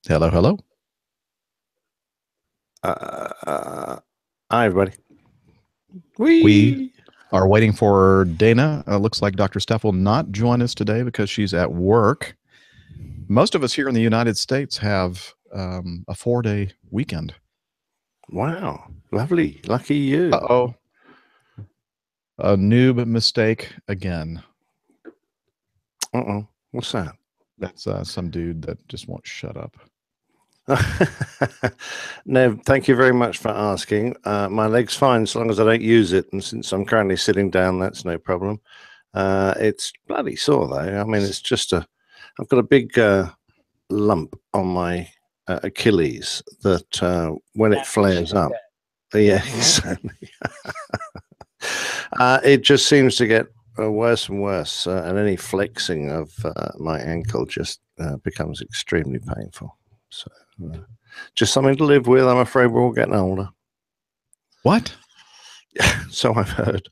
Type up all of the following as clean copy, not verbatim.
Hello, hello. Hi, everybody. We Whee! are waiting for Dana. Looks like Dr. Steph will not join us today because she's at work. Most of us here in the United States have a 4-day weekend. Wow, lovely. Lucky you. Uh-oh. A noob mistake again. Uh-oh. What's that? That's some dude that just won't shut up. No, thank you very much for asking. My leg's fine as long as I don't use it. And since I'm currently sitting down, that's no problem. It's bloody sore, though. I mean, it's just I've got a big lump on my Achilles that when it flares up, yeah, exactly. It just seems to get worse and worse, and any flexing of my ankle just becomes extremely painful. So, just something to live with. I'm afraid we're all getting older. What? So I've heard.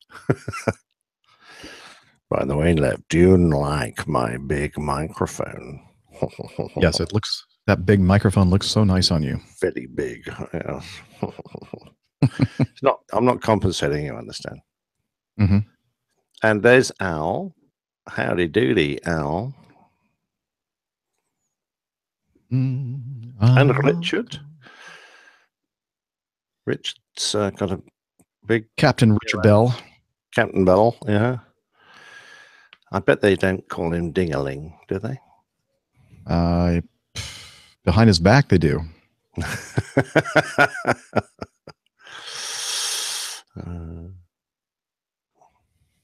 By the way, Lev, do you like my big microphone? Yes, that big microphone looks so nice on you. Very big. Yeah. I'm not compensating, you understand. Mm-hmm. And there's Al. Howdy doody, Al. And Richard. Richard's got a big Captain Richard Bell. Captain Bell, yeah. I bet they don't call him Dingaling, do they? Behind his back, they do.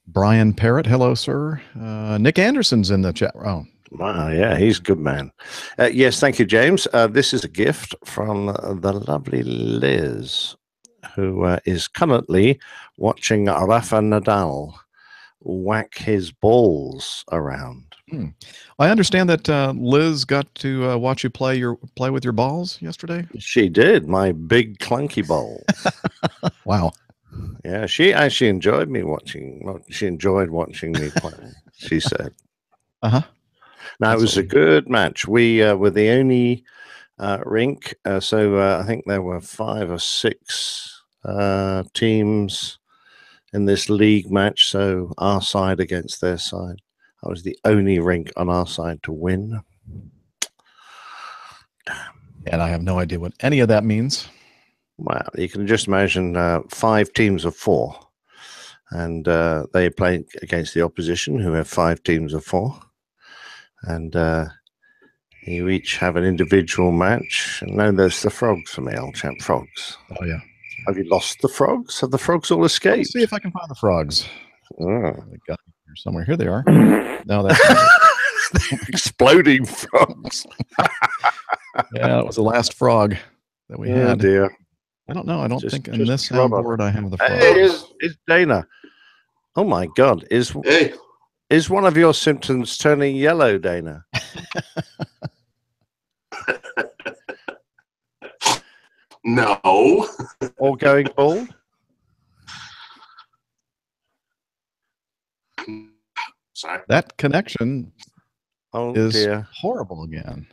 Brian Parrott, hello, sir. Nick Anderson's in the chat. Oh, wow, yeah, he's a good man. Yes, thank you, James. This is a gift from the lovely Liz, who is currently watching Rafa Nadal whack his balls around. I understand that Liz got to watch you play with your balls yesterday. She did. My big clunky balls. Wow. Yeah, she actually enjoyed me watching. She enjoyed watching me play. She said. Uh-huh. Now, it was a good match. We were the only rink, so I think there were 5 or 6 teams in this league match. So our side against their side. I was the only rink on our side to win. And I have no idea what any of that means. Wow, you can just imagine 5 teams of 4. And they play against the opposition, who have 5 teams of 4. And you each have an individual match. And then there's the frogs for me, old chap. Frogs. Oh, yeah. Have you lost the frogs? Have the frogs all escaped? Let's see if I can find the frogs. Oh. They got here somewhere. Here they are. No, that's exploding frogs. Yeah, it was the last frog that we had. Dear. I don't know. I don't think in this soundboard I have the frogs. Hey, it's Dana. Oh my God! Is one of your symptoms turning yellow, Dana? No. Or going bald? Sorry. That connection is horrible again.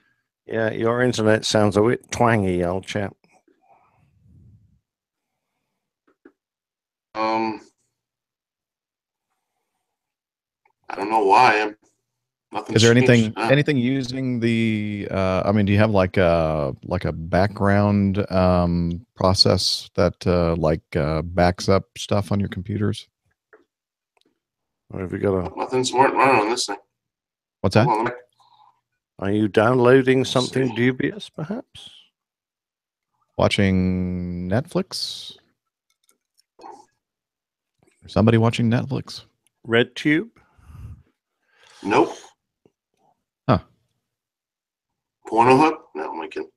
Yeah, your internet sounds a bit twangy, old chap. I don't know why. Is there anything using the? I mean, do you have like a background process that backs up stuff on your computers? Or have you got nothing's running on this thing? What's that? Are you downloading something dubious, perhaps? Watching Netflix? Or somebody watching Netflix? RedTube? Nope. Huh. Pornhub? No, I'm kidding.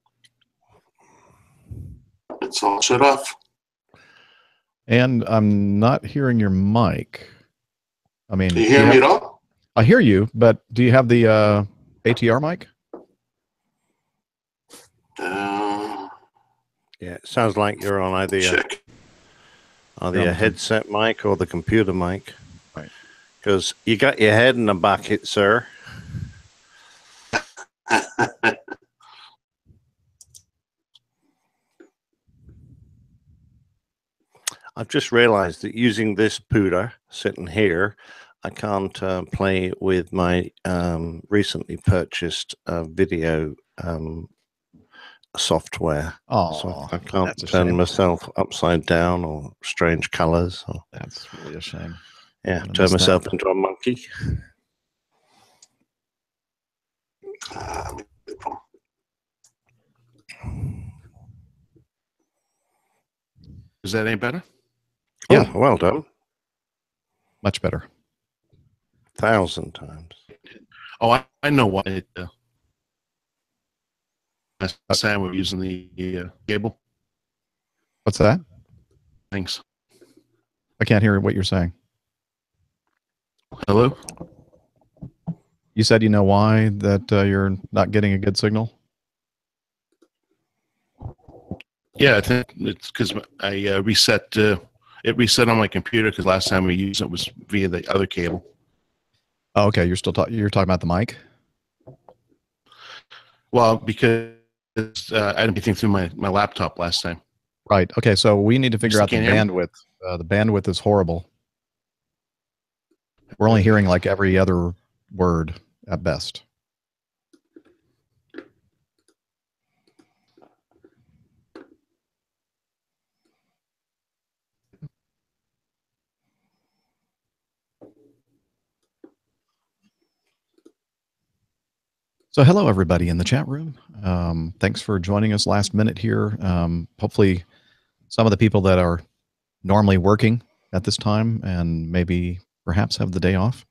It's all shut off. And I'm not hearing your mic. I mean, do you hear me at all? I hear you, but do you have the ATR mic? Yeah, it sounds like you're on either a headset mic or the computer mic. Right. Because you got your head in a bucket, sir. I've just realized that using this pooter sitting here, I can't play with my recently purchased video software. Oh, So I can't that's a turn shame. myself upside down or strange colors. Or, That's really a shame. yeah, I turn missed that. myself into a monkey. Is that any better? Yeah. Oh, well done. Much better. 1,000 times. Oh, I know why. Last time we were using the cable. What's that? Thanks. I can't hear what you're saying. Hello? You said you know why that you're not getting a good signal? Yeah, I think it's because I reset. It reset on my computer because last time we used it was via the other cable. Oh, okay. You're still you're talking about the mic? Well, because I didn't get anything through my laptop last time. Right. Okay. So we need to figure still out the can't hear me? bandwidth. The bandwidth is horrible. We're only hearing like every other word at best. So hello, everybody in the chat room. Thanks for joining us last minute here. Hopefully some of the people that are normally working at this time and maybe perhaps have the day off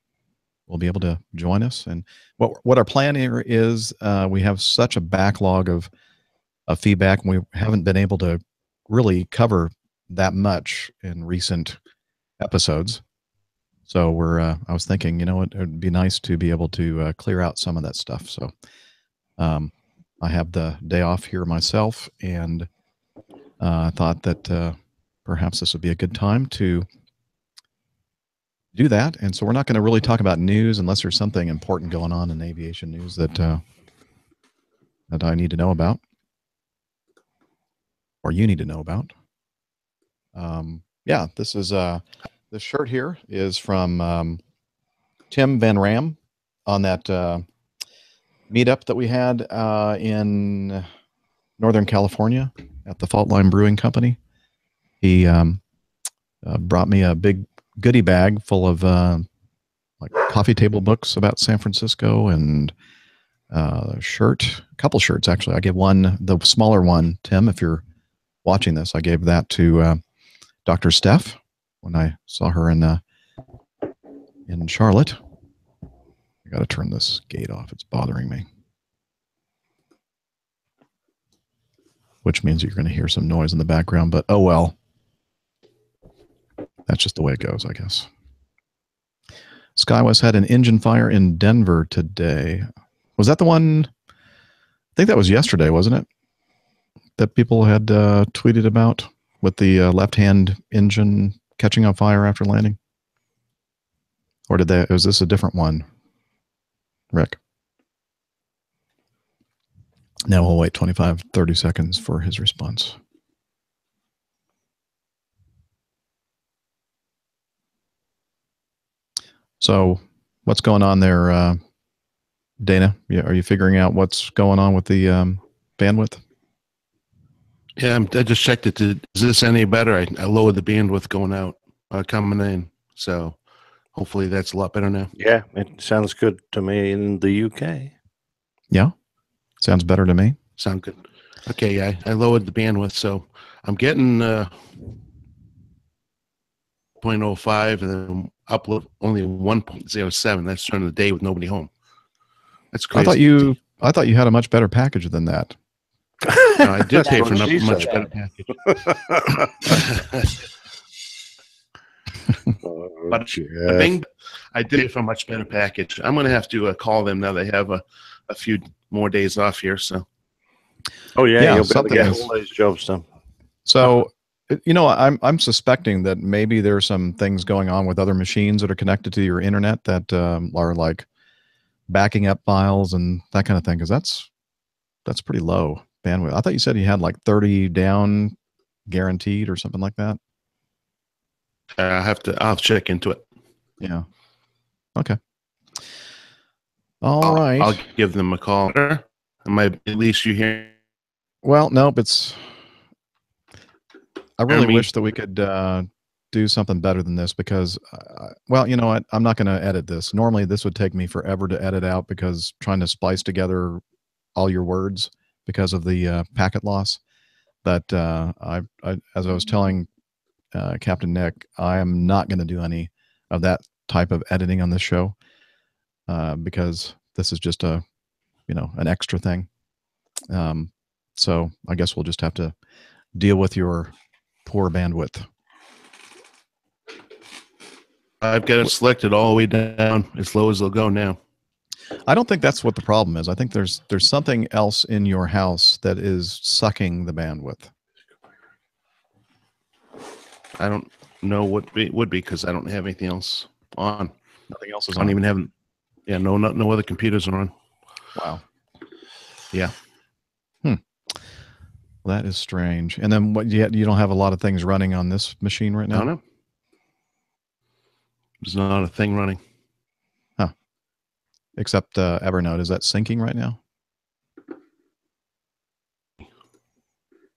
will be able to join us. And what our plan here is, we have such a backlog of feedback, and we haven't been able to really cover that much in recent episodes. So I was thinking, you know, it would be nice to be able to clear out some of that stuff. So I have the day off here myself, and I thought that perhaps this would be a good time to do that. And so we're not going to really talk about news unless there's something important going on in aviation news that that I need to know about, or you need to know about. Yeah, this is this shirt here is from Tim Van Ram on that meetup that we had in Northern California at the Fault Line Brewing Company. He brought me a big goodie bag full of like coffee table books about San Francisco and a couple shirts actually. I gave one, the smaller one, Tim, if you're watching this, I gave that to Dr. Steph when I saw her in Charlotte. I got to turn this gate off. It's bothering me. Which means you're going to hear some noise in the background, but oh well. That's just the way it goes, I guess. SkyWest had an engine fire in Denver today. Was that the one? I think that was yesterday, wasn't it? That people had tweeted about with the left-hand engine catching on fire after landing? Or was this a different one, Rick? Now we'll wait 25, 30 seconds for his response. So what's going on there, Dana? Are you figuring out what's going on with the bandwidth? Yeah, I just checked it. Is this any better? I lowered the bandwidth going out, coming in. So hopefully that's a lot better now. Yeah, it sounds good to me in the UK. Yeah, sounds better to me. Sound good. Okay, yeah, I lowered the bandwidth, so I'm getting 0.05 and then upload only 1.07. That's during the day with nobody home. That's crazy. I thought you had a much better package than that. No, I did pay for a she much said. better package. But I did pay for a much better package. I'm going to have to call them now. They have a few more days off here, so. Oh yeah, you'll be able to get is. all those jobs done. So, you know, I'm suspecting that maybe there's some things going on with other machines that are connected to your internet that are like backing up files and that kind of thing, because that's pretty low bandwidth. I thought you said you had like 30 down guaranteed or something like that. I'll check into it. Yeah. Okay. All right. I'll give them a call. At least you hear. Well, nope. I really wish that we could do something better than this because, well, you know what? I'm not going to edit this. Normally, this would take me forever to edit out because trying to splice together all your words because of the packet loss. But as I was telling Captain Nick, I am not going to do any of that type of editing on this show because this is just an extra thing. So I guess we'll just have to deal with your poor bandwidth. I've got it selected all the way down as low as they'll go now. I don't think that's what the problem is. I think there's something else in your house that is sucking the bandwidth. I don't know what it would be because I don't have anything else on. Nothing else is I on. don't even have. Yeah, no other computers are on. Wow. Yeah. Well, that is strange. And then what? You don't have a lot of things running on this machine right now? No. There's not a thing running. Huh. Except Evernote. Is that syncing right now?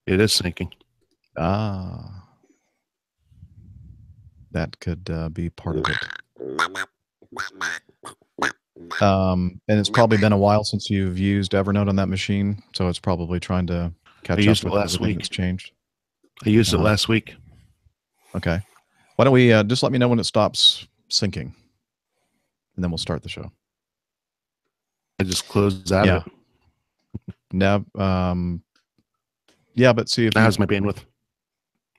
It is syncing. Ah. That could be part of it. And it's probably been a while since you've used Evernote on that machine, so it's probably trying to catch up with last everything week. that's changed. I used it last week. Okay. Why don't we just let me know when it stops syncing, and then we'll start the show. I just closed out of it. Now, yeah, but see if how's my bandwidth?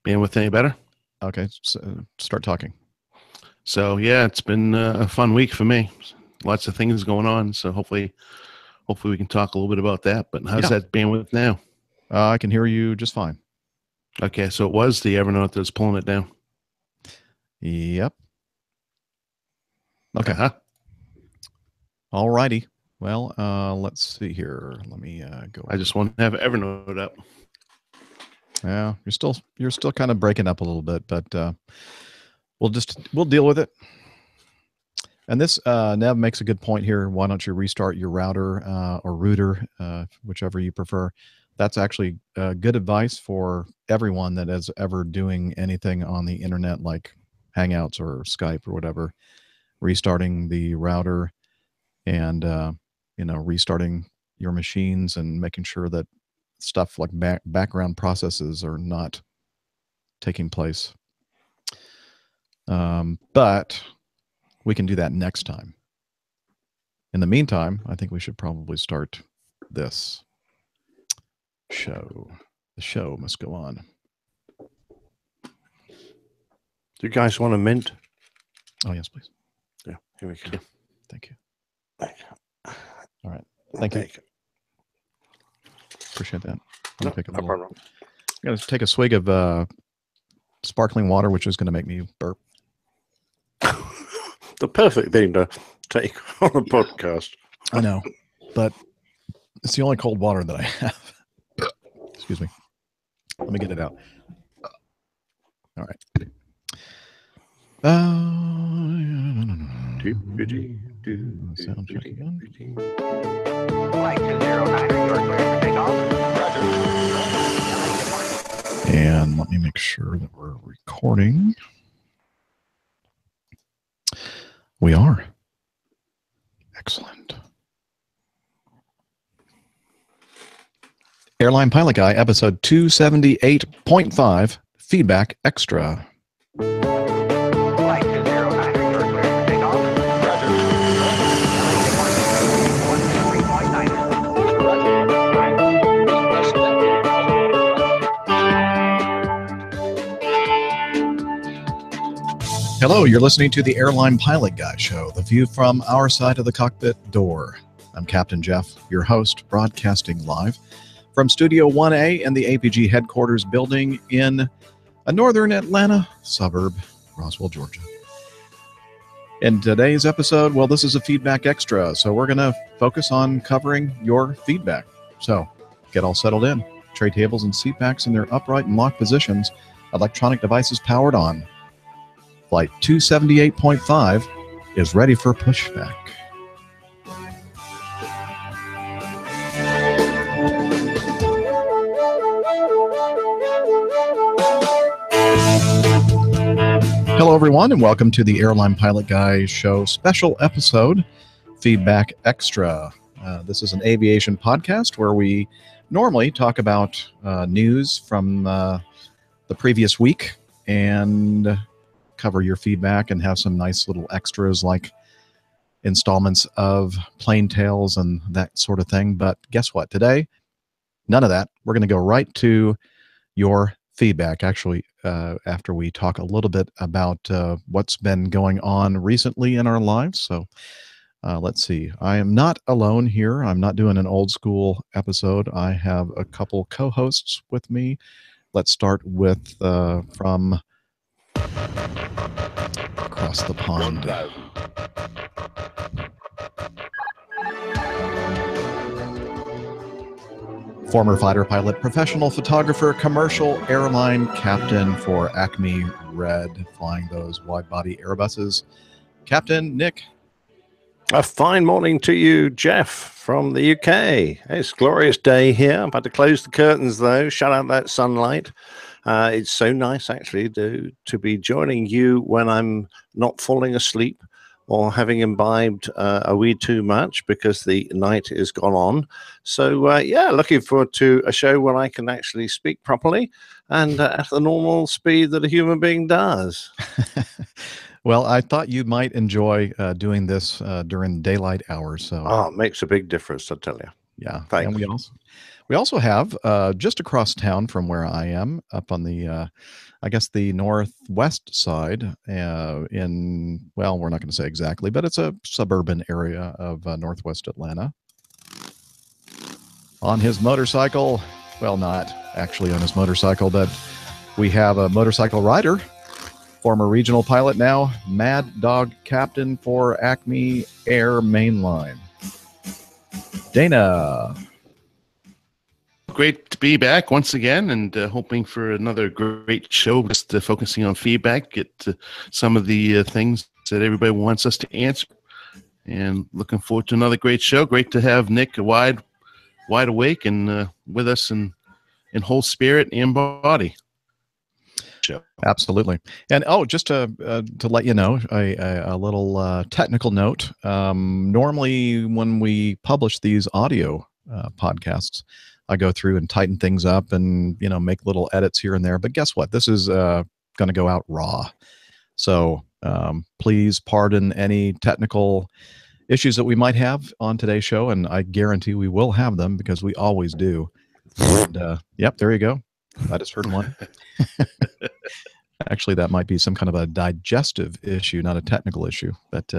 Bandwidth any better? Okay, so start talking. So yeah, it's been a fun week for me. Lots of things going on. So hopefully we can talk a little bit about that. But how's that bandwidth now? I can hear you just fine. Okay, so it was the Evernote that was pulling it down. Yep. Okay. All righty. Well, let's see here. Let me go. I just want to have Evernote up. Yeah, you're still kind of breaking up a little bit, but we'll deal with it. And this Nev makes a good point here. Why don't you restart your router or router, whichever you prefer? That's actually good advice for everyone that is ever doing anything on the internet like Hangouts or Skype or whatever. Restarting the router and restarting your machines and making sure that stuff like background processes are not taking place. But we can do that next time. In the meantime, I think we should probably start this show. The show must go on. Do you guys want a mint? Oh, yes, please. Yeah, here we go. Yeah. Thank you. All right. Thank you. Appreciate that. I'm going to take a swig of sparkling water, which is going to make me burp. The perfect thing to take on a podcast. I know, but it's the only cold water that I have. Excuse me. Let me get it out. All right. Sound check again. And let me make sure that we're recording. We are. Excellent. Airline Pilot Guy, episode 278.5, Feedback Extra. Hello, you're listening to the Airline Pilot Guy Show, the view from our side of the cockpit door. I'm Captain Jeff, your host, broadcasting live from Studio 1A in the APG headquarters building in a northern Atlanta suburb, Roswell, Georgia. In today's episode, well, this is a feedback extra, so we're going to focus on covering your feedback. So get all settled in. Tray tables and seat backs in their upright and locked positions. Electronic devices powered on. Flight 278.5 is ready for pushback. Hello, everyone, and welcome to the Airline Pilot Guy Show special episode, Feedback Extra. This is an aviation podcast where we normally talk about news from the previous week and cover your feedback and have some nice little extras like installments of Plain Tales and that sort of thing. But guess what? Today, none of that. We're going to go right to your feedback, actually, after we talk a little bit about what's been going on recently in our lives. So let's see. I am not alone here. I'm not doing an old school episode. I have a couple co-hosts with me. Let's start with from across the pond. Former fighter pilot, professional photographer, commercial airline captain for Acme Red, flying those wide-body Airbuses. Captain Nick. A fine morning to you, Jeff, from the UK. It's a glorious day here. I'm about to close the curtains, though, shut out that sunlight. It's so nice, actually, to be joining you when I'm not falling asleep or having imbibed a wee too much because the night is gone on. So, yeah, looking forward to a show where I can actually speak properly and at the normal speed that a human being does. Well, I thought you might enjoy doing this during daylight hours. So, it makes a big difference, I'll tell you. Yeah. Thanks. And we also have just across town from where I am, up on the I guess the northwest side in, well, we're not going to say exactly, but it's a suburban area of northwest Atlanta. On his motorcycle, well, not actually on his motorcycle, but we have a motorcycle rider, former regional pilot, now Mad Dog captain for Acme Air Mainline. Dana. Great to be back once again, and hoping for another great show, just focusing on feedback, get some of the things that everybody wants us to answer, and looking forward to another great show. Great to have Nick wide awake and with us in whole spirit and body. Show. Absolutely. And just to let you know, a little technical note. Normally when we publish these audio podcasts, I go through and tighten things up and, make little edits here and there. But guess what? This is going to go out raw. So please pardon any technical issues that we might have on today's show. And I guarantee we will have them because we always do. And, yep, there you go. I just heard one. Actually, that might be some kind of a digestive issue, not a technical issue. But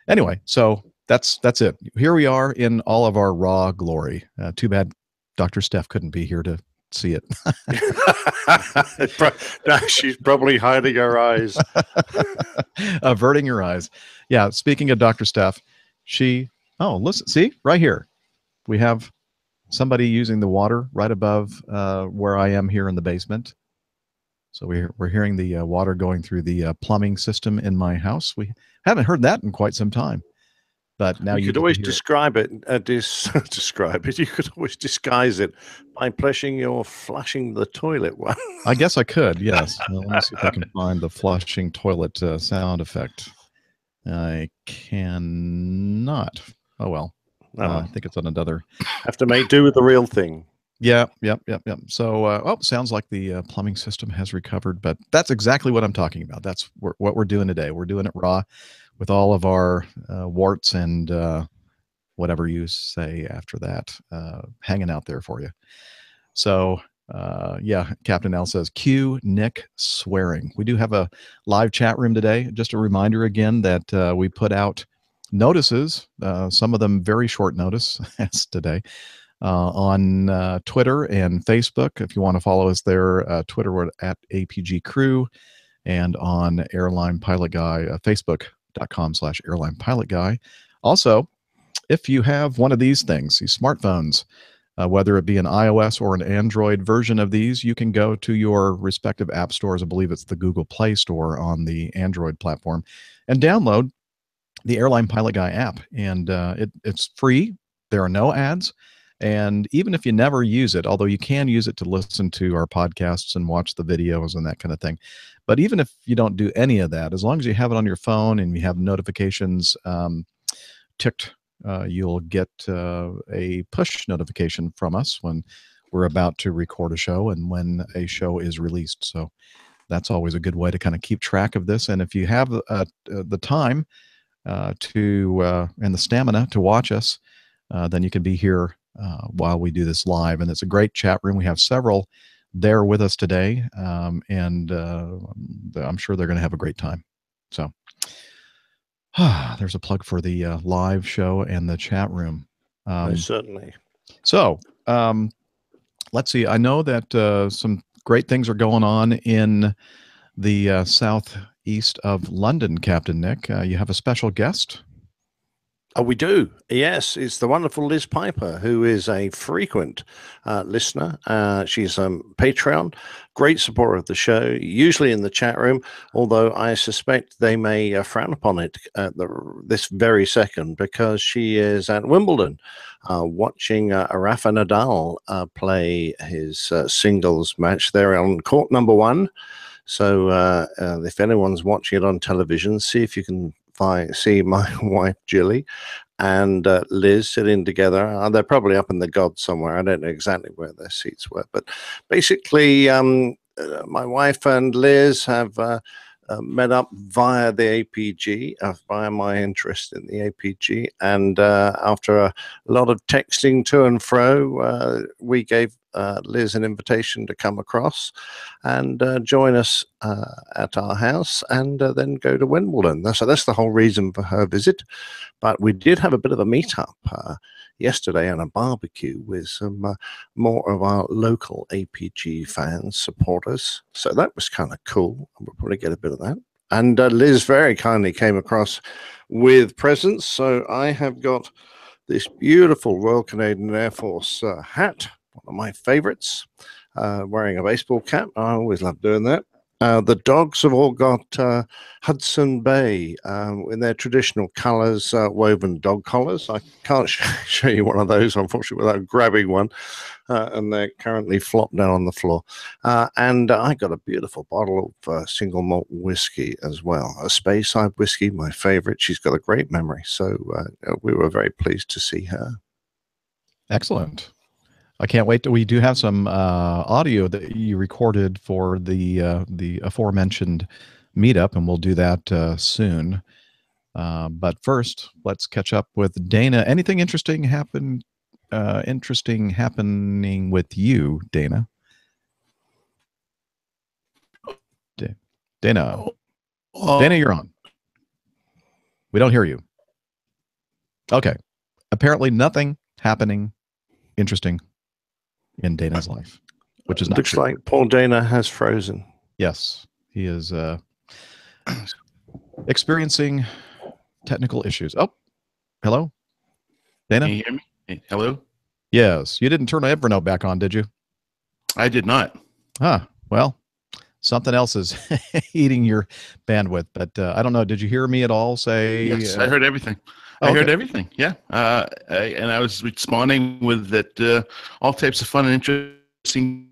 anyway, so that's it. Here we are in all of our raw glory. Too bad Dr. Steph couldn't be here to see it. No, she's probably hiding her eyes. Averting her eyes. Yeah, speaking of Dr. Steph, listen, see, right here. We have somebody using the water right above where I am here in the basement. So we're hearing the water going through the plumbing system in my house. We haven't heard that in quite some time. But now you could always describe it. Describe it. You could always disguise it by flushing the toilet one. I guess I could. Yes. Well, let me see if I can find the flushing toilet sound effect. I cannot. Oh well. I think it's on another. Have to make do with the real thing. Yeah. Yep. So, sounds like the plumbing system has recovered, but that's exactly what I'm talking about. That's what we're doing today. We're doing it raw, with all of our warts and whatever you say after that, hanging out there for you. So, Captain L says, cue Nick swearing. We do have a live chat room today. Just a reminder again that we put out notices, some of them very short notice as today, on Twitter and Facebook. If you want to follow us there, Twitter, we're at APG Crew, and on Airline Pilot Guy, Facebook.com/Airline Pilot Guy. Also, if you have one of these things, these smartphones, Whether it be an iOS or an Android version of these, you can go to your respective app stores. I believe it's the Google Play Store on the Android platform, and download the Airline Pilot Guy app. And it's free. There are no ads. And even if you never use it, although you can use it to listen to our podcasts and watch the videos and that kind of thing, but even if you don't do any of that, as long as you have it on your phone and you have notifications ticked, you'll get a push notification from us when we're about to record a show and when a show is released. So that's always a good way to kind of keep track of this. And if you have the time and the stamina to watch us, then you can be here while we do this live. And it's a great chat room. We have several there with us today, and I'm sure they're going to have a great time. So there's a plug for the live show and the chat room. Certainly. So let's see. I know that some great things are going on in the southeast of London, Captain Nick. You have a special guest? Oh, we do. Yes, it's the wonderful Liz Piper, who is a frequent listener. She's a Patreon, great supporter of the show, usually in the chat room, although I suspect they may frown upon it at this very second, because she is at Wimbledon watching Rafa Nadal play his singles match. They're on court number 1. So if anyone's watching it on television, see if you can see my wife Jilly and Liz sitting together. They're probably up in the gods somewhere. I don't know exactly where their seats were, but basically my wife and Liz have met up via the APG, via my interest in the APG, and after a lot of texting to and fro, we gave Liz an invitation to come across and join us at our house, and then go to Wimbledon. So that's the whole reason for her visit. But we did have a bit of a meetup yesterday on a barbecue with some more of our local APG fans, supporters. So that was kind of cool. We'll probably get a bit of that. And Liz very kindly came across with presents. So I have got this beautiful Royal Canadian Air Force hat, one of my favorites, wearing a baseball cap. I always love doing that. The dogs have all got Hudson Bay in their traditional colors, woven dog collars. I can't show you one of those, unfortunately, without grabbing one. And they're currently flopped down on the floor. And I got a beautiful bottle of single malt whiskey as well, a Speyside whiskey, my favorite. She's got a great memory. So we were very pleased to see her. Excellent. I can't wait. We do have some audio that you recorded for the aforementioned meetup, and we'll do that soon. But first, let's catch up with Dana. Anything interesting happening with you, Dana? Dana, Dana, you're on. We don't hear you. Okay. Apparently, nothing happening interesting in Dana's life, which is not looks true. like Paul Dana has frozen. Yes, he is experiencing technical issues. Oh, hello, Dana. Can you hear me? Hey, hello. Yes, you didn't turn Evernote back on, did you? I did not. Well, something else is eating your bandwidth. But I don't know. Did you hear me at all say? Yes, I heard everything. I heard everything. Yeah. And I was responding with that all types of fun and interesting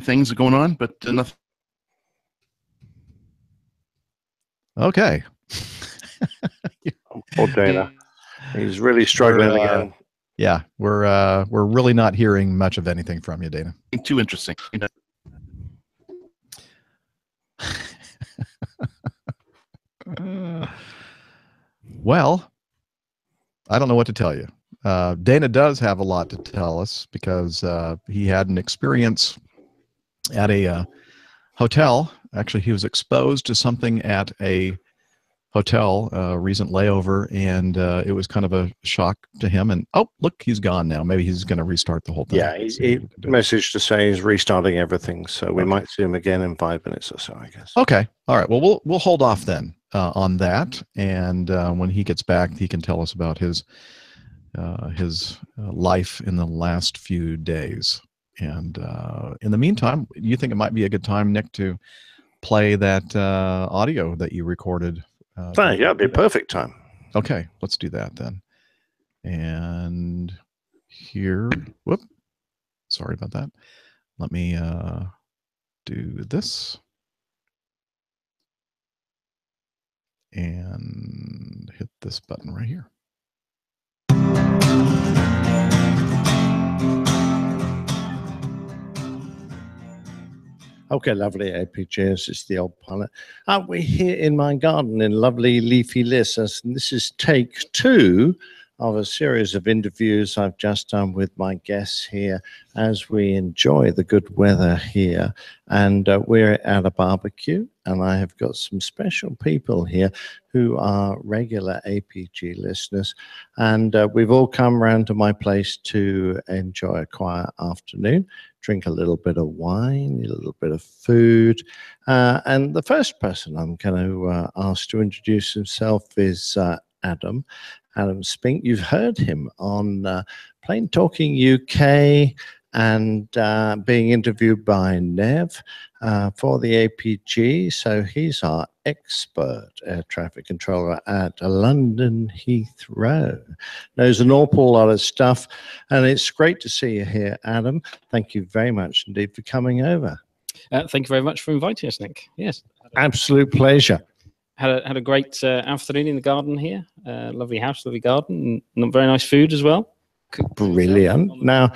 things are going on, but nothing. Okay. Poor Dana. He's really struggling again. Yeah, we're really not hearing much of anything from you, Dana. Too interesting. Well, I don't know what to tell you. Dana does have a lot to tell us because he had an experience at a hotel. Actually, he was exposed to something at a hotel, recent layover, and it was kind of a shock to him. And oh, look, he's gone now. Maybe he's going to restart the whole thing. Yeah, he messaged to say he's restarting everything, so we might see him again in 5 minutes or so, I guess. Okay, all right. Well, we'll hold off then on that, and when he gets back, he can tell us about his his life in the last few days. And in the meantime, you think it might be a good time, Nick, to play that audio that you recorded? Yeah, it'd be a perfect time. Okay, let's do that then. And here, whoop, sorry about that. Let me do this. And hit this button right here. Okay, lovely APJs. It's the old pilot. We're here in my garden in lovely leafy Lissus, and this is take 2 of a series of interviews I've just done with my guests here as we enjoy the good weather here. And we're at a barbecue, and I have got some special people here who are regular APG listeners. And we've all come round to my place to enjoy a quiet afternoon, drink a little bit of wine, a little bit of food. And the first person I'm going to ask to introduce himself is Adam Spink. You've heard him on Plain Talking UK and being interviewed by Nev for the APG. So he's our expert air traffic controller at London Heathrow. Knows an awful lot of stuff, and it's great to see you here, Adam. Thank you very much indeed for coming over. Thank you very much for inviting us, Nick. Yes. Absolute pleasure. Had a great afternoon in the garden here. Lovely house, lovely garden, and very nice food as well. Brilliant. Now,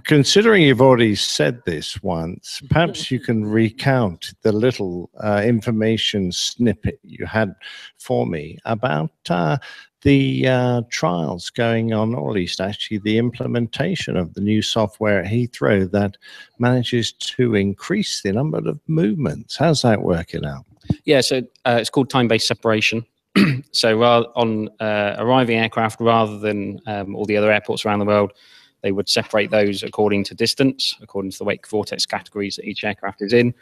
considering you've already said this once, perhaps you can recount the little information snippet you had for me about the trials going on, or at least actually the implementation of the new software at Heathrow that manages to increase the number of movements. How's that working out? Yeah, so it's called time-based separation. So on arriving aircraft, rather than all the other airports around the world, they would separate those according to distance, according to the wake vortex categories that each aircraft is in.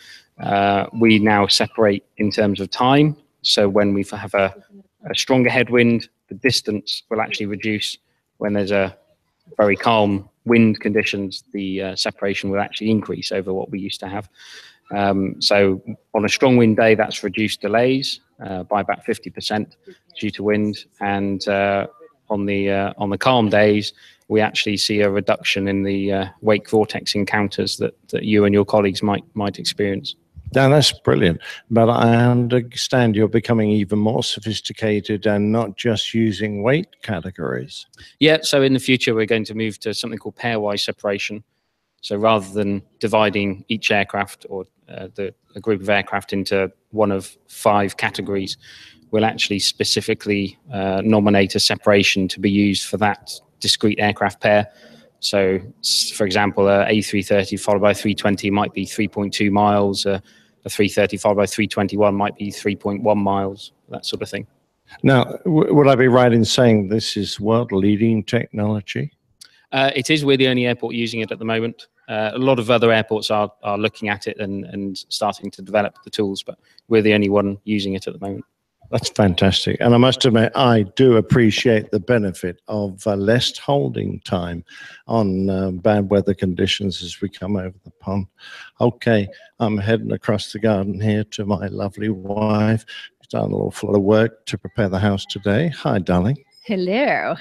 We now separate in terms of time. So when we have a stronger headwind, the distance will actually reduce. When there's a very calm wind conditions, the separation will actually increase over what we used to have. So on a strong wind day, that's reduced delays by about 50% due to wind, and on the calm days, we actually see a reduction in the wake vortex encounters that you and your colleagues might experience. Now, that's brilliant. But I understand you're becoming even more sophisticated and not just using weight categories. Yeah, so in the future, we're going to move to something called pairwise separation. So rather than dividing each aircraft or a group of aircraft into one of 5 categories, we'll actually specifically nominate a separation to be used for that discrete aircraft pair. So, for example, a A330 followed by a 320 might be 3.2 miles. A 330 followed by 321 might be 3.1 miles, that sort of thing. Now, would I be right in saying this is world-leading technology? It is. We're the only airport using it at the moment. A lot of other airports are looking at it and starting to develop the tools, but we're the only one using it at the moment. That's fantastic. And I must admit, I do appreciate the benefit of less holding time on bad weather conditions as we come over the pond. Okay, I'm heading across the garden here to my lovely wife. She's done an awful lot of work to prepare the house today. Hi, darling. Hello.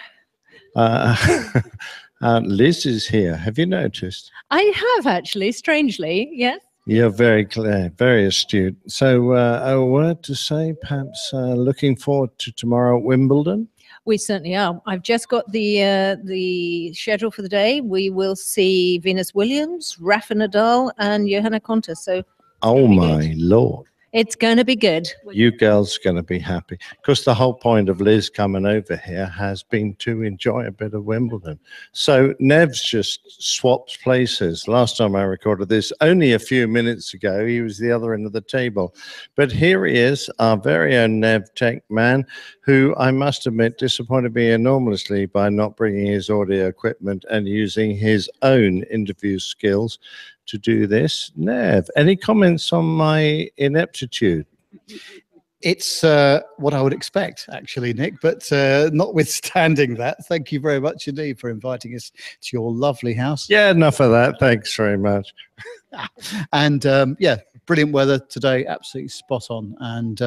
Liz is here. Have you noticed? I have actually, strangely, yes. You're very clear, very astute. So a word to say, perhaps looking forward to tomorrow at Wimbledon? We certainly are. I've just got the schedule for the day. We will see Venus Williams, Rafa Nadal, and Johanna Konta. So, oh my Lord. It's going to be good. You girls are going to be happy. Because the whole point of Liz coming over here has been to enjoy a bit of Wimbledon. So Nev's just swapped places. Last time I recorded this, only a few minutes ago, he was the other end of the table. But here he is, our very own Nev Tech man, who I must admit disappointed me enormously by not bringing his audio equipment and using his own interview skills to do this. Nev, any comments on my ineptitude? It's what I would expect, actually, Nick. But notwithstanding that, thank you very much indeed for inviting us to your lovely house. Yeah, enough of that. Thanks very much. And yeah, brilliant weather today, absolutely spot on. And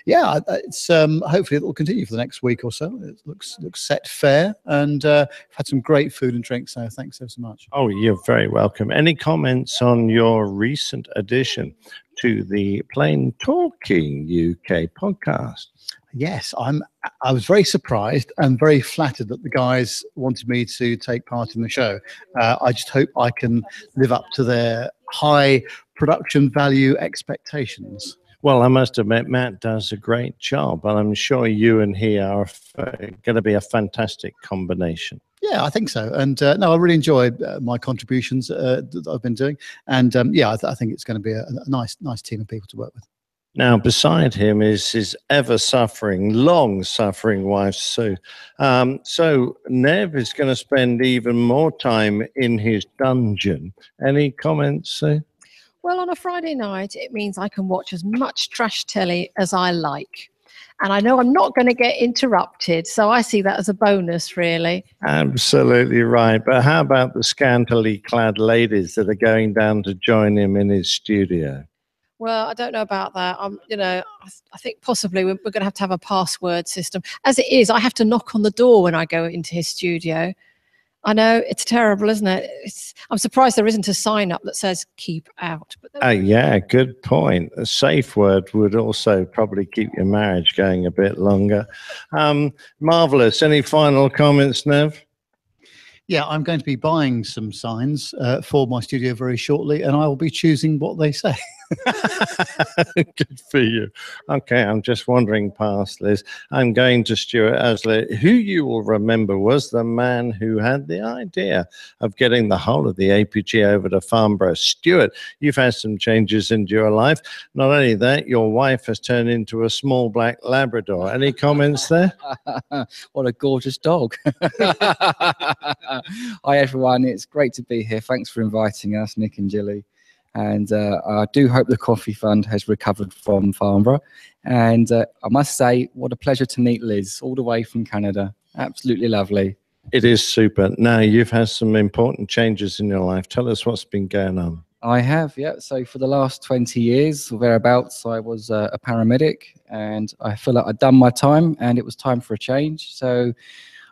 yeah, it's hopefully it will continue for the next week or so. It looks set fair, and had some great food and drinks. So thanks so much. Oh, you're very welcome. Any comments on your recent addition to the Plain Talking UK podcast? Yes, I was very surprised and very flattered that the guys wanted me to take part in the show. I just hope I can live up to their high production value expectations. Well, I must admit, Matt does a great job, and I'm sure you and he are going to be a fantastic combination. Yeah, I think so. And no, I really enjoy my contributions that I've been doing. And yeah, I think it's going to be a nice team of people to work with. Now, beside him is his ever-suffering, long-suffering wife, Sue. So Nev is going to spend even more time in his dungeon. Any comments, Sue? Well, on a Friday night, it means I can watch as much trash telly as I like. And I know I'm not going to get interrupted, so I see that as a bonus, really. Absolutely right. But how about the scantily clad ladies that are going down to join him in his studio? Well, I don't know about that. You know, I think possibly we're going to have a password system. As it is, I have to knock on the door when I go into his studio. I know it's terrible, isn't it? I'm surprised there isn't a sign up that says "keep out." But yeah, good point. A safe word would also probably keep your marriage going a bit longer. Marvelous. Any final comments, Nev? Yeah, I'm going to be buying some signs for my studio very shortly, and I will be choosing what they say. Good for you. Okay, I'm just wandering past Liz. I'm going to Stuart Aslett, who you will remember was the man who had the idea of getting the whole of the APG over to Farnborough. Stuart, you've had some changes into your life. Not only that, your wife has turned into a small black Labrador. Any comments there? What a gorgeous dog. Hi, everyone. It's great to be here. Thanks for inviting us, Nick and Gilly. And I do hope the coffee fund has recovered from Farnborough. And I must say, what a pleasure to meet Liz, all the way from Canada. Absolutely lovely. It is super. Now, you've had some important changes in your life. Tell us what's been going on. I have, yeah. So for the last 20 years or thereabouts, I was a paramedic. And I feel like I'd done my time and it was time for a change. So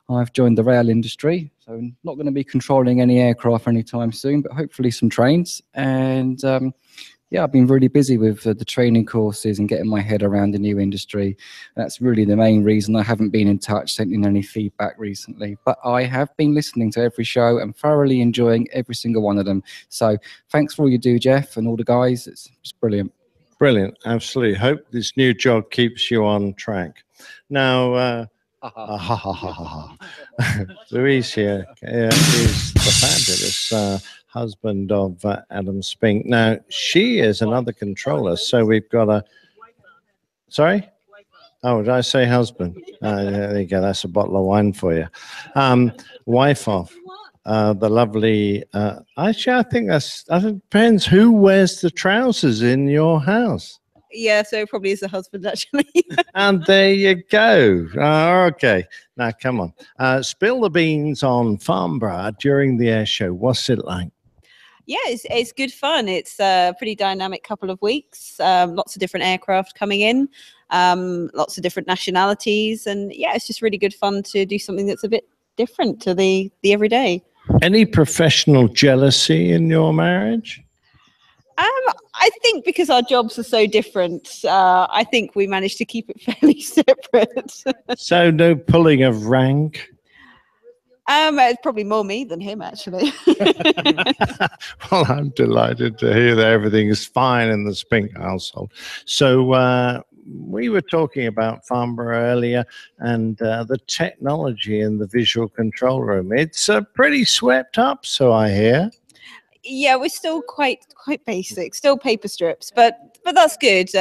I've joined the rail industry, so I'm not going to be controlling any aircraft anytime soon, but hopefully some trains. And yeah, I've been really busy with the training courses and getting my head around the new industry. That's really the main reason I haven't been in touch, sent in any feedback recently. But I have been listening to every show and thoroughly enjoying every single one of them. So thanks for all you do, Jeff, and all the guys. It's brilliant. Brilliant. Absolutely. Hope this new job keeps you on track. Now, Louise here is the fabulous husband of Adam Spink. Now, she is another controller, so we've got a... Sorry? Oh, did I say husband? There you go. That's a bottle of wine for you. Wife off. The lovely... actually, I think that depends who wears the trousers in your house. Yeah, so probably is the husband, actually. And there you go. Okay. Now, come on. Spill the beans on Farnborough during the air show. What's it like? Yeah, it's good fun. It's a pretty dynamic couple of weeks. Lots of different aircraft coming in, lots of different nationalities. And yeah, it's just really good fun to do something that's a bit different to the everyday. Any professional jealousy in your marriage? I think because our jobs are so different, I think we managed to keep it fairly separate. So no pulling of rank? It's probably more me than him, actually. Well, I'm delighted to hear that everything is fine in the Spink household. So we were talking about Farnborough earlier and the technology in the visual control room. It's pretty swept up, so I hear. Yeah, we're still quite basic, still paper strips, but that's good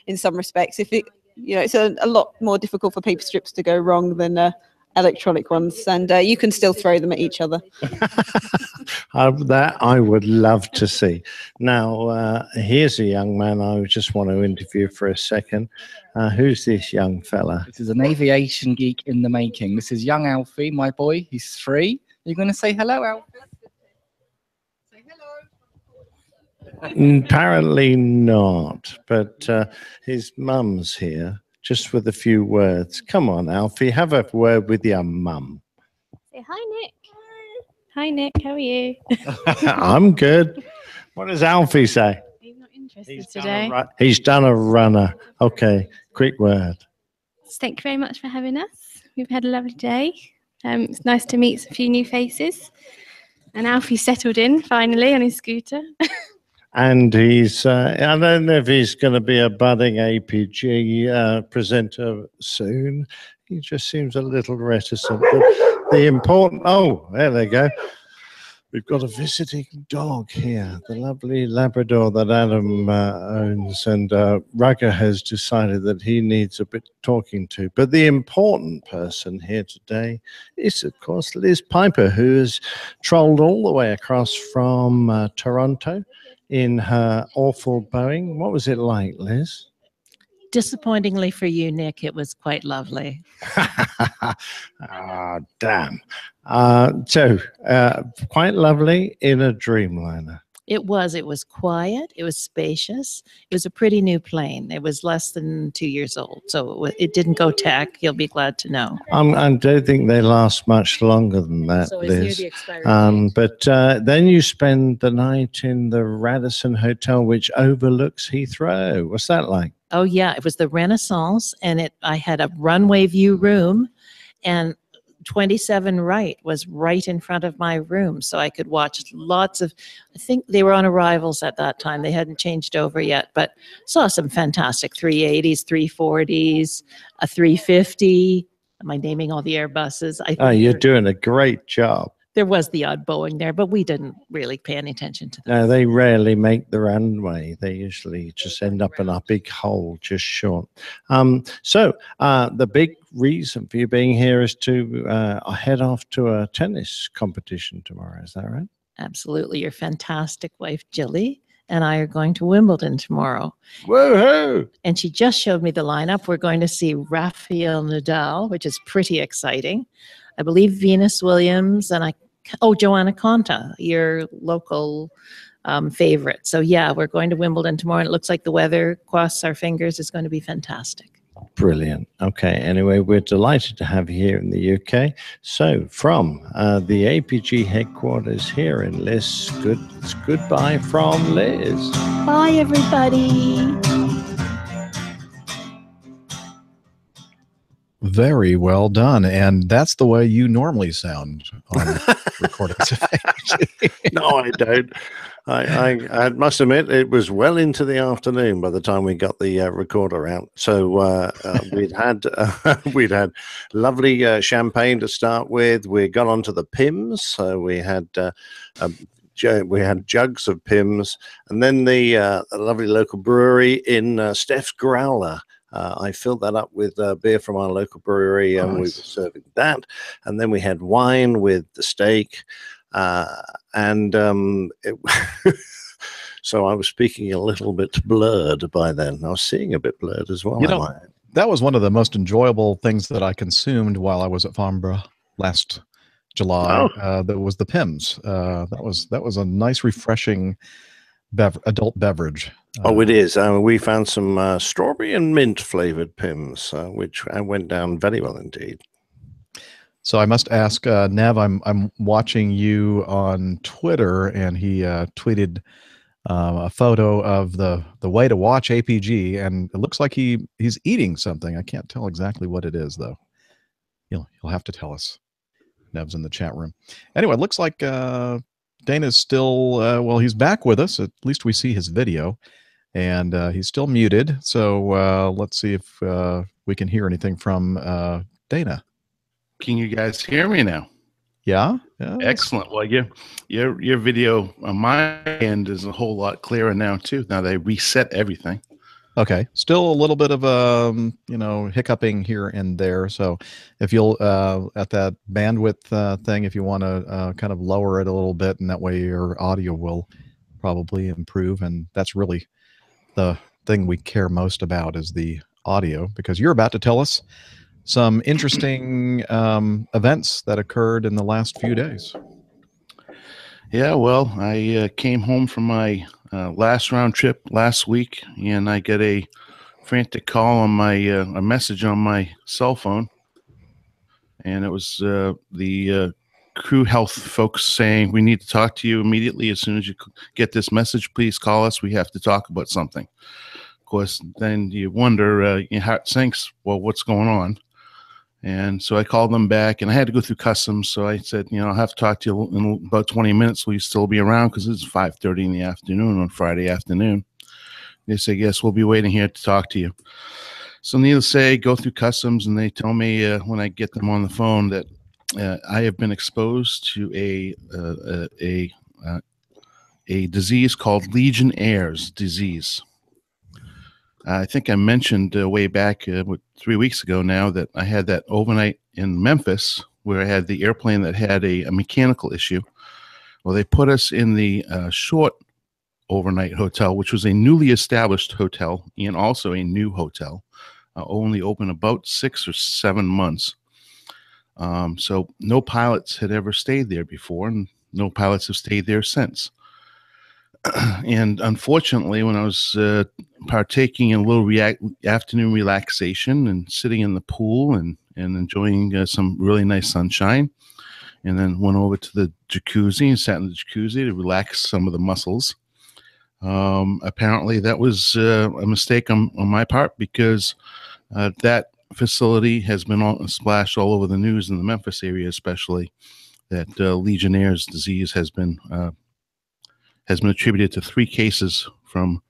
in some respects. If it, it's a lot more difficult for paper strips to go wrong than a electronic ones, and you can still throw them at each other. That I would love to see. Now, here's a young man I just want to interview for a second. Who's this young fella? This is an aviation geek in the making. This is young Alfie, my boy. He's 3. You're going to say hello, Alfie? Say hello. Apparently not, but his mum's here, just with a few words. Come on, Alfie, have a word with your mum. Say hi, Nick. Hi, Nick. How are you? I'm good. What does Alfie say? He's not interested today. He's done a runner. Okay, quick word. Thank you very much for having us. We've had a lovely day. It's nice to meet a few new faces. And Alfie settled in finally on his scooter. And he's, I don't know if he's going to be a budding APG presenter soon. He just seems a little reticent. But the important, oh, there they go. We've got a visiting dog here, the lovely Labrador that Adam owns. And Rugger has decided that he needs a bit talking to. But the important person here today is, of course, Liz Piper, who has trolled all the way across from Toronto in her awful Boeing. What was it like, Liz? Disappointingly for you, Nick, it was quite lovely. Ah, damn. So, quite lovely in a Dreamliner. It was quiet. It was spacious. It was a pretty new plane. It was less than 2 years old. So it didn't go tech. You'll be glad to know. I don't think they last much longer than that, So it's near Liz. the expiry date. But then you spend the night in the Radisson Hotel, which overlooks Heathrow. What's that like? Oh, yeah. It was the Renaissance, and I had a runway view room, and 27 right was right in front of my room. So I could watch lots of, I think they were on arrivals at that time. They hadn't changed over yet, but saw some fantastic 380s, 340s, a 350. Am I naming all the Airbuses? I think You're doing a great job. there was the odd Boeing there, but we didn't really pay any attention to that. No, they rarely make the runway. They usually just end up in a big hole just short. So the big reason for you being here is to head off to a tennis competition tomorrow. Is that right? Absolutely. Your fantastic wife, Jilly, and I are going to Wimbledon tomorrow. Woohoo! And she just showed me the lineup. We're going to see Rafael Nadal, which is pretty exciting. I believe Venus Williams and Joanna Konta, your local favorite. So yeah, we're going to Wimbledon tomorrow. And it looks like the weather, cross our fingers, is going to be fantastic. Brilliant. Okay. Anyway, we're delighted to have you here in the UK. So from the APG headquarters here in Liz, it's goodbye from Liz. Bye, everybody. Very well done. And that's the way you normally sound on recordings. No, I don't. I must admit, it was well into the afternoon by the time we got the recorder out. So we'd had lovely champagne to start with. We got onto the Pims. So we had jugs of Pims, and then the lovely local brewery in Steph's Growler. I filled that up with beer from our local brewery, and we were serving that. And then we had wine with the steak. So I was speaking a little bit blurred by then. I was seeing a bit blurred as well. That was one of the most enjoyable things that I consumed while I was at Farnborough last July. That was the Pims. That was a nice, refreshing adult beverage. It is. We found some strawberry and mint flavored Pims, which went down very well indeed. So I must ask, Nev, I'm watching you on Twitter, and he tweeted a photo of the way to watch APG, and it looks like he's eating something. I can't tell exactly what it is, though. He'll have to tell us. Nev's in the chat room. Anyway, it looks like Dana's still, he's back with us. At least we see his video, and he's still muted. So let's see if we can hear anything from Dana. Can you guys hear me now? Yeah. Excellent. Well, your video on my end is a whole lot clearer now too. Now they reset everything. Okay, still a little bit of hiccuping here and there. So if you'll at that bandwidth thing, if you want to kind of lower it a little bit, and that way your audio will probably improve. And that's really the thing we care most about is the audio, because you're about to tell us some interesting events that occurred in the last few days. Yeah, well, I came home from my last round trip last week, and I get a frantic call on my a message on my cell phone, and it was the crew health folks saying, "We need to talk to you immediately. As soon as you get this message, please call us. We have to talk about something." Of course, then you wonder, your heart sinks. Well, what's going on? And so I called them back, and I had to go through customs. So I said, I'll have to talk to you in about 20 minutes. Will you still be around? Because it's 5:30 in the afternoon on Friday afternoon. They said, yes, we'll be waiting here to talk to you. So needless to say, go through customs, and they tell me when I get them on the phone that I have been exposed to a disease called Legionnaires' disease. I think I mentioned way back 3 weeks ago now that I had that overnight in Memphis where I had the airplane that had a mechanical issue. Well, they put us in the short overnight hotel, which was a newly established hotel and also a new hotel, only open about 6 or 7 months. So no pilots had ever stayed there before, and no pilots have stayed there since. And unfortunately, when I was partaking in a little afternoon relaxation and sitting in the pool and enjoying some really nice sunshine, and then went over to the jacuzzi and sat in the jacuzzi to relax some of the muscles. Apparently, that was a mistake on my part, because that facility has been splashed all over the news in the Memphis area, especially that Legionnaire's disease has been attributed to 3 cases from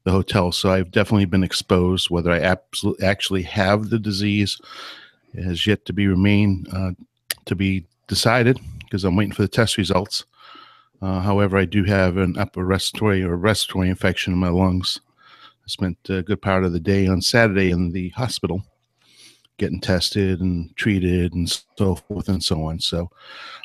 the hotel. So I've definitely been exposed. Whether I actually have the disease has yet to be decided, because I'm waiting for the test results. However, I do have an upper respiratory infection in my lungs. I spent a good part of the day on Saturday in the hospital getting tested and treated and so forth and so on. So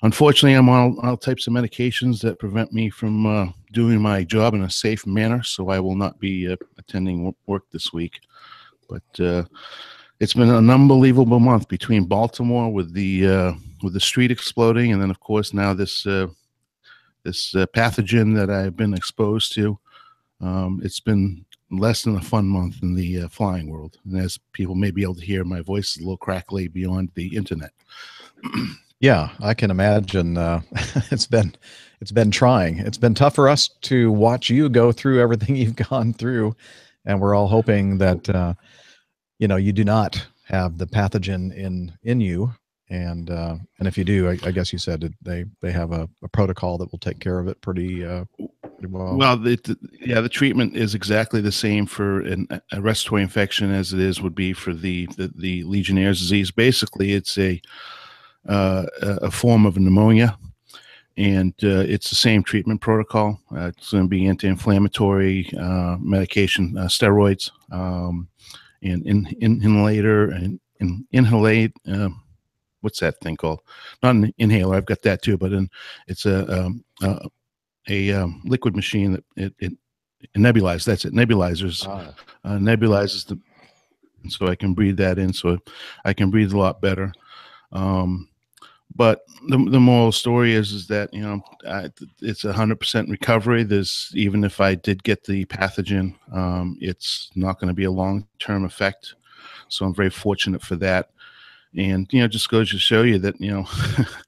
unfortunately, I'm on all types of medications that prevent me from doing my job in a safe manner. So I will not be attending work this week. But it's been an unbelievable month between Baltimore with the street exploding, and then of course now this pathogen that I've been exposed to. It's been less than a fun month in the flying world. And as people may be able to hear, my voice is a little crackly beyond the internet. Yeah, I can imagine. It's been trying. It's been tough for us to watch you go through everything you've gone through, and we're all hoping that you do not have the pathogen in you. And if you do, I guess you said they have a protocol that will take care of it pretty well. Well, the treatment is exactly the same for a respiratory infection as it would be for the Legionnaire's disease. Basically, it's a form of pneumonia, and it's the same treatment protocol. It's going to be anti-inflammatory medication, steroids, and inhalator and inhalate. What's that thing called? Not an inhaler. I've got that too, but it's a liquid machine that it nebulizes. That's it. Nebulizers. Nebulizes and so I can breathe that in, so I can breathe a lot better. But the moral story is that it's 100% recovery. Even if I did get the pathogen, it's not going to be a long-term effect. So I'm very fortunate for that. And just goes to show you that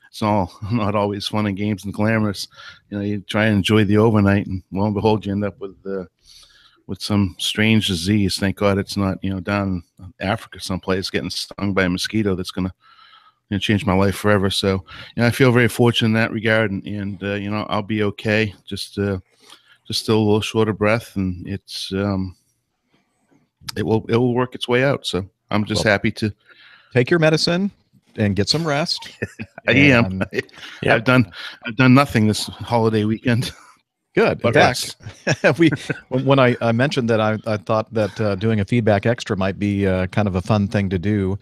it's all not always fun and games and glamorous. You try and enjoy the overnight, and lo and behold, you end up with some strange disease. Thank God it's not down in Africa someplace getting stung by a mosquito that's going to change my life forever. So I feel very fortunate in that regard, and I'll be okay. Just still a little short of breath, and it's it will work its way out. So I'm just happy to take your medicine and get some rest. I am. I've done nothing this holiday weekend. Good. In But fact, when I mentioned that I thought that doing a feedback extra might be kind of a fun thing to do.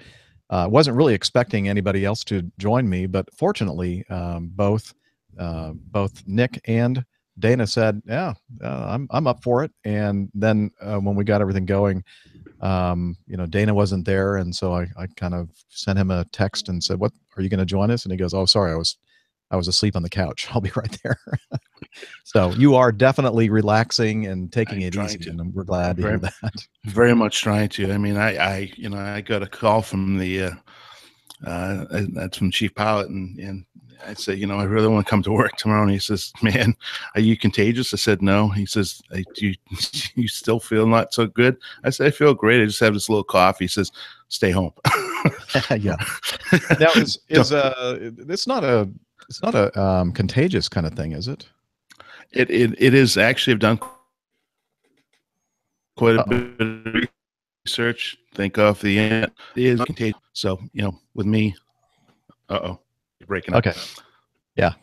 I wasn't really expecting anybody else to join me, but fortunately, both Nick and Dana said, "Yeah, I'm up for it." And then when we got everything going, Dana wasn't there, and so I kind of sent him a text and said, "What, are you going to join us?" And he goes, "Oh, sorry, I was asleep on the couch. I'll be right there." So you are definitely relaxing and taking it easy, and we're glad to hear that. Very much trying to. I mean, I got a call from the that's from Chief Pilot, and I said, I really want to come to work tomorrow. And he says, "Man, are you contagious?" I said, "No." He says, "Do you still feel not so good?" I said, "I feel great. I just have this little cough." He says, "Stay home." Yeah. Now it's not a contagious kind of thing, is it? It is actually. I've done quite a bit of research. Think of the end. It is contagious. So with me, you're breaking up. Okay. Yeah.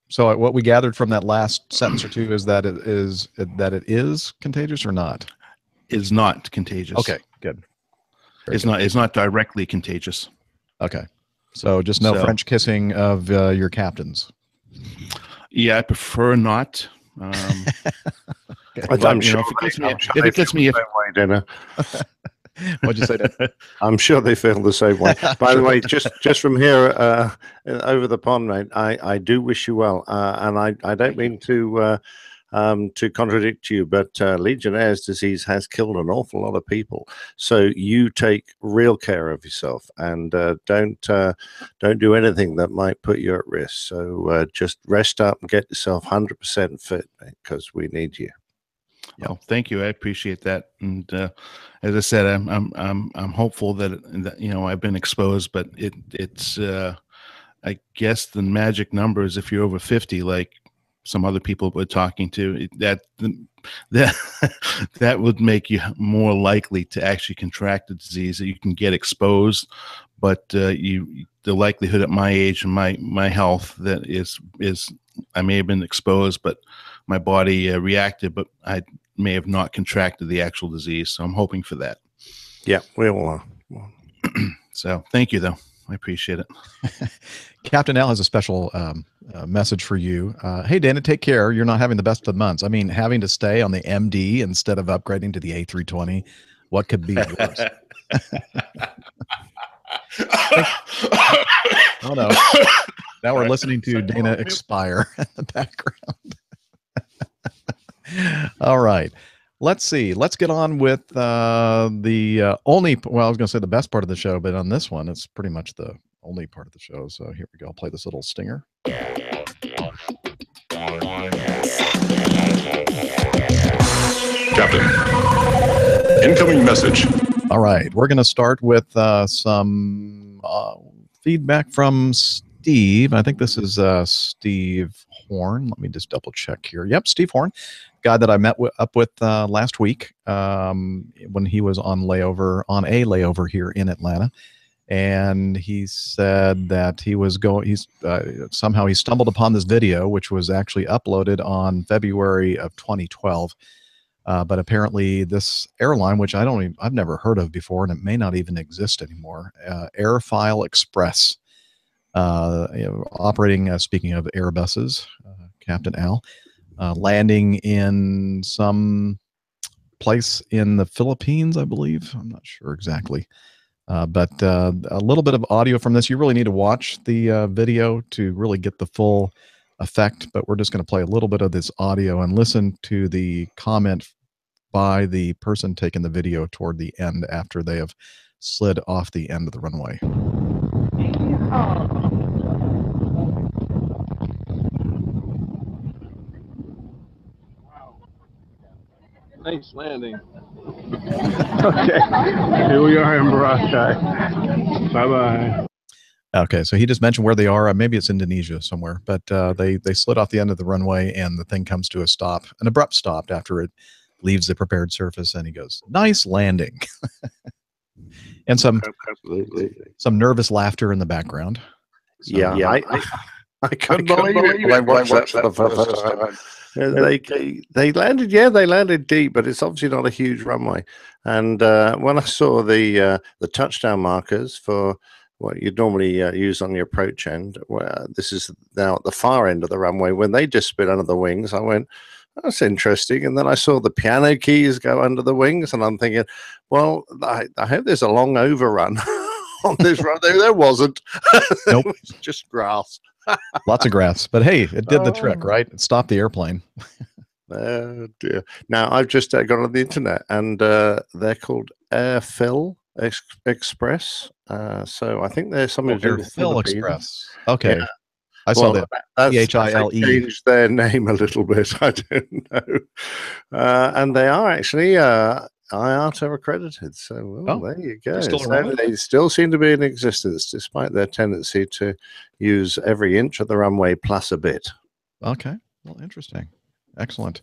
So what we gathered from that last sentence or two is that it is contagious or not? Is not contagious. Okay. Good. It's not directly contagious. Okay. So just no French kissing of your captains. Yeah, I prefer not. I'm sure if it gets me, Dinner. What'd you say, Dan? I'm sure they feel the same way. By the way, just from here over the pond, mate, I do wish you well, and I don't mean to contradict you, but Legionnaire's disease has killed an awful lot of people. So you take real care of yourself, and don't do anything that might put you at risk. So just rest up and get yourself 100% fit, because we need you. Oh, thank you. I appreciate that. And as I said, I'm hopeful that I've been exposed, but it's I guess the magic number is if you're over 50, like some other people we're talking to, that would make you more likely to actually contract the disease. That you can get exposed, but the likelihood at my age and my health that is I may have been exposed, but my body reacted, but I may have not contracted the actual disease. So I'm hoping for that. Yeah, we all are. So thank you, though. I appreciate it. Captain Al has a special message for you. Hey, Dana, take care. You're not having the best of months. I mean, having to stay on the MD instead of upgrading to the A320. What could be worse? Oh, no. Now we're listening to Dana expire in the background. All right. Let's see. Let's get on with the only, well, I was going to say the best part of the show, but on this one, it's pretty much the only part of the show. So here we go. I'll play this little stinger. Captain, incoming message. All right. We're going to start with some feedback from Steve. I think this is Steve Horn. Let me just double check here. Yep, Steve Horn, guy that I met up with last week when he was on a layover here in Atlanta. And he said that somehow he stumbled upon this video, which was actually uploaded on February of 2012. But apparently this airline, which I've never heard of before, and it may not even exist anymore, Airfile Express, operating, speaking of Airbuses, Captain Al, landing in some place in the Philippines, I believe. I'm not sure exactly. But a little bit of audio from this. You really need to watch the video to really get the full effect, but we're just going to play a little bit of this audio and listen to the comment by the person taking the video toward the end after they have slid off the end of the runway. Nice landing. Okay, here we are in Boracay. Bye-bye. Okay, so he just mentioned where they are. Maybe it's Indonesia somewhere, but they slid off the end of the runway, and the thing comes to a stop, an abrupt stop after it leaves the prepared surface, and he goes, "Nice landing." And some nervous laughter in the background. So, yeah, I couldn't believe it when I watched that for the first time. They landed, they landed deep, but it's obviously not a huge runway. And when I saw the touchdown markers for what you'd normally use on your approach end, where this is now at the far end of the runway, when they just spit under the wings, I went, that's interesting. And then I saw the piano keys go under the wings, and I'm thinking, well, I hope there's a long overrun on this run. There wasn't. Nope. It was just grass. Lots of grass. But hey, it did the trick, right? It stopped the airplane. Oh, dear. Now, I've just gone on the internet, and they're called Airfill Express. So I think there's something to do with Airfill Philippines. Express. Okay. Yeah. I saw that. That's Phile. they changed their name a little bit. I don't know. And they are actually IATA accredited. So there you go. They still seem to be in existence, despite their tendency to use every inch of the runway plus a bit. Okay. Well, interesting. Excellent.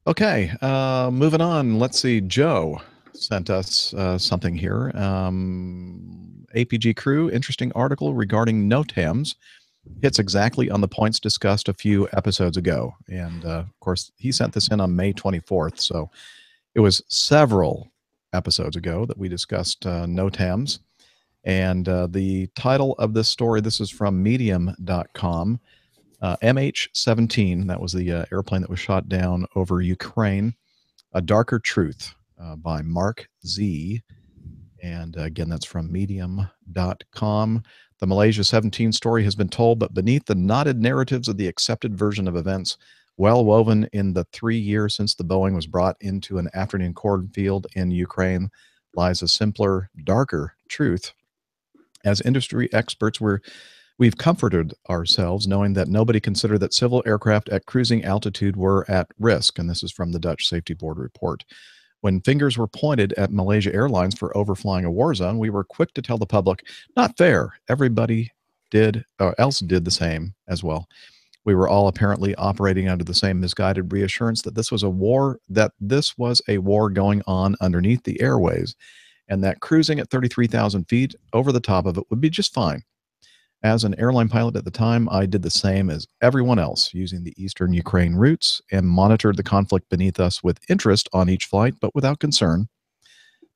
Okay. Moving on. Let's see. Joe sent us something here. APG crew, interesting article regarding NOTAMs. Hits exactly on the points discussed a few episodes ago. And of course, he sent this in on May 24th. So it was several episodes ago that we discussed NOTAMs. And the title of this story, this is from medium.com. MH17, that was the airplane that was shot down over Ukraine. A Darker Truth by Mark Z. And again, that's from medium.com. The Malaysia 17 story has been told, but beneath the knotted narratives of the accepted version of events, well woven in the 3 years since the Boeing was brought into an afternoon cornfield in Ukraine, lies a simpler, darker truth. As industry experts, we've comforted ourselves knowing that nobody considered that civil aircraft at cruising altitude were at risk, and this is from the Dutch Safety Board report. When fingers were pointed at Malaysia Airlines for overflying a war zone, we were quick to tell the public, not fair. Everybody else did the same as well. We were all apparently operating under the same misguided reassurance that this was a war going on underneath the airways, and that cruising at 33,000 feet over the top of it would be just fine. As an airline pilot at the time, I did the same as everyone else, using the eastern Ukraine routes and monitored the conflict beneath us with interest on each flight, but without concern.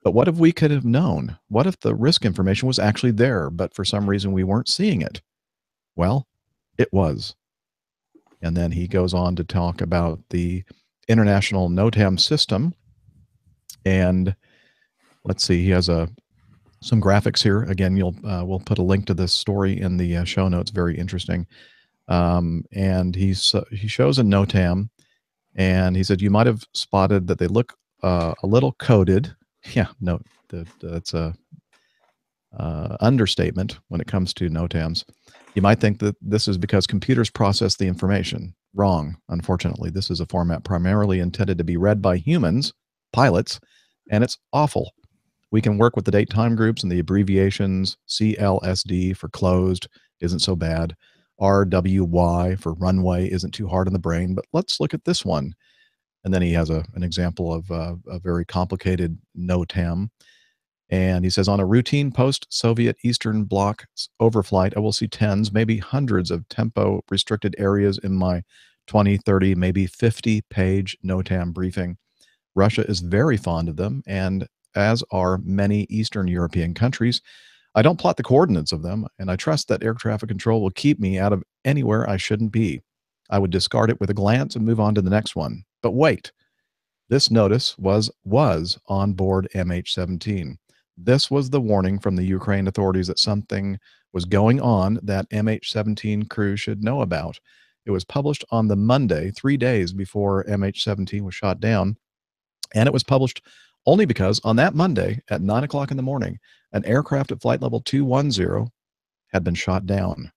But what if we could have known? What if the risk information was actually there, but for some reason we weren't seeing it? Well, it was. And then he goes on to talk about the international NOTAM system. And let's see, he has some graphics here. Again, we'll put a link to this story in the show notes. Very interesting. And he shows a NOTAM, and he said you might have spotted that they look a little coded. Yeah, no, that's a understatement when it comes to NOTAMs. You might think that this is because computers process the information. Wrong. Unfortunately, this is a format primarily intended to be read by humans, pilots, and it's awful. We can work with the date time groups and the abbreviations. CLSD for closed isn't so bad. RWY for runway isn't too hard on the brain, but let's look at this one. And then he has an example of a very complicated NOTAM. And he says, on a routine post-Soviet Eastern Bloc overflight, I will see tens, maybe hundreds of tempo-restricted areas in my 20, 30, maybe 50-page NOTAM briefing. Russia is very fond of them, and as are many Eastern European countries. I don't plot the coordinates of them, and I trust that air traffic control will keep me out of anywhere I shouldn't be. I would discard it with a glance and move on to the next one. But wait, this notice was on board MH17. This was the warning from the Ukraine authorities that something was going on that MH17 crew should know about. It was published on the Monday, 3 days before MH17 was shot down, and it was published only because on that Monday at 9 o'clock in the morning, an aircraft at flight level 210 had been shot down.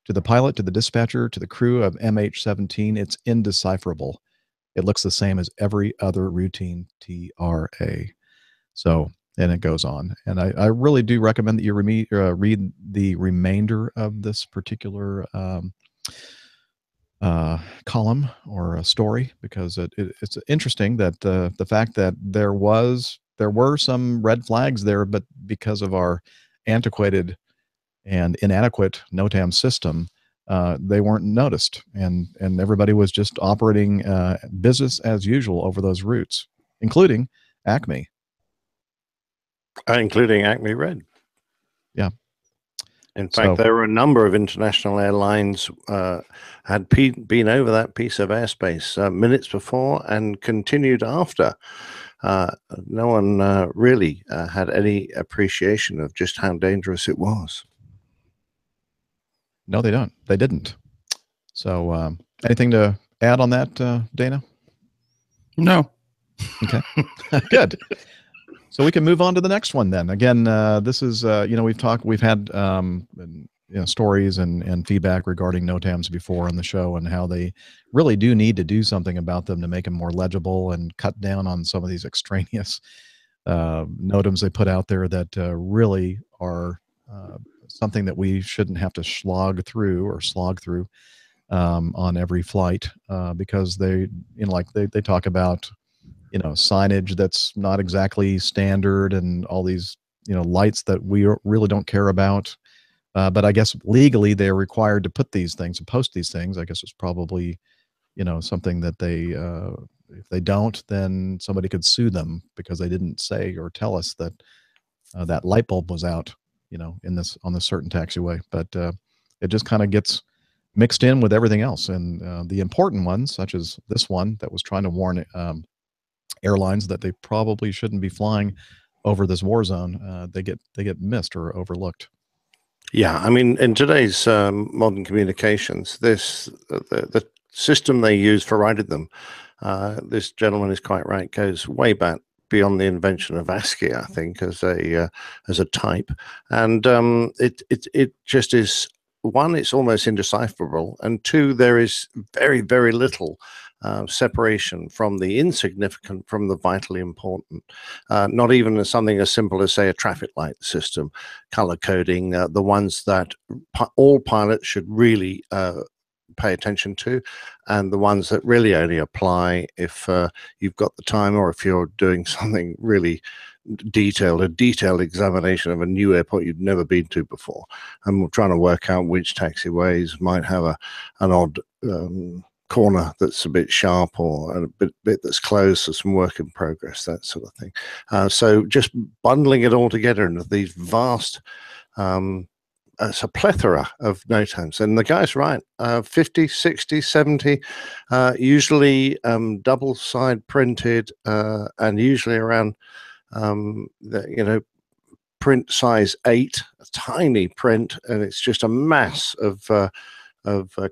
To the pilot, to the dispatcher, to the crew of MH17, it's indecipherable. It looks the same as every other routine TRA. So, and it goes on. And I really do recommend that you read the remainder of this particular column or a story, because it's interesting that the fact that there were some red flags there, but because of our antiquated and inadequate NOTAM system, they weren't noticed, and everybody was just operating business as usual over those routes, including Acme. Including Acme Red. Yeah. In fact, there were a number of international airlines had been over that piece of airspace minutes before and continued after. No one really had any appreciation of just how dangerous it was. No, they don't. They didn't. So, anything to add on that, Dana? No. Okay. Good. So we can move on to the next one then. Again, this is we've had stories and feedback regarding NOTAMs before on the show, and how they really do need to do something about them to make them more legible and cut down on some of these extraneous NOTAMs they put out there that really are something that we shouldn't have to slog through on every flight, because they talk about signage that's not exactly standard, and all these lights that we really don't care about, but I guess legally they're required to put these things and post these things. I guess it's probably something that they if they don't, then somebody could sue them because they didn't say or tell us that that light bulb was out on this certain taxiway. But it just kind of gets mixed in with everything else, and the important ones, such as this one that was trying to warn airlines that they probably shouldn't be flying over this war zone, they get missed or overlooked. Yeah, I mean, in today's modern communications, the system they use for writing them, this gentleman is quite right, goes way back beyond the invention of ASCII, I think, as a type, and it just is. One, it's almost indecipherable, and two, there is very, very little separation from the insignificant from the vitally important. Not even something as simple as, say, a traffic light system, color coding, the ones that all pilots should really pay attention to, and the ones that really only apply if you've got the time, or if you're doing something really detailed examination of a new airport you've never been to before, and we're trying to work out which taxiways might have an odd corner that's a bit sharp, or a bit that's closed, so some work in progress, that sort of thing. So just bundling it all together into these vast it's a plethora of NOTAMs, and the guy's right, 50, 60, 70, usually double side printed, and usually around print size 8, a tiny print, and it's just a mass of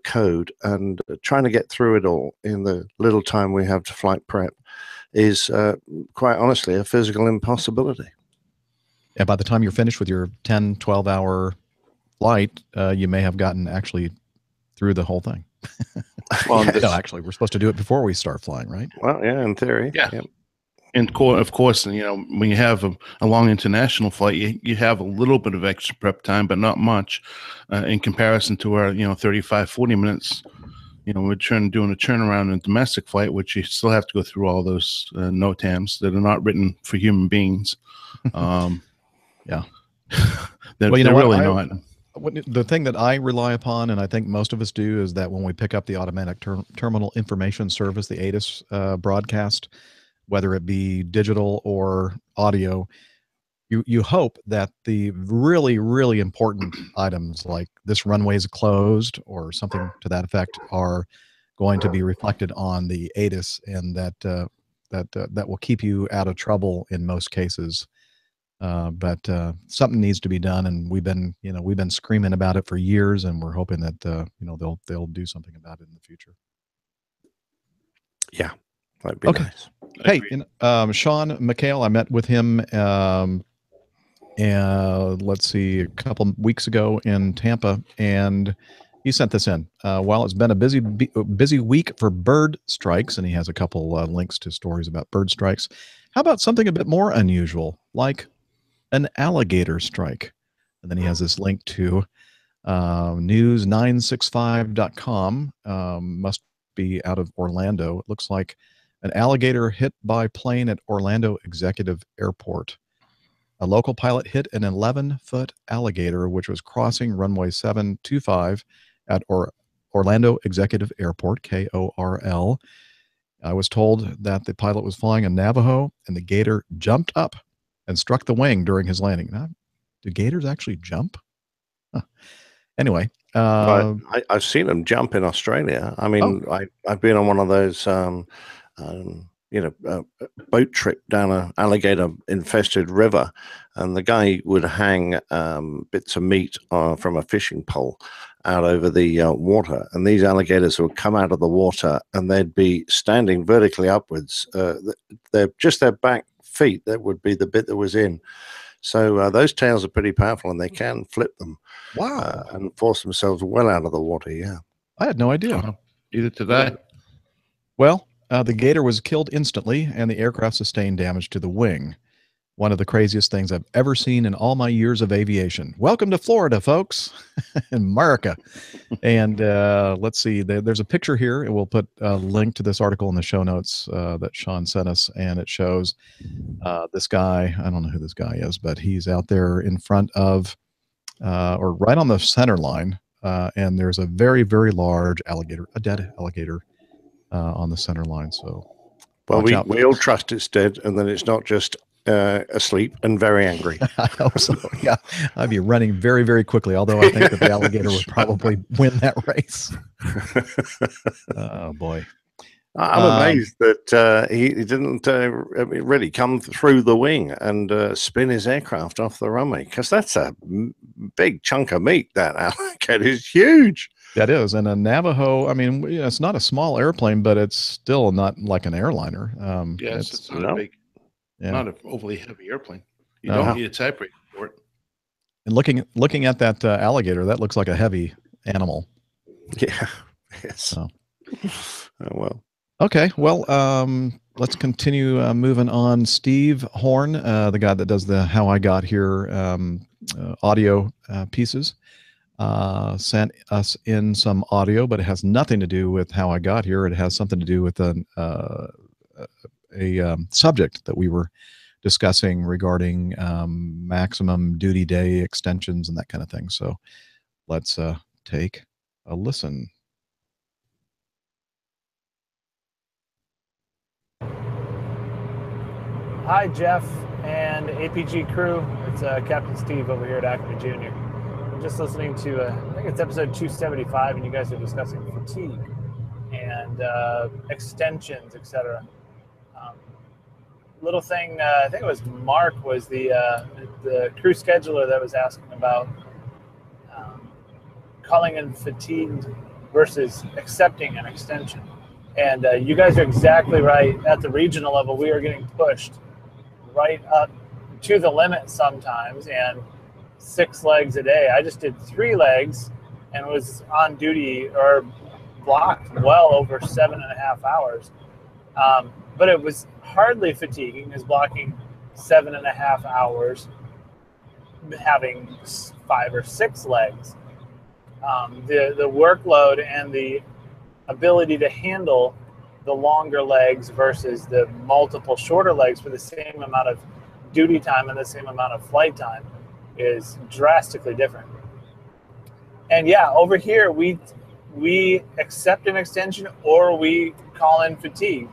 code, and trying to get through it all in the little time we have to flight prep is quite honestly a physical impossibility. Yeah, by the time you're finished with your 10, 12-hour flight, you may have gotten actually through the whole thing. Well, no, actually, we're supposed to do it before we start flying, right? Well, yeah, in theory. Yeah. Yep. And of course, when you have a long international flight, you have a little bit of extra prep time, but not much in comparison to our 35, 40 minutes. We're doing a turnaround in a domestic flight, which you still have to go through all those NOTAMs that are not written for human beings. Yeah. They're really not. The thing that I rely upon, and I think most of us do, is that when we pick up the Automatic Terminal Information Service, the ATIS broadcast, whether it be digital or audio, you hope that the really, really important items like this runway is closed or something to that effect are going to be reflected on the ATIS, and that will keep you out of trouble in most cases. But something needs to be done, and we've been screaming about it for years, and we're hoping that they'll do something about it in the future. Yeah, that'd be okay. Nice. Hey, Sean McHale, I met with him. Let's see, a couple weeks ago in Tampa, and he sent this in. While it's been a busy week for bird strikes, and he has a couple links to stories about bird strikes, how about something a bit more unusual, like an alligator strike? And then he has this link to news965.com. Must be out of Orlando. It looks like an alligator hit by plane at Orlando Executive Airport. A local pilot hit an 11-foot alligator which was crossing runway 725 at Orlando Executive Airport, KORL. I was told that the pilot was flying a Navajo and the gator jumped up and struck the wing during his landing. Now, do gators actually jump? Huh. Anyway. I've seen them jump in Australia. I mean, I've been on one of those, boat trip down an alligator-infested river, and the guy would hang bits of meat from a fishing pole out over the water, and these alligators would come out of the water and they'd be standing vertically upwards. Their back feet, that would be the bit that was in. So those tails are pretty powerful, and they can flip them. Wow. And force themselves well out of the water. Yeah. I had no idea. Either did I. Well, the gator was killed instantly, and the aircraft sustained damage to the wing. One of the craziest things I've ever seen in all my years of aviation. Welcome to Florida, folks, in America. And let's see, there's a picture here, and we'll put a link to this article in the show notes that Sean sent us, and it shows this guy. I don't know who this guy is, but he's out there in front of, or right on the center line, and there's a very, very large alligator, a dead alligator on the center line. So, well, we all trust it's dead, and then it's not just asleep and very angry. I hope so. Yeah, I'd be running very, very quickly. Although I think that the alligator would probably win that race. Oh boy, I'm amazed that he didn't really come through the wing and spin his aircraft off the runway, because that's a big chunk of meat. That alligator is huge. That is, and a Navajo. I mean, it's not a small airplane, but it's still not like an airliner. Yes, it's not a big. Yeah. Not an overly heavy airplane. You don't need a typewriter for it. And looking at that alligator, that looks like a heavy animal. Yeah. Yes. So. Oh, well. Okay. Well, let's continue moving on. Steve Horn, the guy that does the How I Got Here audio pieces, sent us in some audio, but it has nothing to do with how I got here. It has something to do with a subject that we were discussing regarding maximum duty day extensions and that kind of thing. So let's take a listen. Hi, Jeff and APG crew. It's Captain Steve over here at Acme Jr. I'm just listening to, I think it's episode 275, and you guys are discussing fatigue and extensions, etc. Little thing, I think it was Mark was the crew scheduler that was asking about calling in fatigued versus accepting an extension. And you guys are exactly right. At the regional level, we are getting pushed right up to the limit sometimes, and 6 legs a day. I just did 3 legs and was on duty or blocked well over 7.5 hours. But it was hardly fatiguing, as blocking 7.5 hours, having 5 or 6 legs. The workload and the ability to handle the longer legs versus the multiple shorter legs for the same amount of duty time and the same amount of flight time is drastically different. And yeah, over here we accept an extension or we call in fatigue.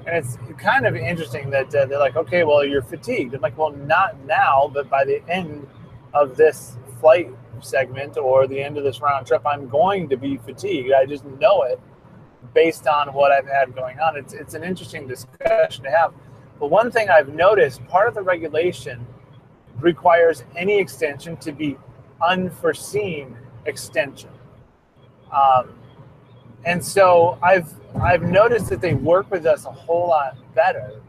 And it's kind of interesting that they're like, okay, well, you're fatigued. I'm like, well, not now, but by the end of this flight segment or the end of this round trip, I'm going to be fatigued. I just know it based on what I've had going on. It's an interesting discussion to have. But one thing I've noticed, part of the regulation requires any extension to be unforeseen extension. And so I've noticed that they work with us a whole lot better,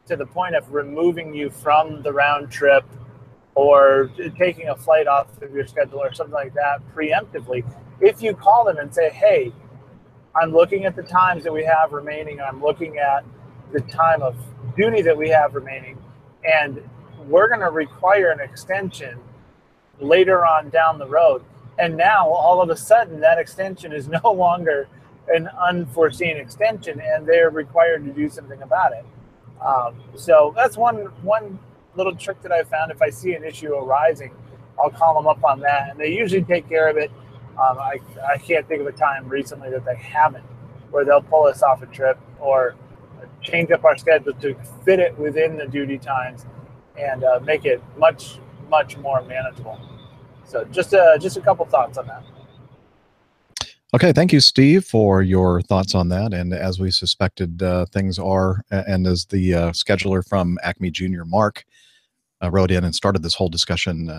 to the point of removing you from the round trip or taking a flight off of your schedule or something like that preemptively. If you call them and say, hey, I'm looking at the times that we have remaining, I'm looking at the time of duty that we have remaining, and we're going to require an extension later on down the road. And now all of a sudden that extension is no longer an unforeseen extension, and they're required to do something about it. So that's one little trick that I found. If I see an issue arising, I'll call them up on that, and they usually take care of it I can't think of a time recently that they haven't, where they'll pull us off a trip or change up our schedule to fit it within the duty times and make it much more manageable. So just a couple thoughts on that. Okay, thank you, Steve, for your thoughts on that. And as we suspected, things are, and as the scheduler from Acme Junior, Mark, wrote in and started this whole discussion,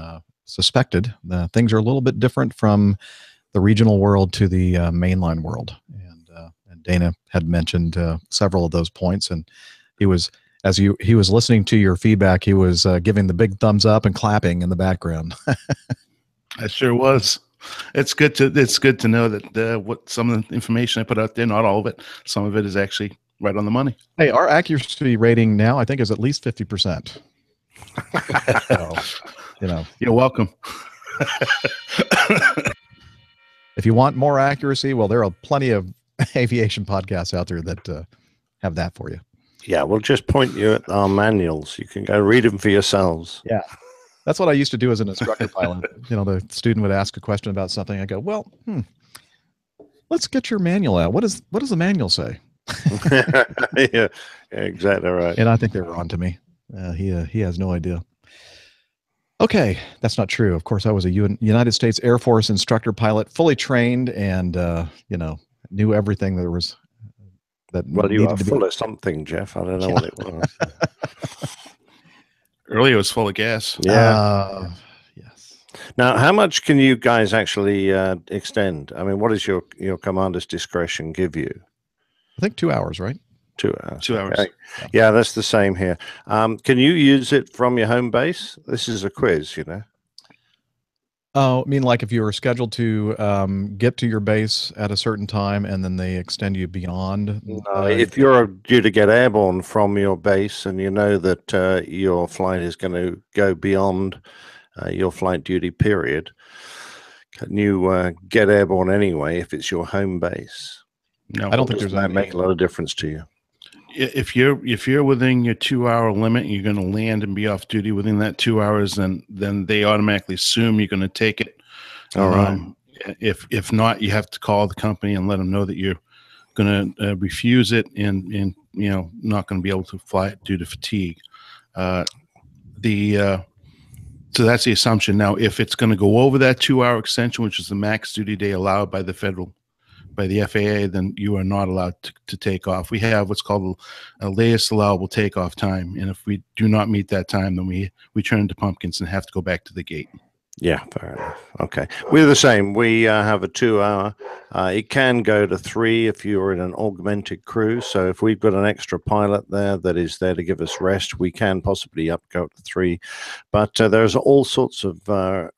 suspected, things are a little bit different from the regional world to the mainline world. And Dana had mentioned several of those points, and he was, as he was listening to your feedback, he was giving the big thumbs up and clapping in the background. I sure was. It's good to know that what some of the information I put out there, not all of it, some of it is actually right on the money. Hey, our accuracy rating now, I think, is at least 50%. So, you're welcome. If you want more accuracy, well, there are plenty of aviation podcasts out there that have that for you. Yeah, we'll just point you at our manuals. You can go read them for yourselves. Yeah. That's what I used to do as an instructor pilot. The student would ask a question about something. I go, well, let's get your manual out. What does the manual say? Yeah, exactly right. And I think they were on to me. He has no idea. Okay, that's not true. Of course, I was a United States Air Force instructor pilot, fully trained, and knew everything there was. Well, you are full of something, Jeff. I don't know what it was. Earlier, it was full of gas. Yeah. Yes. Now, how much can you guys actually extend? I mean, what does your commander's discretion give you? I think 2 hours, right? 2 hours. 2 hours. Okay. Yeah, that's the same here. Can you use it from your home base? This is a quiz, Oh, I mean, like if you were scheduled to get to your base at a certain time and then they extend you beyond? No, if you're due to get airborne from your base and you know that your flight is going to go beyond your flight duty period, can you get airborne anyway if it's your home base? No, I don't think there's that make a lot of difference to you. If you're within your 2 hour limit, you're going to land and be off duty within that 2 hours, then they automatically assume you're going to take it. All right. If not, you have to call the company and let them know that you're going to refuse it and not going to be able to fly it due to fatigue. So that's the assumption. Now, if it's going to go over that 2 hour extension, which is the max duty day allowed by the FAA, then you are not allowed to take off. We have what's called a latest allowable takeoff time, and if we do not meet that time, then we turn into pumpkins and have to go back to the gate. Yeah, fair enough. Okay, we're the same. We have a 2 hour. It can go to 3 if you're in an augmented crew. So if we've got an extra pilot there that is there to give us rest, we can possibly go up to 3. But there's all sorts of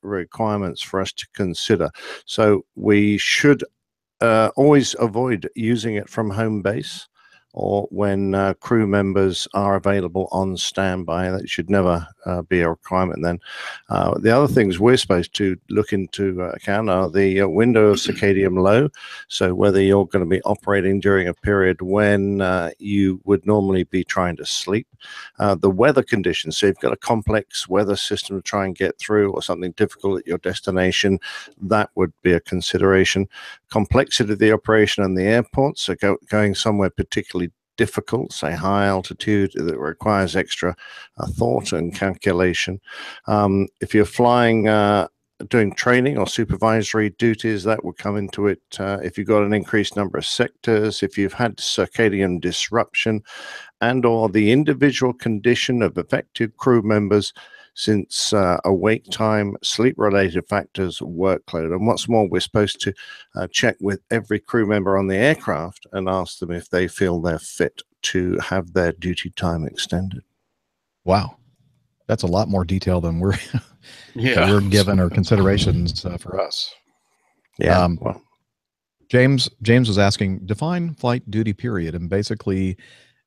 requirements for us to consider. So we should always avoid using it from home base or when crew members are available on standby. That should never be a requirement then. The other things we're supposed to look into account are the window of circadian low. So whether you're going to be operating during a period when you would normally be trying to sleep. The weather conditions. So you've got a complex weather system to try and get through or something difficult at your destination. That would be a consideration. Complexity of the operation and the airport. So going somewhere particularly difficult, say high altitude, that requires extra thought and calculation. If you're flying, doing training or supervisory duties, that would come into it. If you've got an increased number of sectors, if you've had circadian disruption, and or the individual condition of affected crew members since awake time, sleep-related factors, workload. And what's more, we're supposed to check with every crew member on the aircraft and ask them if they feel they're fit to have their duty time extended. Wow. That's a lot more detail than we're given or considerations for us. Yeah. James was asking, define flight duty period. And basically,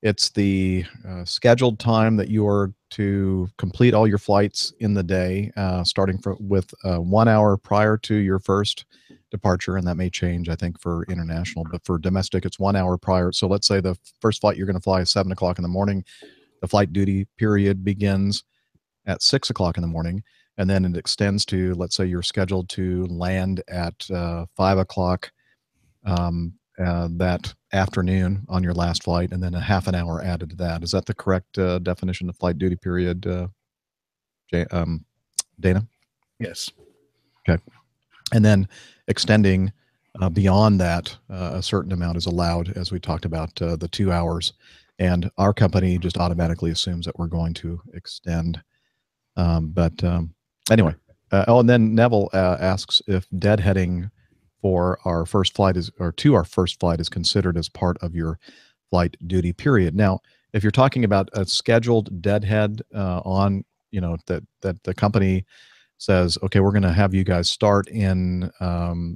it's the scheduled time that you are to complete all your flights in the day, starting with 1 hour prior to your first departure. And that may change, I think, for international. But for domestic, it's 1 hour prior. So let's say the first flight you're going to fly is 7 o'clock in the morning. The flight duty period begins at 6 o'clock in the morning. and then it extends to, let's say you're scheduled to land at 5 o'clock that afternoon on your last flight, and then a half an hour added to that. Is that the correct definition of flight duty period, Dana? Yes. Okay. And then extending beyond that, a certain amount is allowed, as we talked about, the 2 hours. And our company just automatically assumes that we're going to extend. Anyway, and then Neville asks if deadheading for our first flight to our first flight is considered as part of your flight duty period. Now, if you're talking about a scheduled deadhead on, that the company says, okay, we're going to have you guys start in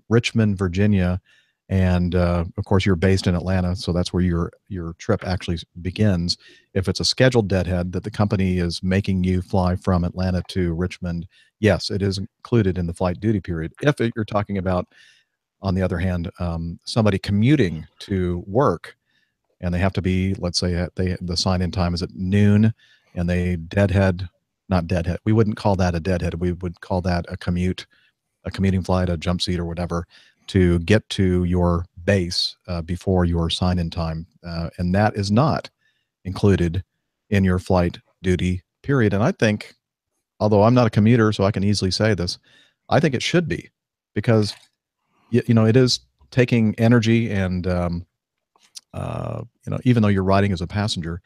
Richmond, Virginia, and of course you're based in Atlanta, so that's where your trip actually begins. If it's a scheduled deadhead that the company is making you fly from Atlanta to Richmond, yes, it is included in the flight duty period. If you're talking about, on the other hand, somebody commuting to work, and they have to be, let's say, the sign-in time is at noon, and they not deadhead. We wouldn't call that a deadhead. We would call that a commuting flight, a jump seat or whatever, to get to your base before your sign-in time. And that is not included in your flight duty period. And I think, although I'm not a commuter, so I can easily say this, I think it should be, because, it is taking energy and, even though you're riding as a passenger,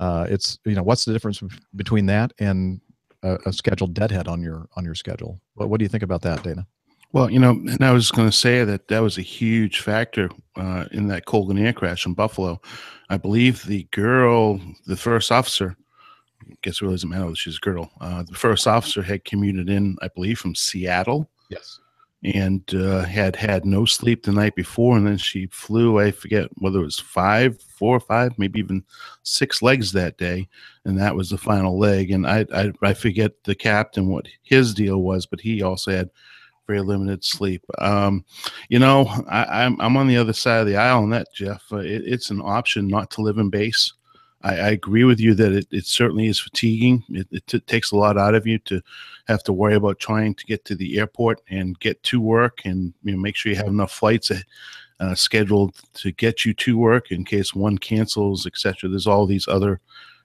it's, what's the difference between that and a scheduled deadhead on your schedule? What do you think about that, Dana? Well, and I was going to say that was a huge factor in that Colgan air crash in Buffalo. I believe the first officer, I guess it really doesn't matter that she's a girl, the first officer had commuted in, I believe, from Seattle. Yes. And had no sleep the night before, and then she flew, I forget whether it was 4 or 5, maybe even 6 legs that day, and that was the final leg. And I forget the captain what his deal was, but he also had very limited sleep. I'm on the other side of the aisle on that, Jeff. It's an option not to live in base. I agree with you that it certainly is fatiguing. It takes a lot out of you to have to worry about trying to get to the airport and get to work, and make sure you have enough flights scheduled to get you to work in case one cancels, etc. There's all these other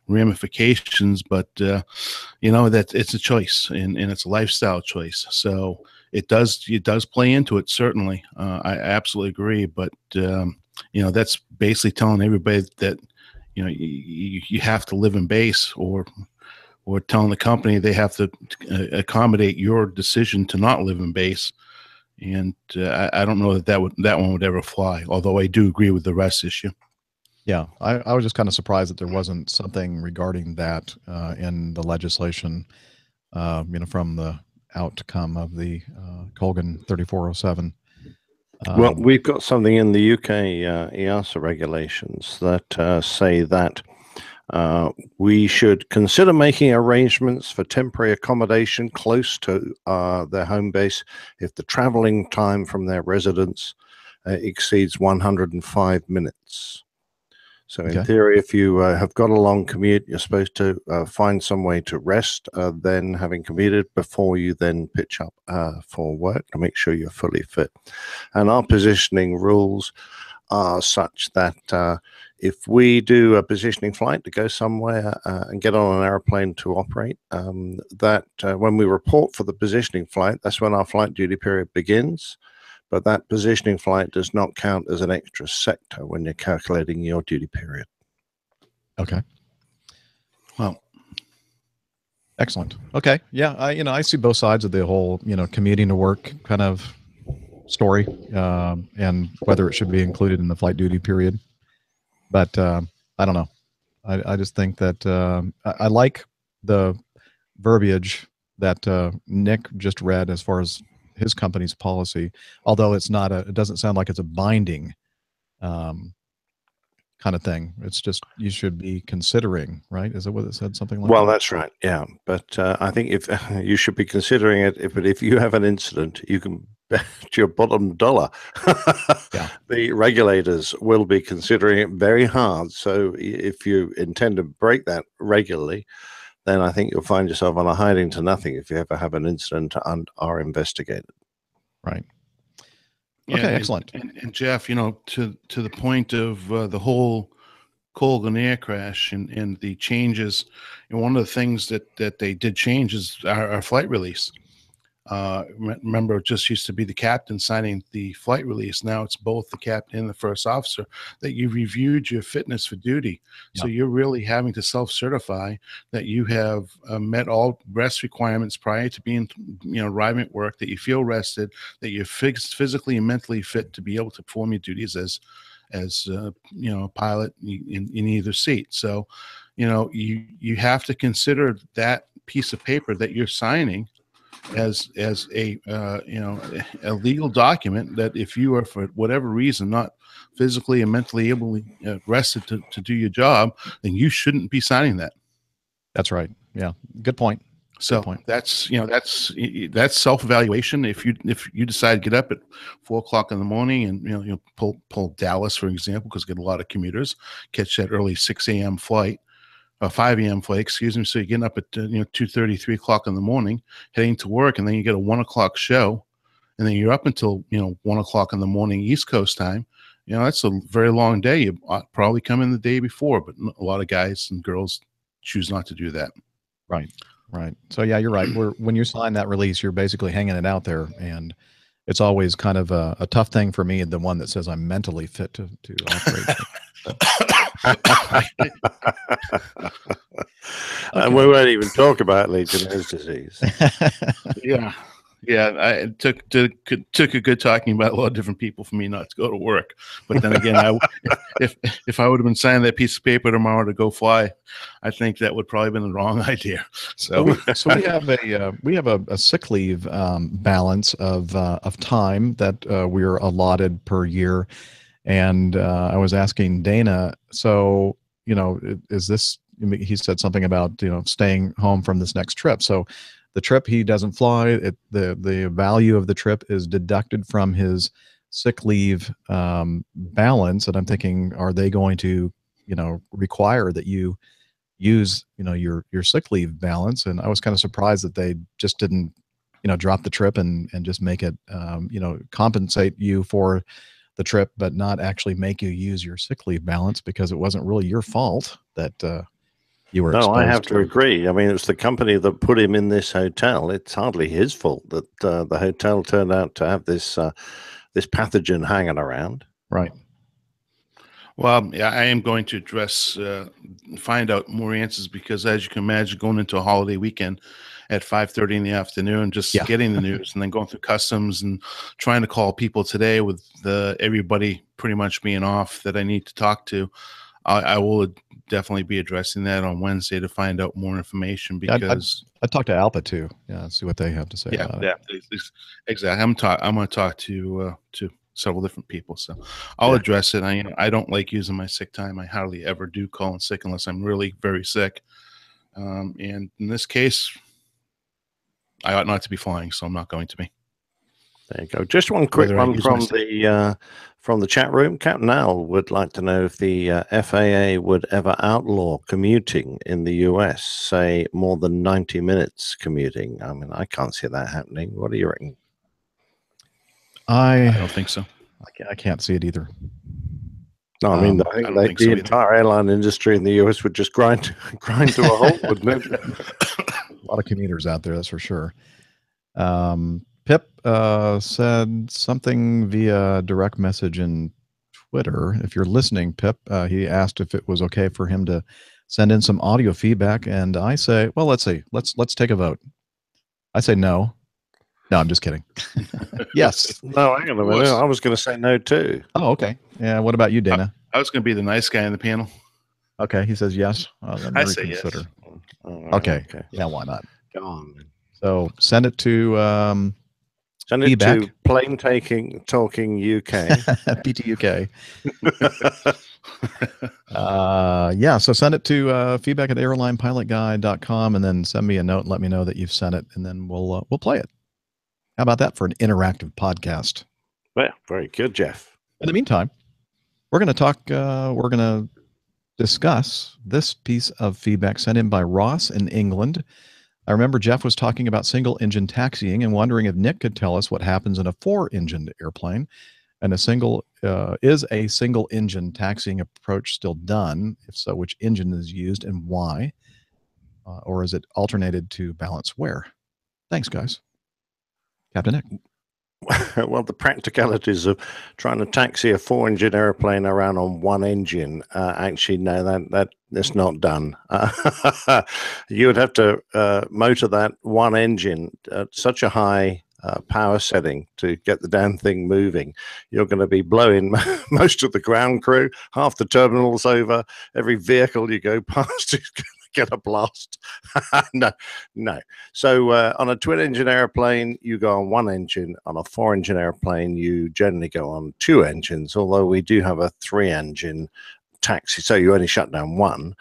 ramifications, but that it's a choice and it's a lifestyle choice. So it does play into it, certainly. I absolutely agree, but that's basically telling everybody that you have to live in base, or telling the company they have to accommodate your decision to not live in base. And I don't know that one would ever fly, although I do agree with the rest issue. Yeah, I was just kind of surprised that there wasn't something regarding that in the legislation, from the outcome of the Colgan 3407. Well, we've got something in the UK EASA regulations that say that we should consider making arrangements for temporary accommodation close to their home base if the traveling time from their residence exceeds 105 minutes. So in theory, if you have got a long commute, you're supposed to find some way to rest, then having commuted before you then pitch up for work to make sure you're fully fit. And our positioning rules are such that if we do a positioning flight to go somewhere and get on an airplane to operate, that when we report for the positioning flight, that's when our flight duty period begins. But that positioning flight does not count as an extra sector when you're calculating your duty period. Okay. Well, excellent. Okay. Yeah. I see both sides of the whole, commuting to work kind of story, and whether it should be included in the flight duty period. But I don't know. I just think that I like the verbiage that Nick just read as far as his company's policy, although it doesn't sound like it's a binding kind of thing. It's just, you should be considering, right? Is that what it said? Something like that? Well, that's right. Yeah. But I think if you should be considering it, if you have an incident, you can bet your bottom dollar. Yeah. The regulators will be considering it very hard. So if you intend to break that regularly, then I think you'll find yourself on a hiding to nothing if you ever have an incident and are investigated. Right. Yeah, Okay, excellent. And Jeff, to the point of the whole Colgan air crash and the changes, and one of the things that they did change is our flight release. Remember, it just used to be the captain signing the flight release. Now it's both the captain and the first officer that you reviewed your fitness for duty. So you're really having to self-certify that you have met all rest requirements prior to being, arriving at work, that you feel rested, that you're physically and mentally fit to be able to perform your duties as a pilot in either seat. So, you have to consider that piece of paper that you're signing as a legal document, that if you are for whatever reason not physically and mentally able rested to do your job, then you shouldn't be signing that. That's right. Yeah, good point. So that's that's self-evaluation. If you decide to get up at 4 o'clock in the morning and pull Dallas for example, because get a lot of commuters catch that early 6 a.m. flight. 5 a.m. flight, excuse me. So you're getting up at 2:30, 3 o'clock in the morning, heading to work, and then you get a 1 o'clock show, and then you're up until 1 o'clock in the morning East Coast time. That's a very long day. You probably come in the day before, but a lot of guys and girls choose not to do that. Right. So yeah, you're right. When you sign that release, you're basically hanging it out there, and it's always kind of a tough thing for me, the one that says I'm mentally fit to operate. And we won't even talk about Legionnaire's disease. Yeah. It took a good talking about a lot of different people for me not to go to work. But then again, if I would have been signing that piece of paper tomorrow to go fly, I think that would probably have been the wrong idea. So we have a sick leave balance of time that we're allotted per year. And I was asking Dana, so, is this, he said something about, staying home from this next trip. So the trip he doesn't fly, the value of the trip is deducted from his sick leave balance. And I'm thinking, are they going to, require that you use, your sick leave balance? And I was kind of surprised that they just didn't, drop the trip and just make it, compensate you for the trip, but not actually make you use your sick leave balance, because it wasn't really your fault that you were exposed. No, I have to agree. I mean, it's the company that put him in this hotel. It's hardly his fault that the hotel turned out to have this pathogen hanging around. Right. Well, yeah, I am going to address, find out more answers, because as you can imagine, going into a holiday weekend at 5:30 in the afternoon, just getting the news and then going through customs and trying to call people today with everybody pretty much being off that I need to talk to. I will definitely be addressing that on Wednesday to find out more information, because I talked to Alpa too. Yeah, see what they have to say. About it. Exactly. I'm going to talk to several different people, so I'll address it. I don't like using my sick time. I hardly ever do call in sick unless I'm really very sick. And in this case, I ought not to be flying, so I'm not going to be. There you go. Just one quick one from the chat room. Captain Al would like to know if the FAA would ever outlaw commuting in the US, say more than 90 minutes commuting. I mean, I can't see that happening. What do you reckon? I don't think so. I can't see it either. No, I mean, I think the entire airline industry in the US would just grind to a halt, wouldn't it? A lot of commuters out there, that's for sure. Pip said something via direct message in Twitter. If you're listening, Pip, he asked if it was okay for him to send in some audio feedback, and I say, well, let's see. Let's take a vote. I say no. No, I'm just kidding. Yes. No, hang on a minute. I was going to say no too. Oh, okay. Yeah. What about you, Dana? I was going to be the nice guy in the panel. Okay. He says yes. Let me I say reconsider. Yes. Okay. Yeah. Why not? Go on. So send it to send it feedback. to Plane Talking UK. PTUK. Yeah. So send it to feedback at airlinepilotguy.com, and then send me a note and let me know that you've sent it, and then we'll play it. How about that for an interactive podcast? Well, very good, Jeff. In the meantime, we're going to talk. We're going to discuss this piece of feedback sent in by Ross in England. I remember Jeff was talking about single-engine taxiing and wondering if Nick could tell us what happens in a 4-engined airplane. And is a single-engine taxiing approach still done? If so, which engine is used and why? Or is it alternated to balance wear? Thanks, guys. Captain Nick. Well, the practicalities of trying to taxi a 4-engine airplane around on one engine, actually, no, that's not done. You would have to motor that one engine at such a high power setting to get the damn thing moving. You're going to be blowing most of the ground crew, half the terminals over, every vehicle you go past is going to get a blast. No. So on a twin-engine airplane, you go on one engine. On a 4-engine airplane, you generally go on 2 engines, although we do have a 3-engine taxi, so you only shut down one.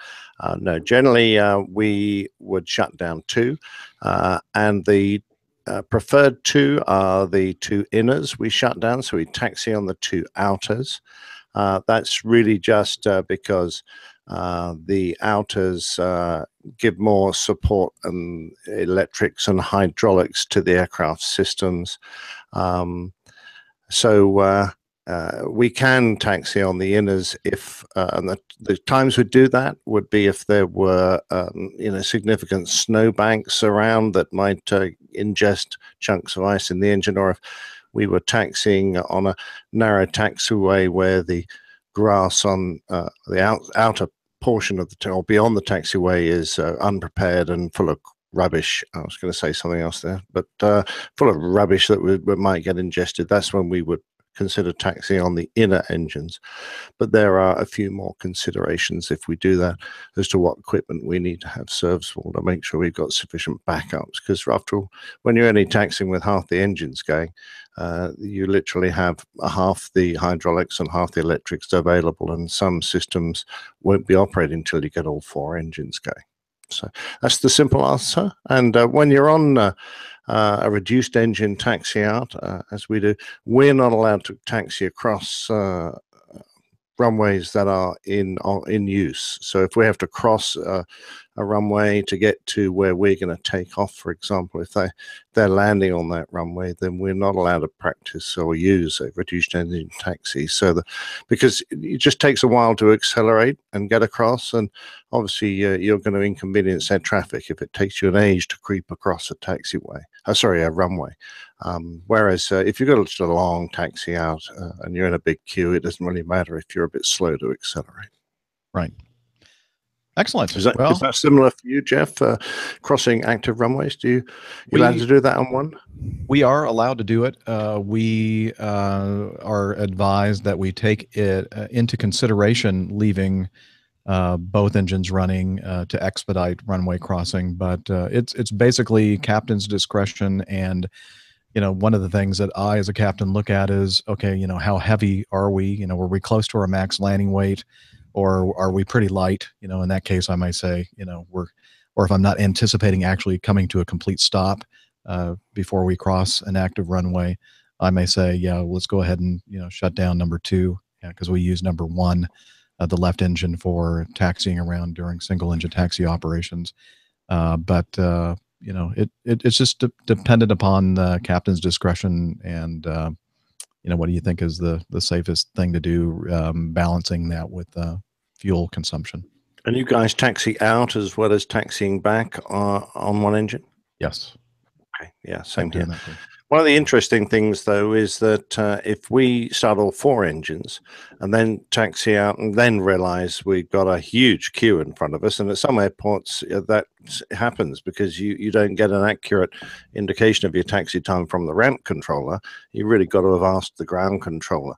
No, generally we would shut down 2, and the preferred 2 are the 2 inners we shut down, so we taxi on the 2 outers. That's really just because the outers give more support and electrics and hydraulics to the aircraft systems. So we can taxi on the inners if, and the times we do that would be if there were, significant snowbanks around that might ingest chunks of ice in the engine, or if we were taxiing on a narrow taxiway where the grass on the outer portion of the or beyond the taxiway is unprepared and full of rubbish. I was going to say something else there, but full of rubbish that might get ingested. That's when we would consider taxiing on the inner engines. But there are a few more considerations if we do that as to what equipment we need to have serviceable to make sure we've got sufficient backups, because after all, when you're only taxiing with half the engines going, you literally have half the hydraulics and half the electrics available, and some systems won't be operating until you get all 4 engines going. So that's the simple answer. And when you're on a reduced engine taxi out, as we do, we're not allowed to taxi across runways that are in use. So if we have to cross a runway to get to where we're going to take off, for example, if they're landing on that runway, then we're not allowed to practice or use a reduced engine taxi. So because it just takes a while to accelerate and get across, and obviously you're going to inconvenience air traffic if it takes you an age to creep across a taxiway. A runway. Whereas if you've got just a long taxi out and you're in a big queue, it doesn't really matter if you're a bit slow to accelerate. Right. Excellent. Is that similar for you, Jeff? Crossing active runways, you allowed to do that on one? We are allowed to do it. We are advised that we take it into consideration leaving both engines running to expedite runway crossing, but it's basically captain's discretion. And one of the things that I as a captain look at is, okay, how heavy are we? Were we close to our max landing weight, or are we pretty light? In that case, I might say, or if I'm not anticipating actually coming to a complete stop before we cross an active runway, I may say, yeah, let's go ahead and shut down number 2, because we use number 1, the left engine, for taxiing around during single engine taxi operations. But it's just dependent upon the captain's discretion, and what do you think is the safest thing to do, balancing that with fuel consumption? And you guys taxi out as well as taxiing back on one engine? Yes. Okay. Yeah, same here. One of the interesting things, though, is that if we start all 4 engines and then taxi out and then realize we've got a huge queue in front of us, and at some airports that happens because you don't get an accurate indication of your taxi time from the ramp controller, you really got to have asked the ground controller.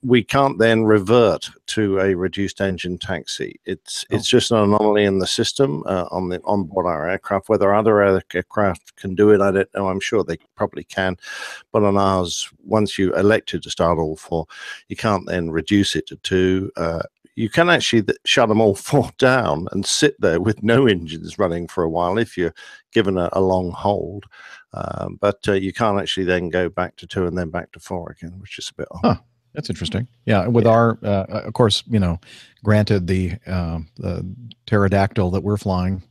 We can't then revert to a reduced engine taxi. It's just an anomaly in the system on board our aircraft. Whether other aircraft can do it, I don't know. I'm sure they probably can, but on ours, once you elected to start all 4, you can't then reduce it to 2. You can actually shut them all 4 down and sit there with no engines running for a while if you're given a long hold, but you can't actually then go back to 2 and then back to 4 again, which is a bit odd. That's interesting. Yeah, with our, of course, granted the pterodactyl that we're flying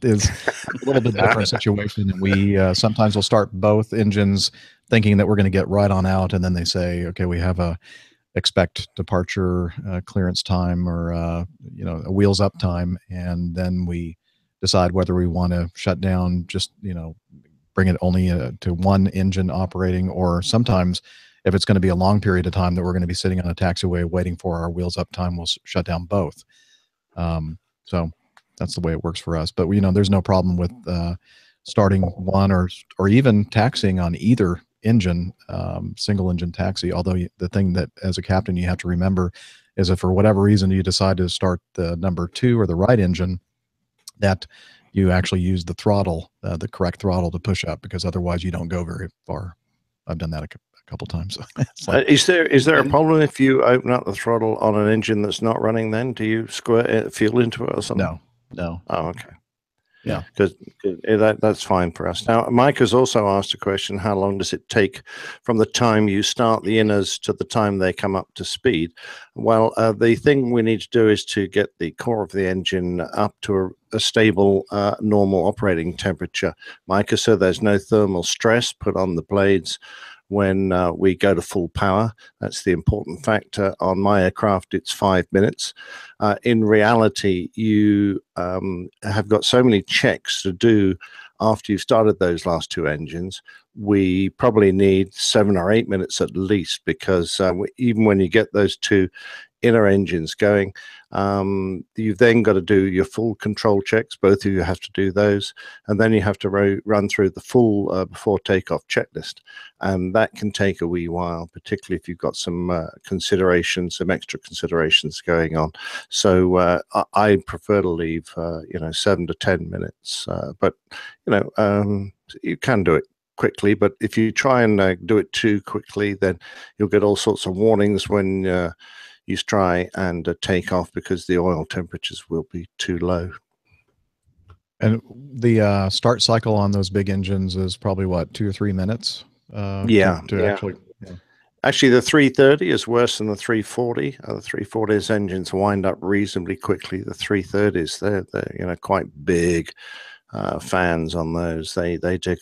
is a little bit different situation, and we sometimes will start both engines thinking that we're going to get right on out, and then they say, okay, we have a expect departure clearance time or a wheels up time, and then we decide whether we want to shut down, just bring it only to one engine operating, or sometimes if it's going to be a long period of time that we're going to be sitting on a taxiway waiting for our wheels up time, we'll shut down both. So that's the way it works for us. But there's no problem with starting one or even taxiing on either engine, single engine taxi. Although the thing that as a captain you have to remember is if for whatever reason you decide to start the number 2 or the right engine, that you actually use the throttle, the correct throttle to push up, because otherwise you don't go very far. I've done that a couple times. Is there a problem if you open up the throttle on an engine that's not running? Then do you squirt fuel into it or something? No. Oh, okay. Yeah, because that's fine for us. Now, Mike has also asked a question: how long does it take from the time you start the inners to the time they come up to speed? Well, the thing we need to do is to get the core of the engine up to a stable, normal operating temperature, Micah, so there's no thermal stress put on the blades when we go to full power. That's the important factor. On my aircraft, it's 5 minutes. In reality, you have got so many checks to do after you've started those last 2 engines. We probably need 7 or 8 minutes at least, because even when you get those 2 inner engines going, you've then got to do your full control checks. Both of you have to do those, and then you have to run through the full before takeoff checklist, and that can take a wee while, particularly if you've got some some extra considerations going on. So I prefer to leave 7 to 10 minutes, but you can do it quickly. But if you try and do it too quickly, then you'll get all sorts of warnings when you try and take off, because the oil temperatures will be too low. And the start cycle on those big engines is probably what, 2 or 3 minutes? Actually, the 330 is worse than the 340. The 340's engines wind up reasonably quickly. The 330s, they're quite big. Fans on those, they take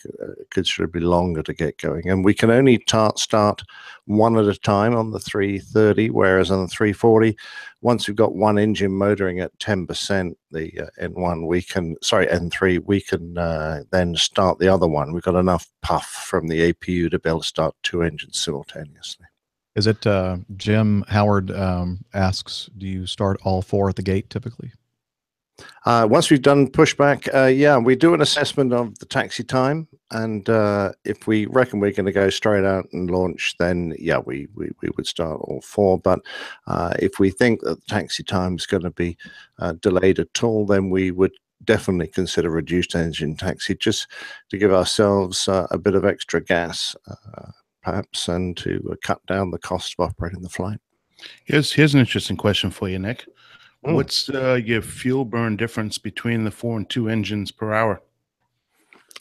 considerably longer to get going, and we can only start one at a time on the 330, whereas on the 340, once we've got one engine motoring at 10%, the N3, we can then start the other one. We've got enough puff from the APU to be able to start 2 engines simultaneously. Is it Jim Howard asks, do you start all 4 at the gate typically? Once we've done pushback, we do an assessment of the taxi time, and if we reckon we're going to go straight out and launch, then we would start all 4. But if we think that the taxi time is going to be delayed at all, then we would definitely consider reduced engine taxi, just to give ourselves a bit of extra gas, perhaps, and to cut down the cost of operating the flight. Here's an interesting question for you, Nick. What's your fuel burn difference between the 4 and 2 engines per hour?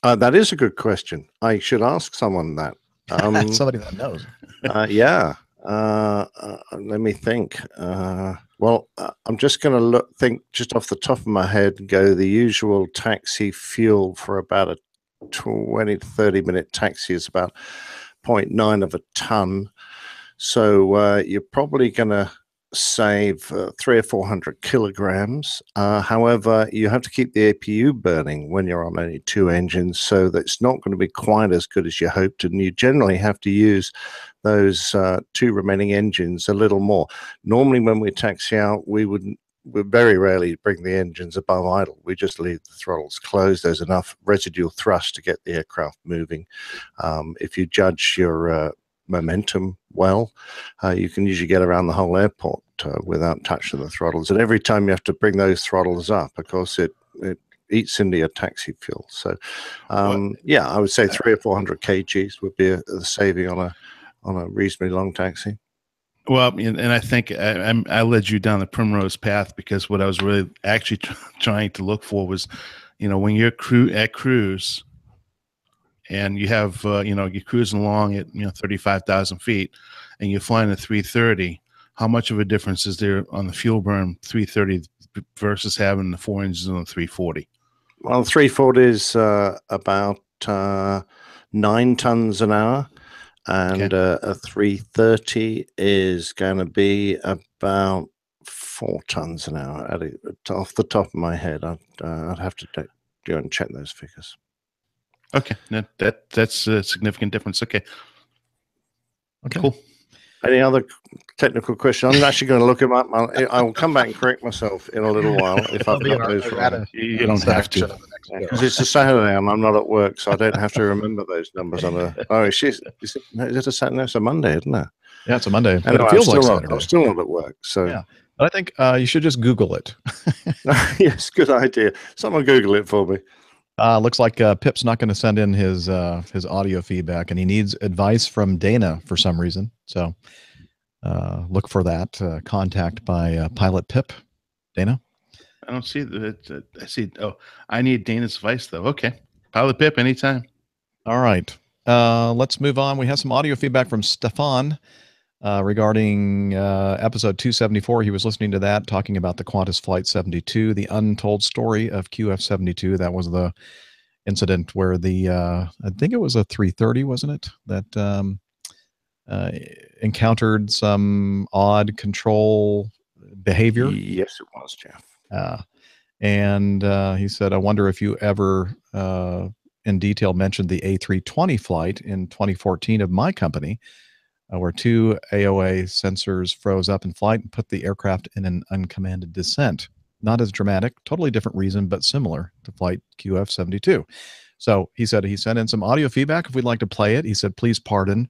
That is a good question. I should ask someone that. Somebody that knows. Let me think. I'm just going to think just off the top of my head and go the usual taxi fuel for about a 20 to 30 minute taxi is about 0.9 of a ton. So you're probably going to save 300 or 400 kilograms. However, you have to keep the APU burning when you're on only 2 engines, so that's not going to be quite as good as you hoped, and you generally have to use those 2 remaining engines a little more. Normally when we taxi out, we very rarely bring the engines above idle. We just leave the throttles closed. There's enough residual thrust to get the aircraft moving. If you judge your momentum well, you can usually get around the whole airport without touching the throttles, and every time you have to bring those throttles up, of course it eats into your taxi fuel. So I would say 300 or 400 kgs would be the saving on a reasonably long taxi. Well, and I think I led you down the primrose path, because what I was really actually trying to look for was, when you're at cruise and you have, you're cruising along at, 35,000 feet, and you're flying at 330, how much of a difference is there on the fuel burn 330 versus having the 4 engines on the 340? Well, 340 is about 9 tons an hour, and a 330 is going to be about 4 tons an hour. Off the top of my head, I'd have to go and check those figures. Okay, that's a significant difference. Okay, cool. Any other technical question? I'm actually going to look them up. I will come back and correct myself in a little while if I've got those wrong. You don't have to. Because it's a Saturday and I'm not at work, so I don't have to remember those numbers on a. Oh, is it a Saturday? No, it's a Monday, isn't it? Yeah, it's a Monday. Anyway, it feels like Saturday. I'm still not at work, so. Yeah, but I think you should just Google it. Yes, good idea. Someone Google it for me. Looks like Pip's not going to send in his audio feedback, and he needs advice from Dana for some reason. So look for that contact by Pilot Pip. Dana? I don't see that. I see. Oh, I need Dana's advice, though. Okay. Pilot Pip, anytime. All right. Let's move on. We have some audio feedback from Stefan regarding episode 274. He was listening to that, talking about the Qantas Flight 72, the untold story of QF-72. That was the incident where the, I think it was a 330, wasn't it? That encountered some odd control behavior. Yes, it was, Jeff. And he said, I wonder if you ever in detail mentioned the A320 flight in 2014 of my company, where 2 AOA sensors froze up in flight and put the aircraft in an uncommanded descent. Not as dramatic, totally different reason, but similar to flight QF-72. So he said he sent in some audio feedback if we'd like to play it. He said, please pardon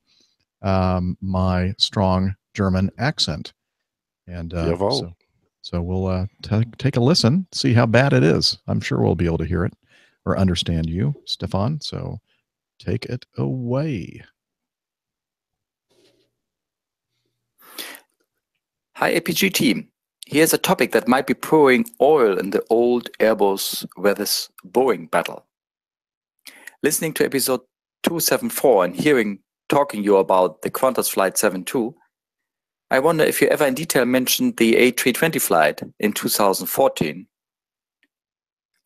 my strong German accent. And so we'll take a listen, see how bad it is. I'm sure we'll be able to hear it or understand you, Stefan. So take it away. Hi, APG team. Here's a topic that might be pouring oil in the old Airbus versus Boeing battle. Listening to episode 274 and talking you about the Qantas Flight 72, I wonder if you ever in detail mentioned the A320 flight in 2014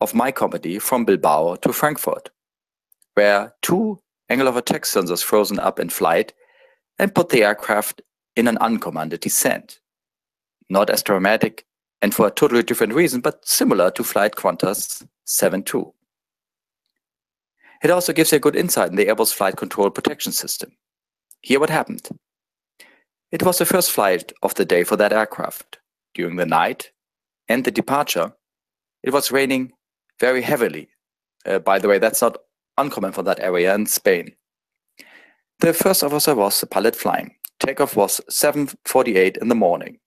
of my company from Bilbao to Frankfurt, where 2 angle of attack sensors frozen up in flight and put the aircraft in an uncommanded descent. Not as dramatic and for a totally different reason, but similar to flight Qantas 72. It also gives you a good insight in the Airbus flight control protection system. Here what happened. It was the first flight of the day for that aircraft. During the night and the departure, it was raining very heavily. By the way, that's not uncommon for that area in Spain. The first officer was the pilot flying. Takeoff was 7:48 in the morning.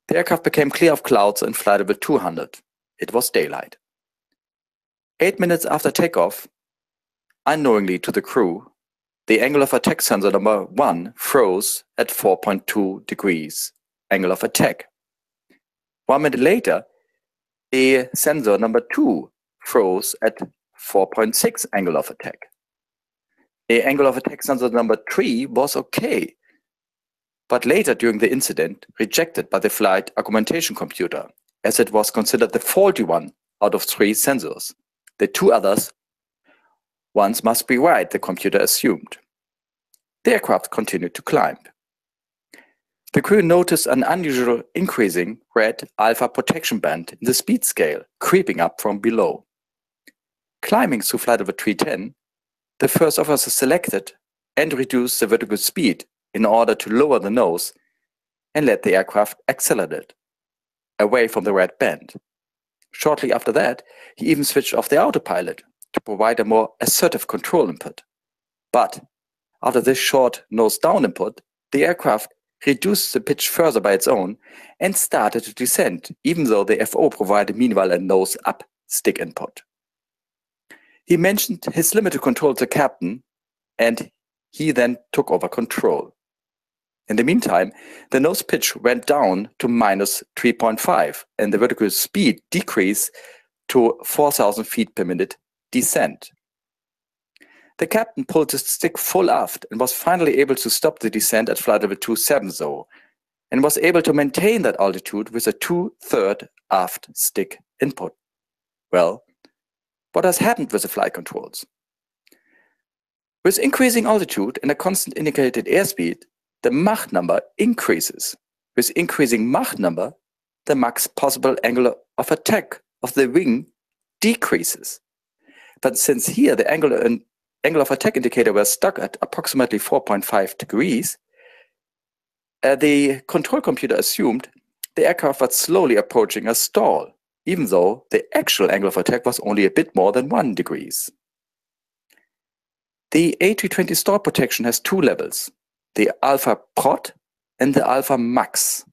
The aircraft became clear of clouds in flight level 200. It was daylight. 8 minutes after takeoff, unknowingly to the crew, the angle of attack sensor number 1 froze at 4.2 degrees angle of attack. 1 minute later, the sensor number 2 froze at 4.6 angle of attack. The angle of attack sensor number 3 was okay, but later during the incident rejected by the flight augmentation computer, as it was considered the faulty one out of 3 sensors. The 2 others ones must be right, the computer assumed. The aircraft continued to climb. The crew noticed an unusual increasing red alpha protection band in the speed scale, creeping up from below. Climbing through flight level 310, the first officer selected and reduced the vertical speed in order to lower the nose and let the aircraft accelerate away from the red band. Shortly after that, he even switched off the autopilot to provide a more assertive control input. But after this short nose-down input, the aircraft reduced the pitch further by its own and started to descend, even though the FO provided meanwhile a nose-up stick input. He mentioned his limited control to the captain, and he then took over control. In the meantime, the nose pitch went down to minus 3.5 and the vertical speed decreased to 4,000 feet per minute descent. The captain pulled the stick full aft and was finally able to stop the descent at flight level 27 and was able to maintain that altitude with a 2/3 aft stick input. Well, what has happened with the flight controls? With increasing altitude and a constant indicated airspeed, the Mach number increases. With increasing Mach number, the max possible angle of attack of the wing decreases. But since here the angle of attack indicator was stuck at approximately 4.5 degrees, the control computer assumed the aircraft was slowly approaching a stall, even though the actual angle of attack was only a bit more than 1 degree. The A320 stall protection has two levels, the alpha prot and the alpha max.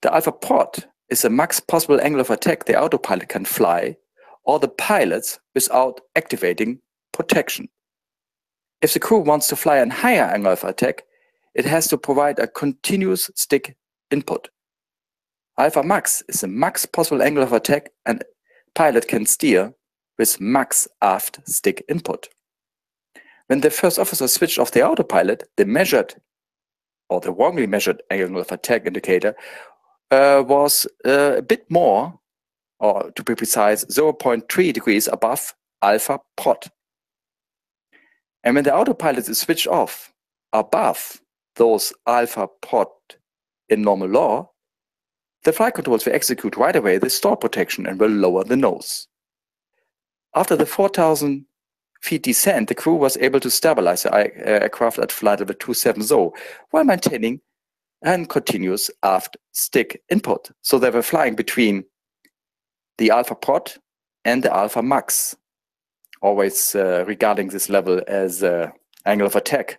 The alpha prot is the max possible angle of attack the autopilot can fly, or the pilots, without activating protection. If the crew wants to fly a higher angle of attack, it has to provide a continuous stick input. Alpha max is the max possible angle of attack and pilot can steer with max aft stick input. When the first officer switched off the autopilot, the measured, or the wrongly measured angle of attack indicator was a bit more, or to be precise, 0.3 degrees above alpha prot. And when the autopilot is switched off above those alpha prot in normal law, the flight controls will execute right away the stall protection and will lower the nose. After the 4,000 feet descent, the crew was able to stabilize the aircraft at flight level 270 while maintaining a continuous aft stick input. So they were flying between the alpha prot and the alpha max, always regarding this level as angle of attack.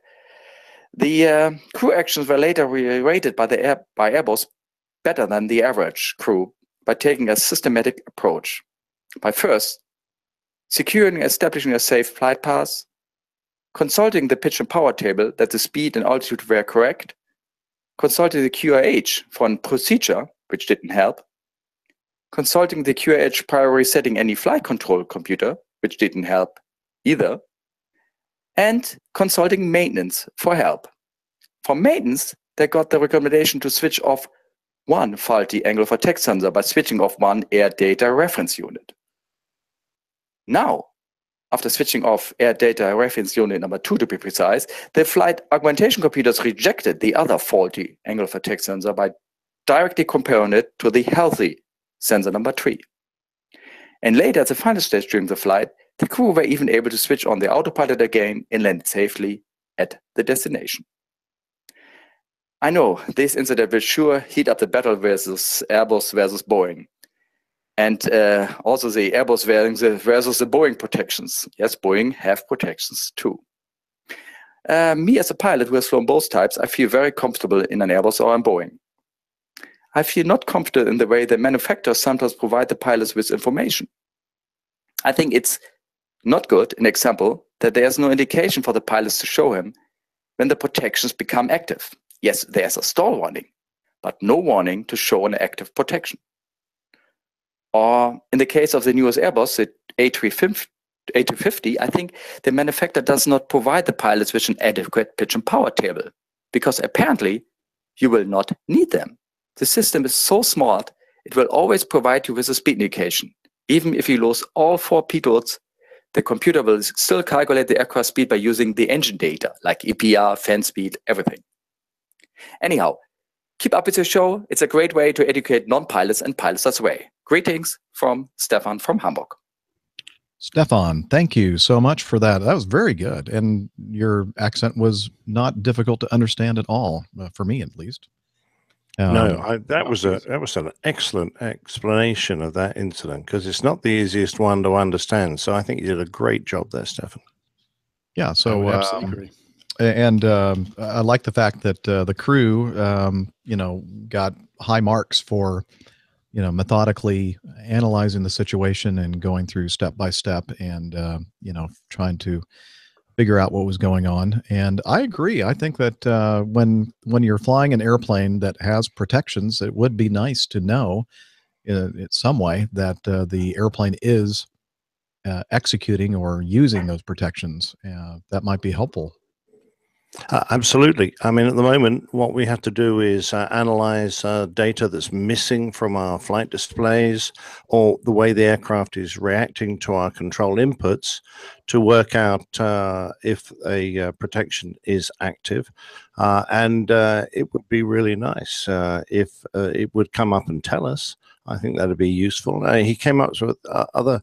The crew actions were later rated by Airbus better than the average crew by taking a systematic approach. By first, securing and establishing a safe flight path, consulting the pitch and power table that the speed and altitude were correct, consulting the QRH for a procedure, which didn't help, consulting the QRH prior setting any flight control computer, which didn't help either, and consulting maintenance for help. For maintenance, they got the recommendation to switch off one faulty angle of attack sensor by switching off one air data reference unit. Now, after switching off air data reference unit number 2 to be precise, the flight augmentation computers rejected the other faulty angle of attack sensor by directly comparing it to the healthy sensor number 3. And later at the final stage during the flight, the crew were even able to switch on the autopilot again and land safely at the destination. I know this incident will sure heat up the battle versus Airbus versus Boeing. And also the Airbus versus the Boeing protections. Yes, Boeing have protections too. Me as a pilot who has flown both types, I feel very comfortable in an Airbus or a Boeing. I feel not comfortable in the way the manufacturers sometimes provide the pilots with information. I think it's not good, an example, that there's no indication for the pilots to show him when the protections become active. Yes, there's a stall warning, but no warning to show an active protection. Or in the case of the newest Airbus, the A350, I think the manufacturer does not provide the pilots with an adequate pitch and power table, because apparently you will not need them. The system is so smart, it will always provide you with a speed indication. Even if you lose all 4 pitons, the computer will still calculate the aircraft speed by using the engine data, like EPR, fan speed, everything. Anyhow, keep up with your show. It's a great way to educate non-pilots and pilots as well. Greetings from Stefan from Hamburg. Stefan, thank you so much for that. That was very good. And your accent was not difficult to understand at all, for me at least. No, that was an excellent explanation of that incident, because it's not the easiest one to understand. So I think you did a great job there, Stefan. Yeah, so and I like the fact that the crew, got high marks for, methodically analyzing the situation and going through step by step and, trying to figure out what was going on. And I agree. I think that when you're flying an airplane that has protections, it would be nice to know in some way that the airplane is executing or using those protections. That might be helpful. Absolutely. I mean, at the moment, what we have to do is analyze data that's missing from our flight displays or the way the aircraft is reacting to our control inputs to work out if a protection is active. And it would be really nice if it would come up and tell us. I think that'd be useful. He came up with other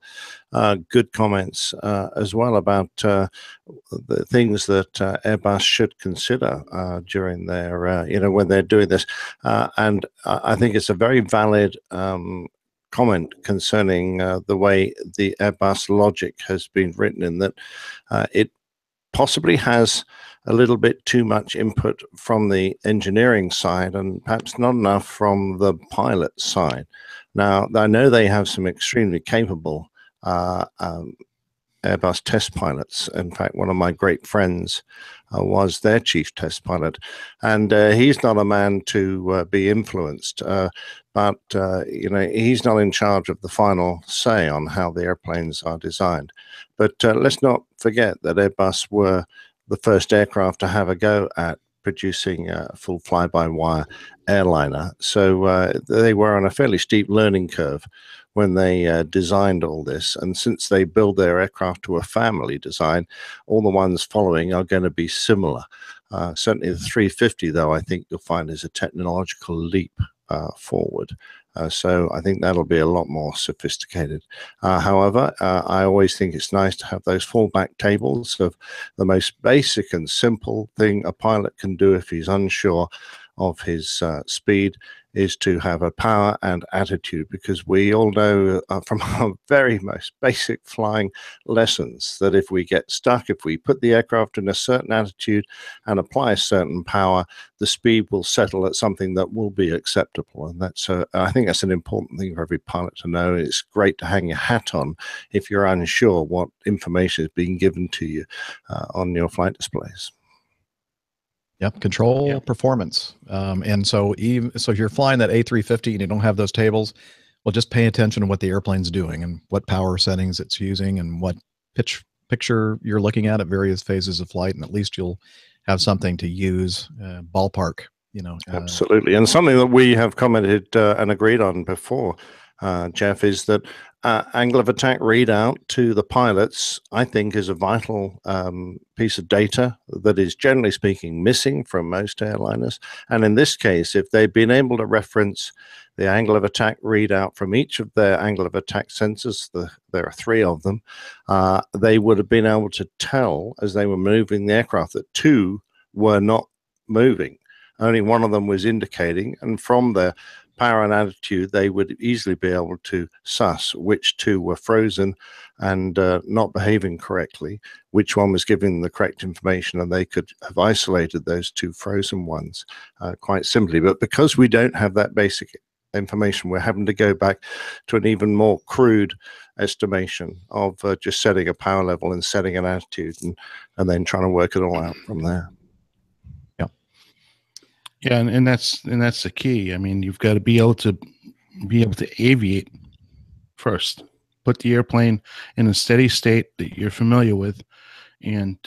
good comments as well about the things that Airbus should consider during their, when they're doing this. And I think it's a very valid comment concerning the way the Airbus logic has been written, in that it possibly has a little bit too much input from the engineering side and perhaps not enough from the pilot side. Now, I know they have some extremely capable Airbus test pilots. In fact, one of my great friends was their chief test pilot, and he's not a man to be influenced, but he's not in charge of the final say on how the airplanes are designed. But let's not forget that Airbus were the first aircraft to have a go at producing a full fly-by-wire airliner. So they were on a fairly steep learning curve when they designed all this. And since they build their aircraft to a family design, all the ones following are going to be similar. Certainly the 350, though, I think you'll find is a technological leap forward. So I think that'll be a lot more sophisticated. However, I always think it's nice to have those fallback tables of the most basic and simple thing a pilot can do if he's unsure of his speed is to have a power and attitude, because we all know from our very most basic flying lessons that if we get stuck, if we put the aircraft in a certain attitude and apply a certain power, the speed will settle at something that will be acceptable. And that's I think that's an important thing for every pilot to know. It's great to hang your hat on if you're unsure what information is being given to you on your flight displays. Yep, control performance. And so if you're flying that A350 and you don't have those tables, well, just pay attention to what the airplane's doing and what power settings it's using and what picture you're looking at various phases of flight, and at least you'll have something to use, ballpark. Absolutely. And something that we have commented and agreed on before, Jeff, is that angle of attack readout to the pilots, I think, is a vital piece of data that is, generally speaking, missing from most airliners. And in this case, if they've been able to reference the angle of attack readout from each of their angle of attack sensors, there are 3 of them, they would have been able to tell as they were moving the aircraft that 2 were not moving. Only one of them was indicating, and from the power and attitude, they would easily be able to suss which 2 were frozen and not behaving correctly, which one was giving the correct information, and they could have isolated those 2 frozen ones quite simply. But because we don't have that basic information, we're having to go back to an even more crude estimation of just setting a power level and setting an attitude and then trying to work it all out from there. Yeah, and that's the key. I mean, you've got to be able to aviate first. Put the airplane in a steady state that you're familiar with, and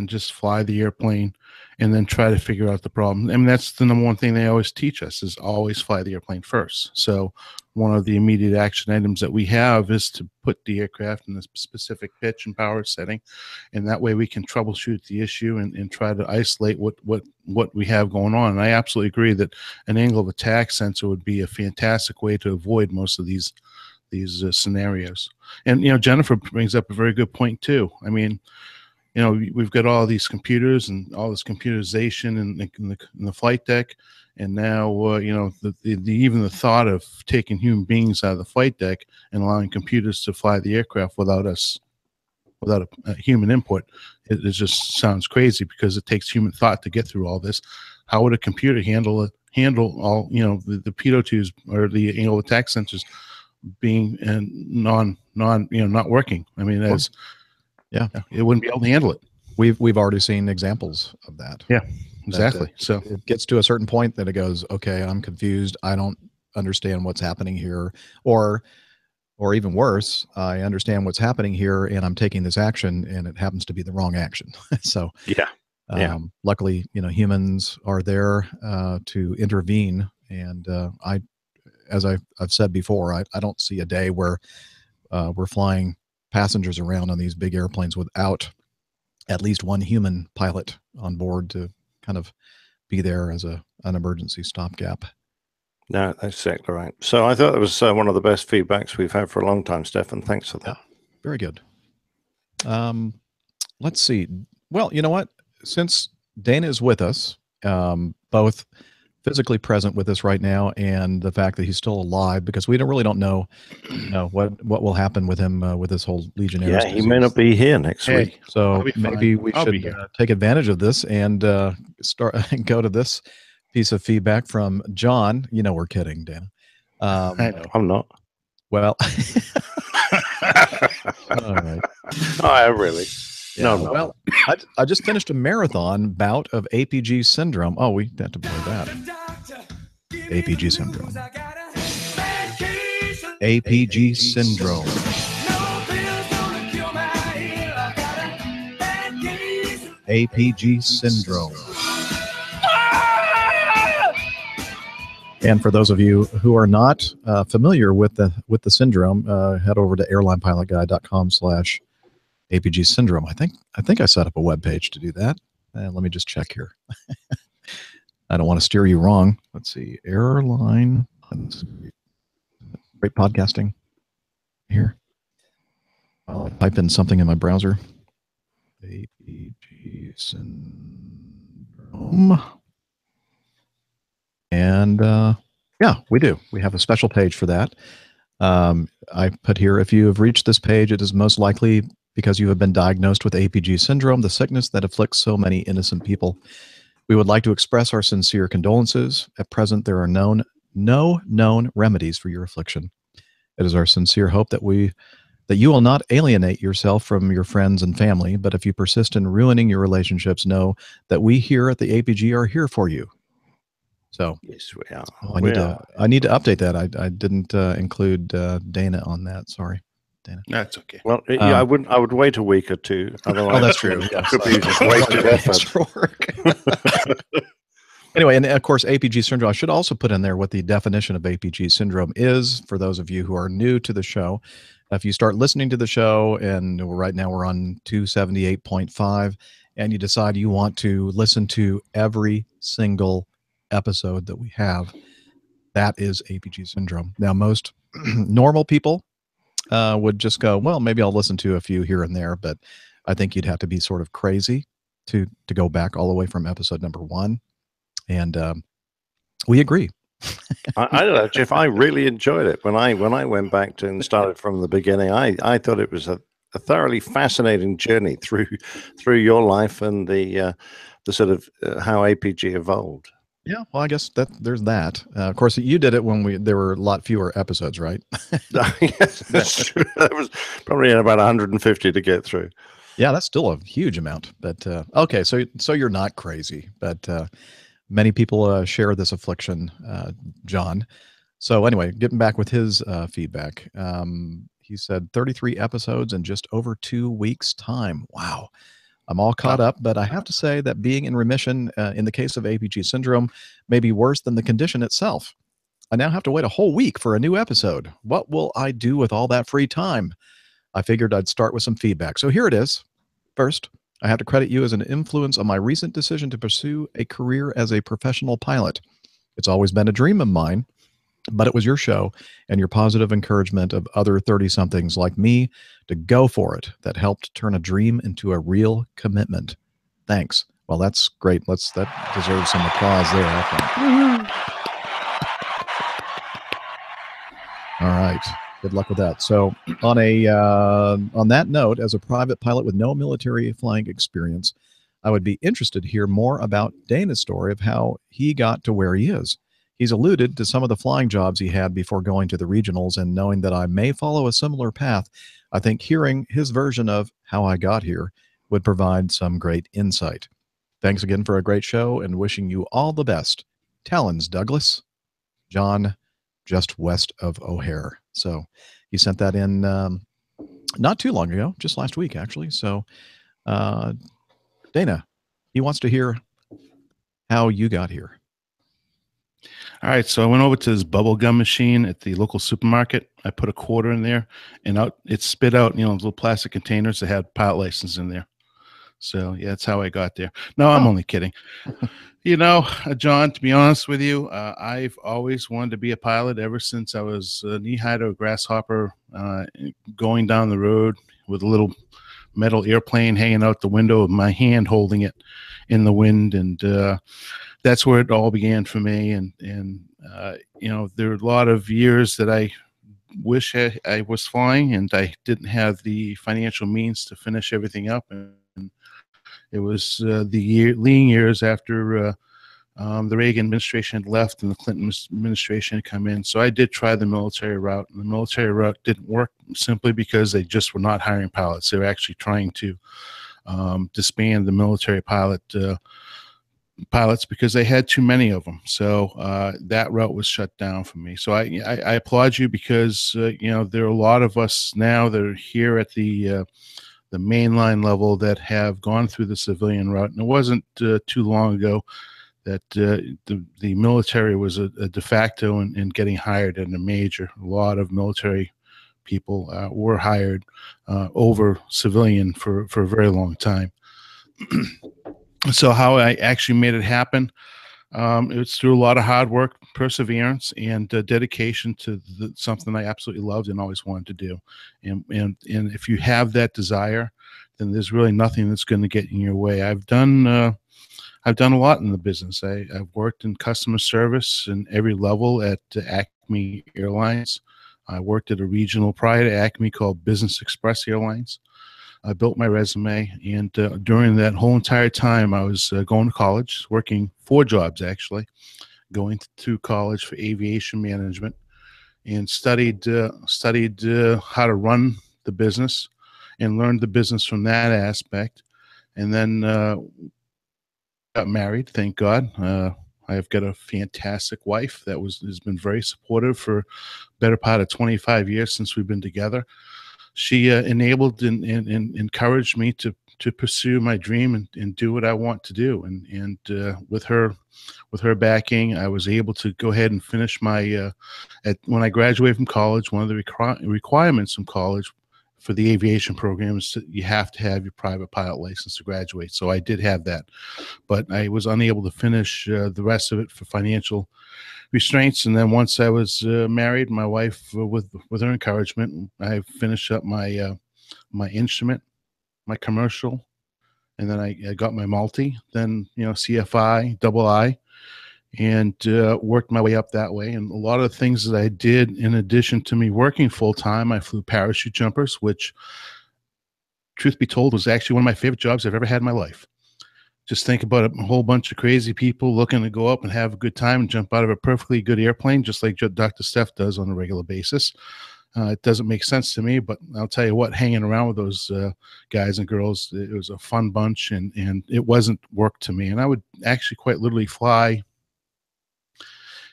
just fly the airplane, and then try to figure out the problem. I mean, that's the number one thing they always teach us, is always fly the airplane first. So one of the immediate action items that we have is to put the aircraft in a specific pitch and power setting, and that way we can troubleshoot the issue and try to isolate what we have going on. And I absolutely agree that an angle of attack sensor would be a fantastic way to avoid most of these scenarios. And Jennifer brings up a very good point too. I mean, we've got all these computers and all this computerization in the flight deck, and now even the thought of taking human beings out of the flight deck and allowing computers to fly the aircraft without a human input, it just sounds crazy, because it takes human thought to get through all this. How would a computer handle all the pitot2s or the angle attack sensors being not working? I mean, it wouldn't be able to handle it. We've already seen examples of that. Yeah, exactly. So it gets to a certain point that it goes, okay, I'm confused. I don't understand what's happening here. Or Or even worse, I understand what's happening here and I'm taking this action and it happens to be the wrong action. So yeah. luckily, humans are there to intervene. And as I've said before, I don't see a day where we're flying passengers around on these big airplanes without at least one human pilot on board to kind of be there as an emergency stopgap. No, that's exactly right. So I thought that was one of the best feedbacks we've had for a long time, Stefan. Thanks for that. Very good. Let's see. Well, you know what? Since Dana is with us, both physically present with us right now, and the fact that he's still alive, because we really don't know, what will happen with him with this whole Legionnaire's Yeah, he may not be here next Hey, week. so maybe we should take advantage of this and go to this piece of feedback from John. We're kidding, Dana. I know. I'm not. Well, all right. Oh, really? Yeah, No. Well, I just finished a marathon bout of APG syndrome. Oh, we have to play that. APG syndrome. APG syndrome. APG syndrome. And for those of you who are not familiar with the syndrome, head over to airlinepilotguide.com/APG syndrome. I think I set up a web page to do that. Let me just check here. I don't want to steer you wrong. Let's see. Airline. Great podcasting here. I'll type in something in my browser. APG syndrome. And yeah, we do. We have a special page for that. I put here, if you have reached this page, it is most likely because you have been diagnosed with APG syndrome, the sickness that afflicts so many innocent people. We would like to express our sincere condolences. At present, there are no known remedies for your affliction. It is our sincere hope that you will not alienate yourself from your friends and family, but if you persist in ruining your relationships, know that we here at the APG are here for you. So yes, we are. I need to update that. I didn't include Dana on that. Sorry, Dana. That's okay. Well, yeah, I would wait a week or two. Otherwise, that's true. It could be just wasted effort. Anyway, and of course, APG syndrome. I should also put in there what the definition of APG syndrome is for those of you who are new to the show. If you start listening to the show, and right now we're on 278.5, and you decide you want to listen to every single episode that we have, that is APG syndrome. Now, most normal people would just go, well, maybe I'll listen to a few here and there, but I think you'd have to be sort of crazy to go back all the way from episode number 1. And we agree. I don't know, Jeff. I really enjoyed it when I went back to and started from the beginning. I thought it was a thoroughly fascinating journey through your life and the sort of how APG evolved. Yeah, well, I guess there's that. Of course, you did it when there were a lot fewer episodes, right? Yes, that's true. That was probably about 150 to get through. Yeah, that's still a huge amount. But okay, so you're not crazy, but many people share this affliction, John. So anyway, getting back with his feedback, he said 33 episodes in just over 2 weeks' time. Wow. I'm all caught up, but I have to say that being in remission in the case of APG syndrome may be worse than the condition itself. I now have to wait a whole week for a new episode. What will I do with all that free time? I figured I'd start with some feedback. So here it is. First, I have to credit you as an influence on my recent decision to pursue a career as a professional pilot. It's always been a dream of mine, but it was your show and your positive encouragement of other 30-somethings like me to go for it that helped turn a dream into a real commitment. Thanks. Well, that's great. That deserves some applause there, I think. All right. Good luck with that. So on that note, as a private pilot with no military flying experience, I would be interested to hear more about Dana's story of how he got to where he is. He's alluded to some of the flying jobs he had before going to the regionals, and knowing that I may follow a similar path, I think hearing his version of how I got here would provide some great insight. Thanks again for a great show, and wishing you all the best. Talons, Douglas. John, just west of O'Hare. So he sent that in not too long ago, just last week actually. So Dana, he wants to hear how you got here. All right, so I went over to this bubble gum machine at the local supermarket. I put a quarter in there, and out it spit out, little plastic containers that had pilot license in there. So yeah, that's how I got there. No, I'm only kidding. John, to be honest with you, I've always wanted to be a pilot ever since I was knee-high to a grasshopper, going down the road with a little metal airplane hanging out the window with my hand holding it in the wind, and that's where it all began for me. And there are a lot of years that I wish I was flying, and I didn't have the financial means to finish everything up. And it was the lean years after the Reagan administration had left and the Clinton administration had come in. So I did try the military route, and the military route didn't work simply because they just were not hiring pilots. They were actually trying to disband the military pilots because they had too many of them. So that route was shut down for me. So I applaud you because there are a lot of us now that are here at the mainline level that have gone through the civilian route, and it wasn't too long ago that the military was a de facto in getting hired in a major. A lot of military people were hired over civilian for a very long time. So how I actually made it happen, it was through a lot of hard work, perseverance, and dedication to something I absolutely loved and always wanted to do. And if you have that desire, then there's really nothing that's going to get in your way. I've done a lot in the business. I've worked in customer service in every level at Acme Airlines. I worked at a regional prior to Acme called Business Express Airlines. I built my resume, and during that whole entire time, I was going to college, working 4 jobs actually, going to college for aviation management, and studied how to run the business, and learned the business from that aspect, and then got married. Thank God. I've got a fantastic wife that has been very supportive for a better part of 25 years since we've been together. She enabled and encouraged me to pursue my dream and do what I want to do. And with her backing, I was able to go ahead and finish my when I graduated from college. One of the requirements from college for the aviation program is you have to have your private pilot license to graduate. So I did have that, but I was unable to finish the rest of it for financial restraints. And then once I was married, my wife, with her encouragement, I finished up my my instrument, my commercial, and then I got my multi, then CFI, double I, and worked my way up that way. And a lot of the things that I did, in addition to me working full time, I flew parachute jumpers, which, truth be told, was actually one of my favorite jobs I've ever had in my life. Just think about a whole bunch of crazy people looking to go up and have a good time and jump out of a perfectly good airplane, just like Dr. Steph does on a regular basis. It doesn't make sense to me, but I'll tell you what, hanging around with those guys and girls, it was a fun bunch, and it wasn't work to me. And I would actually quite literally fly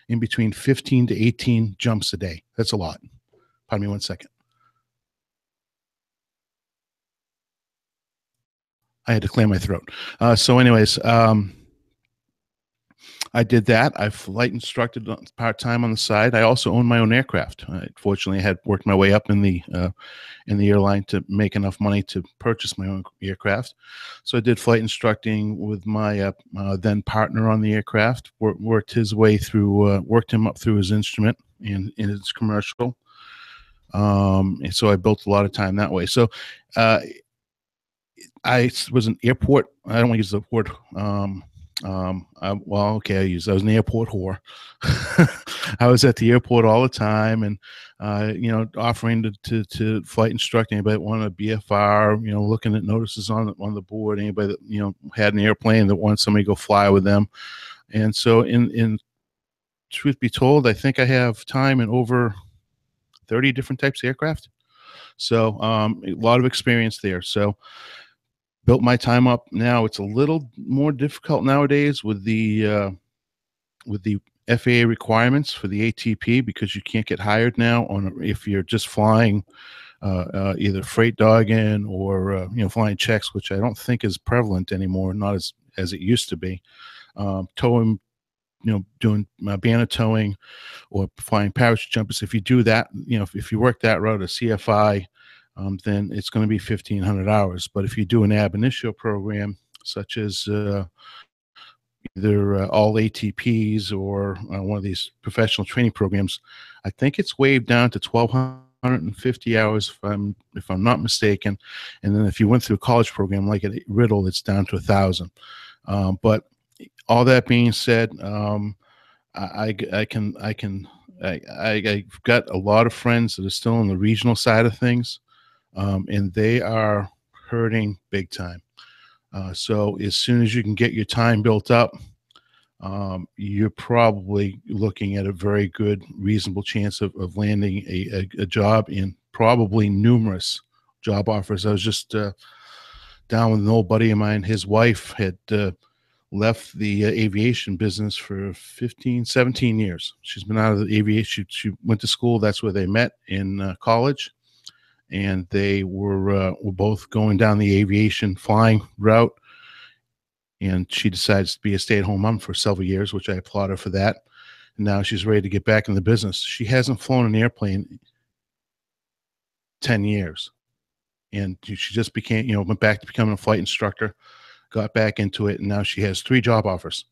in between 15 to 18 jumps a day. That's a lot. Pardon me one second. I had to clear my throat. So anyways, I did that. I flight instructed part-time on the side. I also owned my own aircraft. Fortunately, I had worked my way up in the airline to make enough money to purchase my own aircraft. So I did flight instructing with my then partner on the aircraft. Worked him up through his instrument and in his commercial. And so I built a lot of time that way. So I was an airport. I don't want to use the word. I was an airport whore. I was at the airport all the time, and offering to flight instruct anybody that wanted a BFR. Looking at notices on the board. Anybody that had an airplane that wanted somebody to go fly with them. And so, in truth be told, I think I have time in over 30 different types of aircraft. So a lot of experience there. So built my time up. Now it's a little more difficult nowadays with the FAA requirements for the ATP because you can't get hired now if you're just flying either freight dogging or flying checks, which I don't think is prevalent anymore, not as it used to be. Towing, doing banner towing or flying parachute jumpers. If you do that, if you work that route, a CFI, then it's going to be 1,500 hours. But if you do an ab initio program, such as either all ATPs or one of these professional training programs, I think it's waived down to 1,250 hours if I'm not mistaken. And then if you went through a college program like at Riddle, it's down to 1,000. But all that being said, I've got a lot of friends that are still on the regional side of things, and they are hurting big time. So as soon as you can get your time built up, you're probably looking at a very good, reasonable chance of landing a job in probably numerous job offers. I was just down with an old buddy of mine. His wife had left the aviation business for 15, 17 years. She's been out of the aviation. She went to school. That's where they met in college. And they were both going down the aviation flying route. And she decides to be a stay-at-home mom for several years, which I applaud her for that. And now she's ready to get back in the business. She hasn't flown an airplane in 10 years. And she just went back to becoming a flight instructor, got back into it, and now she has 3 job offers.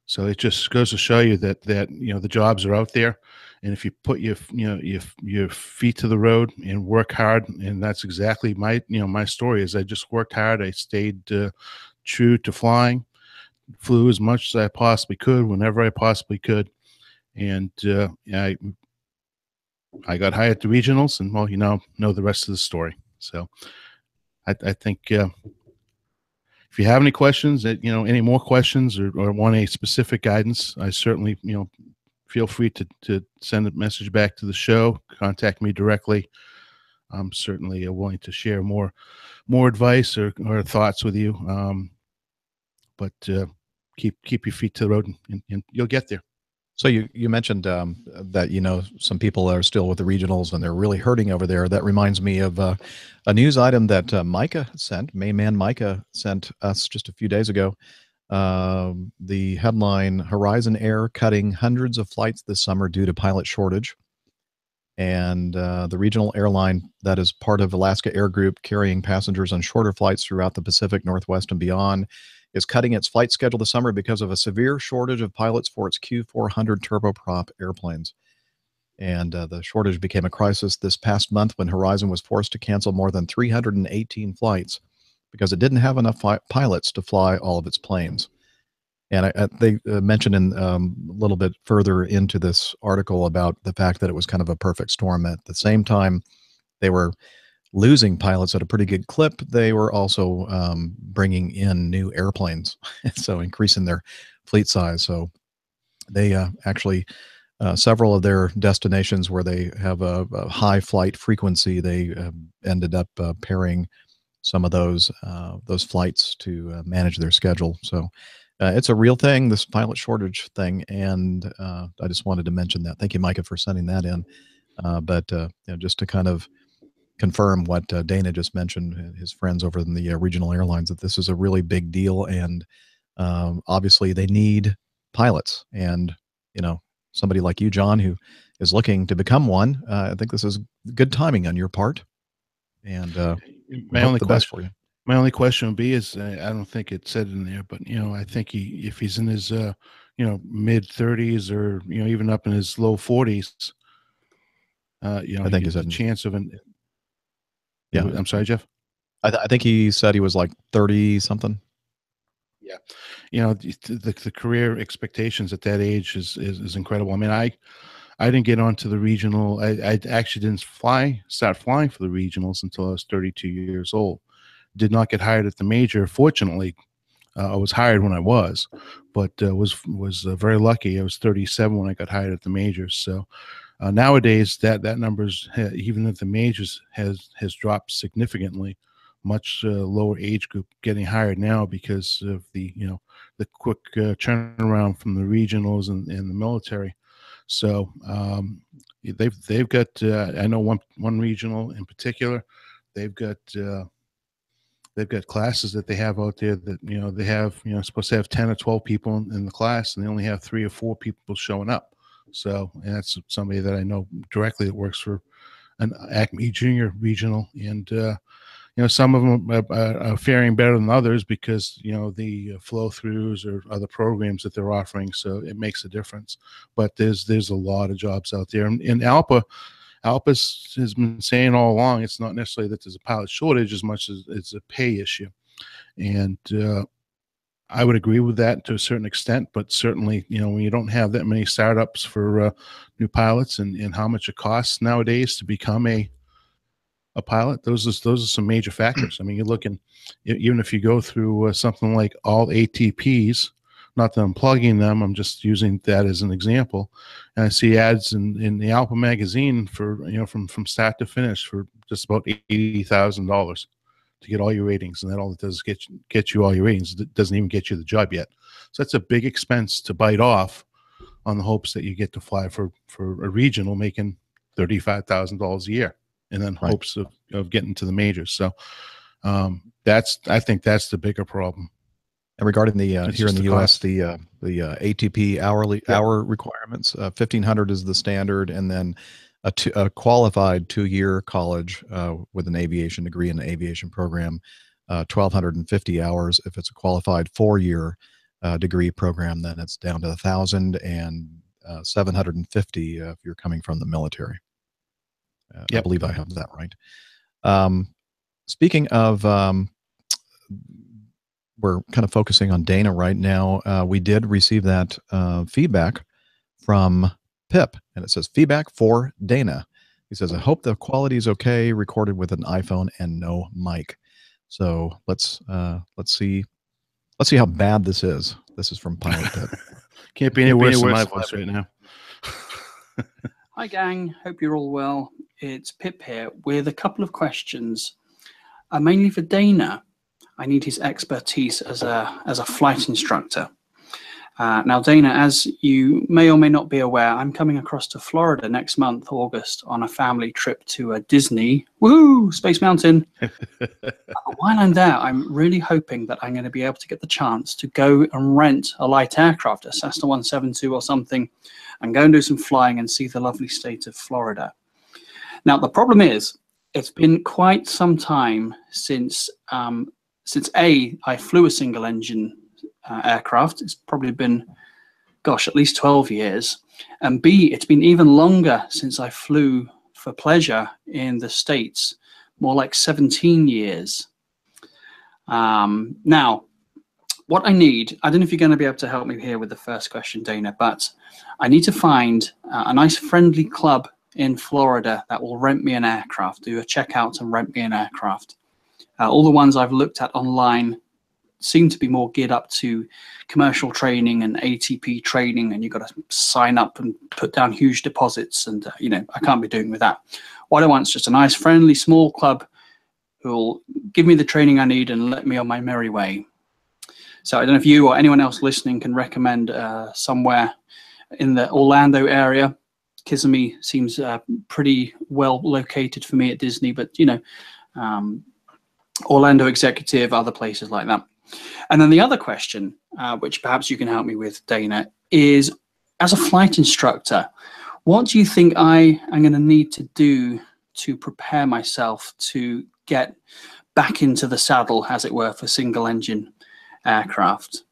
So it just goes to show you that the jobs are out there, and if you put your feet to the road and work hard, and that's exactly my story. Is I just worked hard. I stayed true to flying, flew as much as I possibly could, whenever I possibly could, and I got hired at the regionals, and well, know the rest of the story. So I think. If you have any questions, any more questions or want a specific guidance, I certainly, feel free to send a message back to the show. Contact me directly. I'm certainly willing to share more advice or thoughts with you. But keep your feet to the road, and you'll get there. So you mentioned that some people are still with the regionals and they're really hurting over there. That reminds me of a news item that main man Micah sent us just a few days ago. The headline: Horizon Air cutting hundreds of flights this summer due to pilot shortage. And the regional airline that is part of Alaska Air Group, carrying passengers on shorter flights throughout the Pacific Northwest and beyond, is cutting its flight schedule this summer because of a severe shortage of pilots for its Q400 turboprop airplanes. And the shortage became a crisis this past month when Horizon was forced to cancel more than 318 flights because it didn't have enough pilots to fly all of its planes. And they mentioned in a little bit further into this article about the fact that it was kind of a perfect storm. At the same time, they were losing pilots at a pretty good clip. They were also bringing in new airplanes, so increasing their fleet size. So they actually, several of their destinations where they have a high flight frequency, they ended up pairing some of those flights to manage their schedule. So it's a real thing, this pilot shortage thing, and I just wanted to mention that. Thank you, Micah, for sending that in. But just to kind of confirm what Dana just mentioned, his friends over in the regional airlines, that this is a really big deal, and obviously they need pilots. And somebody like you, John, who is looking to become one, I think this is good timing on your part. And my only best for you. My only question would be is I don't think it said in there, but I think if he's in his mid 30s or even up in his low 40s, I think there's a chance of an. Yeah, I'm sorry, Jeff. I think he said he was like 30 something. Yeah, the career expectations at that age is incredible. I mean, I didn't get onto the regional. I actually didn't start flying for the regionals until I was 32 years old. Did not get hired at the major. Fortunately, I was hired when I was, but was very lucky. I was 37 when I got hired at the majors. So nowadays, that numbers even at the majors has dropped significantly. much lower age group getting hired now because of the the quick turnaround from the regionals and the military. So they've got I know one regional in particular, they've got classes that they have out there that they have supposed to have 10 or 12 people in the class, and they only have 3 or 4 people showing up. So, and that's somebody that I know directly that works for an Acme Junior regional, and some of them are faring better than others because the flow throughs or other programs that they're offering. So it makes a difference. But there's a lot of jobs out there, and ALPA has been saying all along it's not necessarily that there's a pilot shortage as much as it's a pay issue, and I would agree with that to a certain extent. But certainly, when you don't have that many startups for new pilots and how much it costs nowadays to become a pilot, those are some major factors. I mean, you're looking, even if you go through something like all ATPs, not that I'm plugging them, I'm just using that as an example. And I see ads in the ALPA magazine for from start to finish for just about $80,000 to get all your ratings, and that all it does is get you all your ratings. It doesn't even get you the job yet. So that's a big expense to bite off on the hopes that you get to fly for a regional making $35,000 a year, and then hopes of getting to the majors. So I think that's the bigger problem. And regarding the here in the U.S., the ATP hour requirements, 1,500 is the standard, and then a qualified 2-year college with an aviation degree in the aviation program, 1,250 hours. If it's a qualified 4-year degree program, then it's down to 1,000, and 750 if you're coming from the military. I believe I have that right. Speaking of, we're kind of focusing on Dana right now. We did receive that feedback from Pip, and it says feedback for Dana. He says, I hope the quality is okay, recorded with an iPhone and no mic. So let's see how bad this is. This is from Pilot Pip. Can't be any worse than my voice right now. Hi gang, hope you're all well. It's Pip here with a couple of questions, mainly for Dana. I need his expertise as a flight instructor. Now, Dana, as you may or may not be aware, I'm coming across to Florida next month, August, on a family trip to Disney. Woo! Space Mountain. While I'm there, I'm really hoping that I'm going to be able to get the chance to go and rent a light aircraft, a Cessna 172 or something, and go and do some flying and see the lovely state of Florida. Now, the problem is, it's been quite some time since I flew a single engine aircraft. It's probably been, gosh, at least 12 years. And B, it's been even longer since I flew for pleasure in the States, more like 17 years. Now, what I need, I don't know if you're going to be able to help me here with the first question, Dana, but I need to find a nice friendly club in Florida that will rent me an aircraft, do a checkout and rent me an aircraft. All the ones I've looked at online seem to be more geared up to commercial training and ATP training, and you've got to sign up and put down huge deposits, and I can't be doing with that. What I want is just a nice, friendly, small club who will give me the training I need and let me on my merry way. So I don't know if you or anyone else listening can recommend somewhere in the Orlando area. Kissimmee seems pretty well located for me at Disney, but Orlando Executive, other places like that. And then the other question, which perhaps you can help me with, Dana, is as a flight instructor, what do you think I am going to need to do to prepare myself to get back into the saddle, as it were, for single engine aircraft?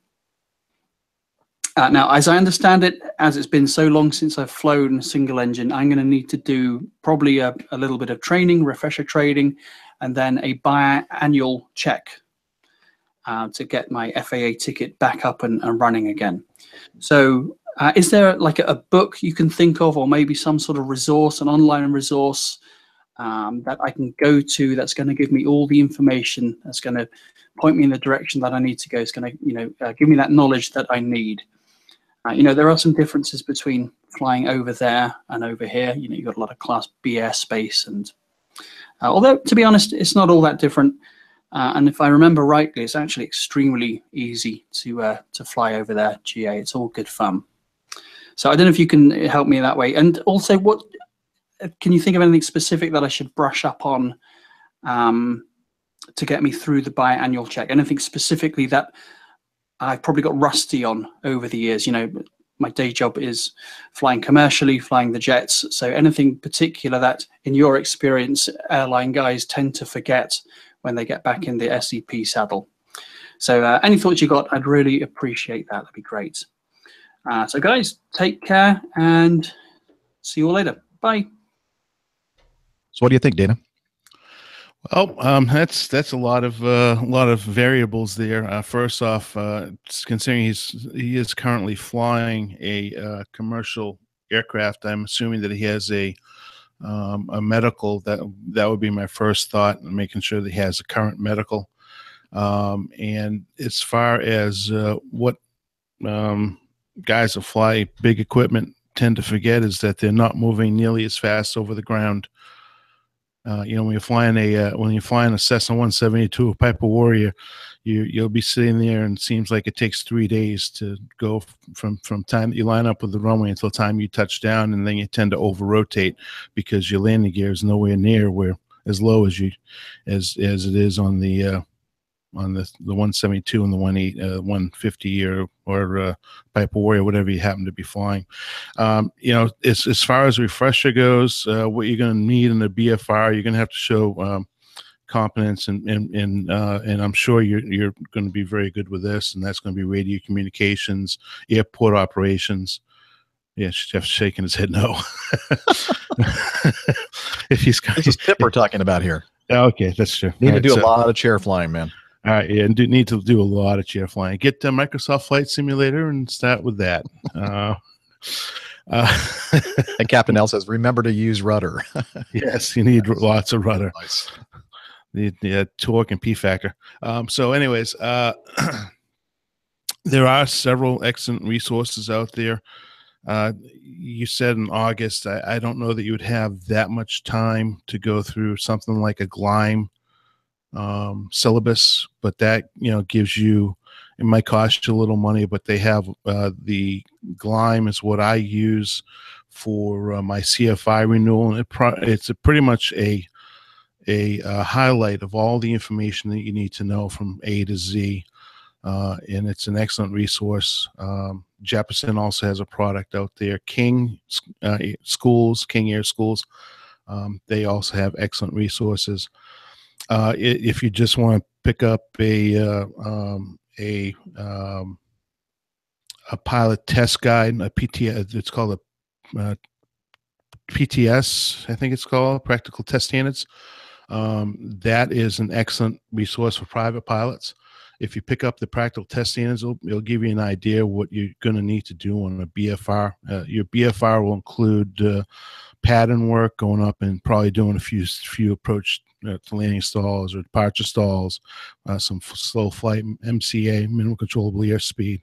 Now, as I understand it, as it's been so long since I've flown a single engine, I'm going to need to do probably a little bit of training, refresher training, and then a biannual check to get my FAA ticket back up and running again. So is there like a book you can think of, or maybe some sort of resource, an online resource that I can go to that's going to give me all the information, that's going to point me in the direction that I need to go, it's going to give me that knowledge that I need? There are some differences between flying over there and over here. You've got a lot of Class B airspace, and although, to be honest, it's not all that different. And if I remember rightly, it's actually extremely easy to fly over there, GA. It's all good fun. So I don't know if you can help me that way. And also, what can you think of anything specific that I should brush up on to get me through the biannual check? Anything specifically that I've probably got rusty on over the years? You know, my day job is flying commercially, flying the jets. So anything particular that, in your experience, airline guys tend to forget when they get back in the SEP saddle? So any thoughts you got, I'd really appreciate that. That'd be great. So guys, take care and see you all later. Bye. So what do you think, Dana? Well, that's a lot of variables there. First off, considering he is currently flying a commercial aircraft, I'm assuming that he has a medical. That would be my first thought, making sure that he has a current medical. And as far as what guys that fly big equipment tend to forget is that they're not moving nearly as fast over the ground. You know, when you're flying a Cessna 172, a Piper Warrior, you'll be sitting there, and it seems like it takes 3 days to go from time that you line up with the runway until time you touch down, and then you tend to over rotate because your landing gear is nowhere near where as low as it is on the 172 and the 150 or Piper Warrior, whatever you happen to be flying. You know, as far as refresher goes, what you're going to need in the BFR, you're going to have to show competence, and I'm sure you're going to be very good with this, and that's going to be radio communications, airport operations. Yeah, Jeff's shaking his head no. This is Pip we're talking about here. Okay, that's true. Need to do a lot of chair flying, man. All right, yeah, and need to do a lot of chair flying. Get the Microsoft Flight Simulator and start with that. And Captain L says, remember to use rudder. Yes, you need lots of rudder. Nice. The torque and P factor. So anyways, there are several excellent resources out there. You said in August, I don't know that you would have that much time to go through something like a GLIME syllabus, but that, you know, gives you, it might cost you a little money, but they have the GLIME is what I use for my CFI renewal, and it's pretty much a highlight of all the information that you need to know from A to Z, and it's an excellent resource. Jefferson also has a product out there, King Schools, King Air Schools. They also have excellent resources. If you just want to pick up a pilot test guide, a PTS, it's called a PTS, I think it's called, Practical Test Standards. That is an excellent resource for private pilots. If you pick up the Practical Test Standards, it'll give you an idea what you're going to need to do on a BFR. Your BFR will include pattern work, going up and probably doing a few approach to landing stalls or departure stalls, some slow flight, MCA, minimum controllable airspeed,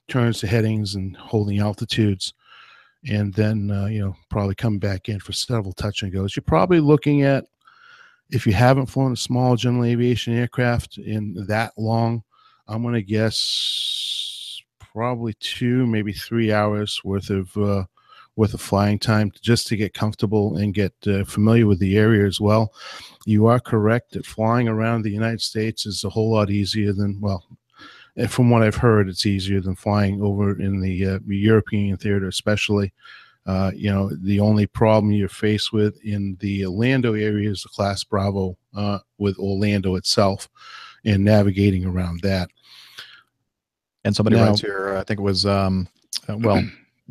turns to headings and holding altitudes, and then you know, probably come back in for several touch and goes. You're probably looking at, if you haven't flown a small general aviation aircraft in that long, I'm going to guess probably 2, maybe 3 hours worth of flying time just to get comfortable and get familiar with the area as well. You are correct that flying around the United States is a whole lot easier than, well, from what I've heard, it's easier than flying over in the European theater, especially. You know, the only problem you're faced with in the Orlando area is the Class Bravo with Orlando itself and navigating around that. And somebody writes here, I think it was, well,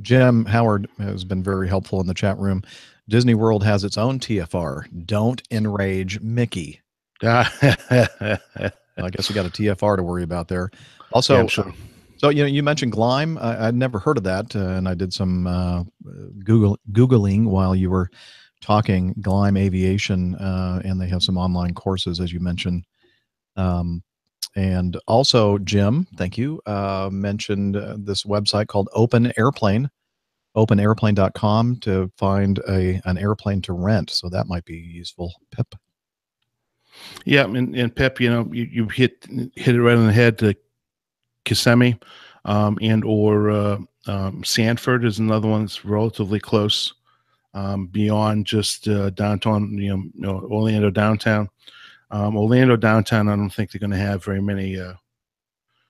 Jim Howard has been very helpful in the chat room. Disney World has its own TFR. Don't enrage Mickey. I guess we got a TFR to worry about there. Also, yeah, sure. So, you know, you mentioned GLIME. I'd never heard of that, and I did some Googling while you were talking. GLIME Aviation, and they have some online courses, as you mentioned. And also, Jim, thank you, mentioned this website called Open Airplane, openairplane.com, to find an airplane to rent. So that might be useful. Pip. Yeah, and Pep, you hit it right on the head. Kissimmee, and or Sanford is another one that's relatively close, beyond just downtown. Orlando downtown. Orlando downtown, I don't think they're going to have very many.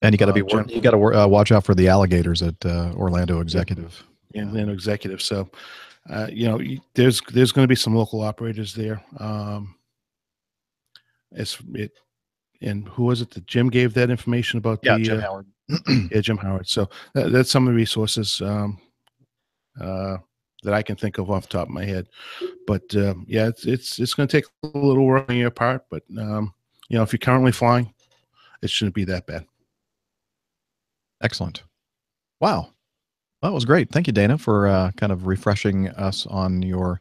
And you got to watch out for the alligators at Orlando Executive. Orlando Executive. So, there's going to be some local operators there. And who was it that Jim gave that information about? Jim Howard. Yeah, Jim Howard. So that's some of the resources that I can think of off the top of my head. But it's going to take a little work on your part. But if you're currently flying, it shouldn't be that bad. Excellent. Wow. That was great. Thank you, Dana, for kind of refreshing us on your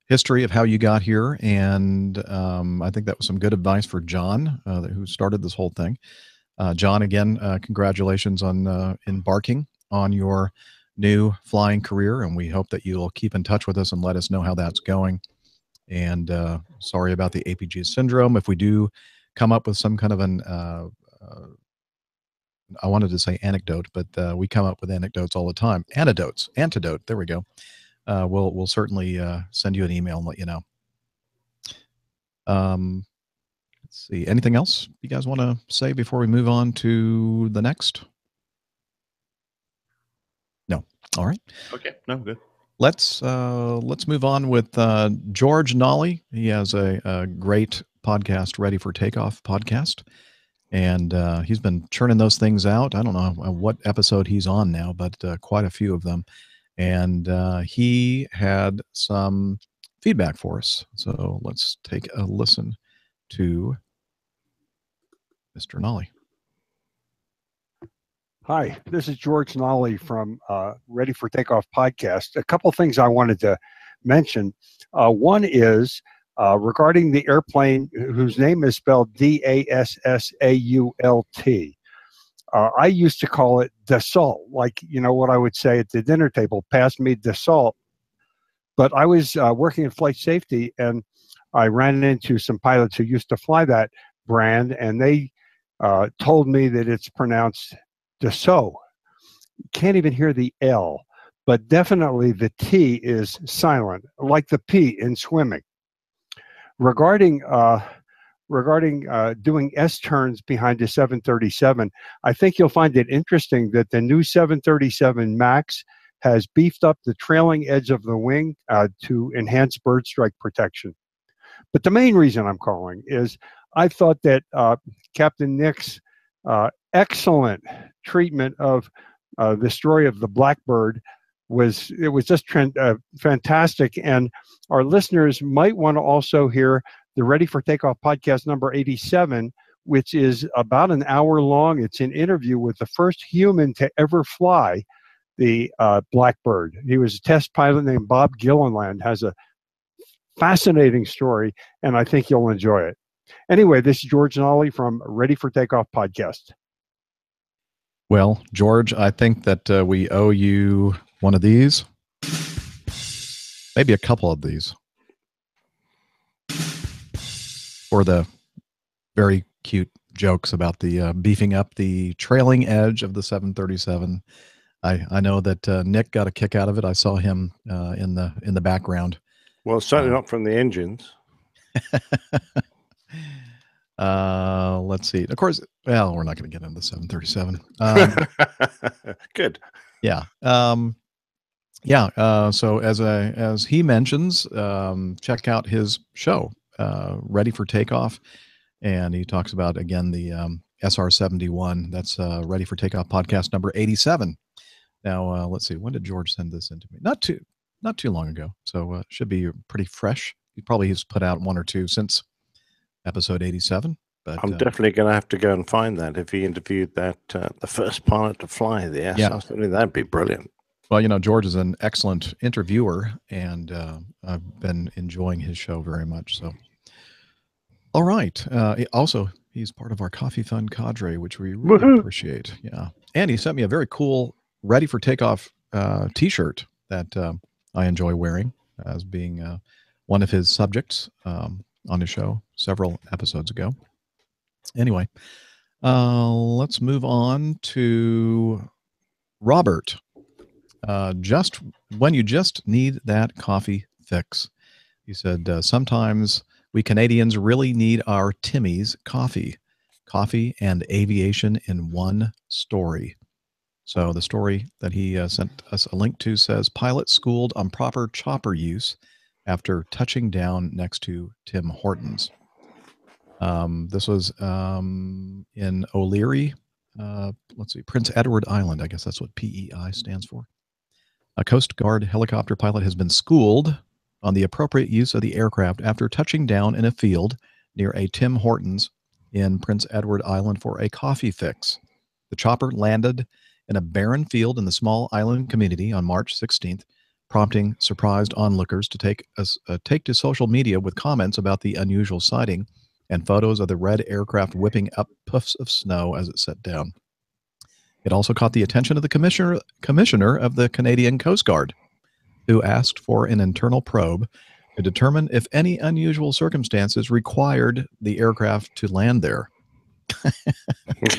history of how you got here. And I think that was some good advice for John, who started this whole thing. John, again, congratulations on embarking on your new flying career. And we hope that you'll keep in touch with us and let us know how that's going. And sorry about the APG syndrome. If we do come up with some kind of an I wanted to say anecdote, but we come up with anecdotes all the time. Antidote. There we go. We'll certainly send you an email and let you know. Let's see. Anything else you guys want to say before we move on to the next? No. All right. Okay. No, good. Let's move on with George Nolly. He has a great podcast, Ready for Takeoff podcast. And he's been churning those things out. I don't know what episode he's on now, but quite a few of them. And he had some feedback for us. So let's take a listen to Mr. Nolly. Hi, this is George Nolly from Ready for Takeoff podcast. A couple things I wanted to mention. One is regarding the airplane whose name is spelled D-A-S-S-A-U-L-T. I used to call it Dassault, like, what I would say at the dinner table, pass me Dassault. But I was working in flight safety, and I ran into some pilots who used to fly that brand, and they told me that it's pronounced Dassault. Can't even hear the L, but definitely the T is silent, like the P in swimming. Regarding doing S-turns behind the 737, I think you'll find it interesting that the new 737 MAX has beefed up the trailing edge of the wing to enhance bird strike protection. But the main reason I'm calling is I thought that Captain Nick's excellent treatment of the story of the Blackbird was just fantastic, and our listeners might want to also hear the Ready for Takeoff podcast number 87, which is about an hour long. It's an interview with the first human to ever fly the Blackbird. He was a test pilot named Bob Gilliland. Has a fascinating story, and I think you'll enjoy it. Anyway, this is George Nolly from Ready for Takeoff podcast. Well, George, I think that we owe you one of these, maybe a couple of these, for the very cute jokes about the beefing up the trailing edge of the 737. I know that Nick got a kick out of it. I saw him in the background. Well, certainly not from the engines. Let's see. Of course, well, we're not going to get into the 737. Good. Yeah. So as he mentions, check out his show, Ready for Takeoff, and he talks about again the SR-71. That's Ready for Takeoff podcast number 87. Now let's see. When did George send this in to me? Not too long ago. So should be pretty fresh. He probably has put out one or two since episode 87. But I'm definitely going to have to go and find that if he interviewed that the first pilot to fly the SR-70. That'd be brilliant. Well, George is an excellent interviewer, and I've been enjoying his show very much. So, all right. Also, he's part of our Coffee Fund cadre, which we really appreciate. Yeah, and he sent me a very cool Ready for Takeoff T-shirt that I enjoy wearing as being one of his subjects. on his show several episodes ago. Anyway, let's move on to Robert. Just when you just need that coffee fix. He said, sometimes we Canadians really need our Timmy's coffee. Coffee and aviation in one story. So the story that he sent us a link to says, pilot schooled on proper chopper use after touching down next to Tim Hortons. This was in O'Leary. Let's see, Prince Edward Island. I guess that's what PEI stands for. A Coast Guard helicopter pilot has been schooled on the appropriate use of the aircraft after touching down in a field near a Tim Hortons in Prince Edward Island for a coffee fix. The chopper landed in a barren field in the small island community on March 16th, prompting surprised onlookers to take to social media with comments about the unusual sighting and photos of the red aircraft whipping up puffs of snow as it set down. It also caught the attention of the commissioner of the Canadian Coast Guard, who asked for an internal probe to determine if any unusual circumstances required the aircraft to land there.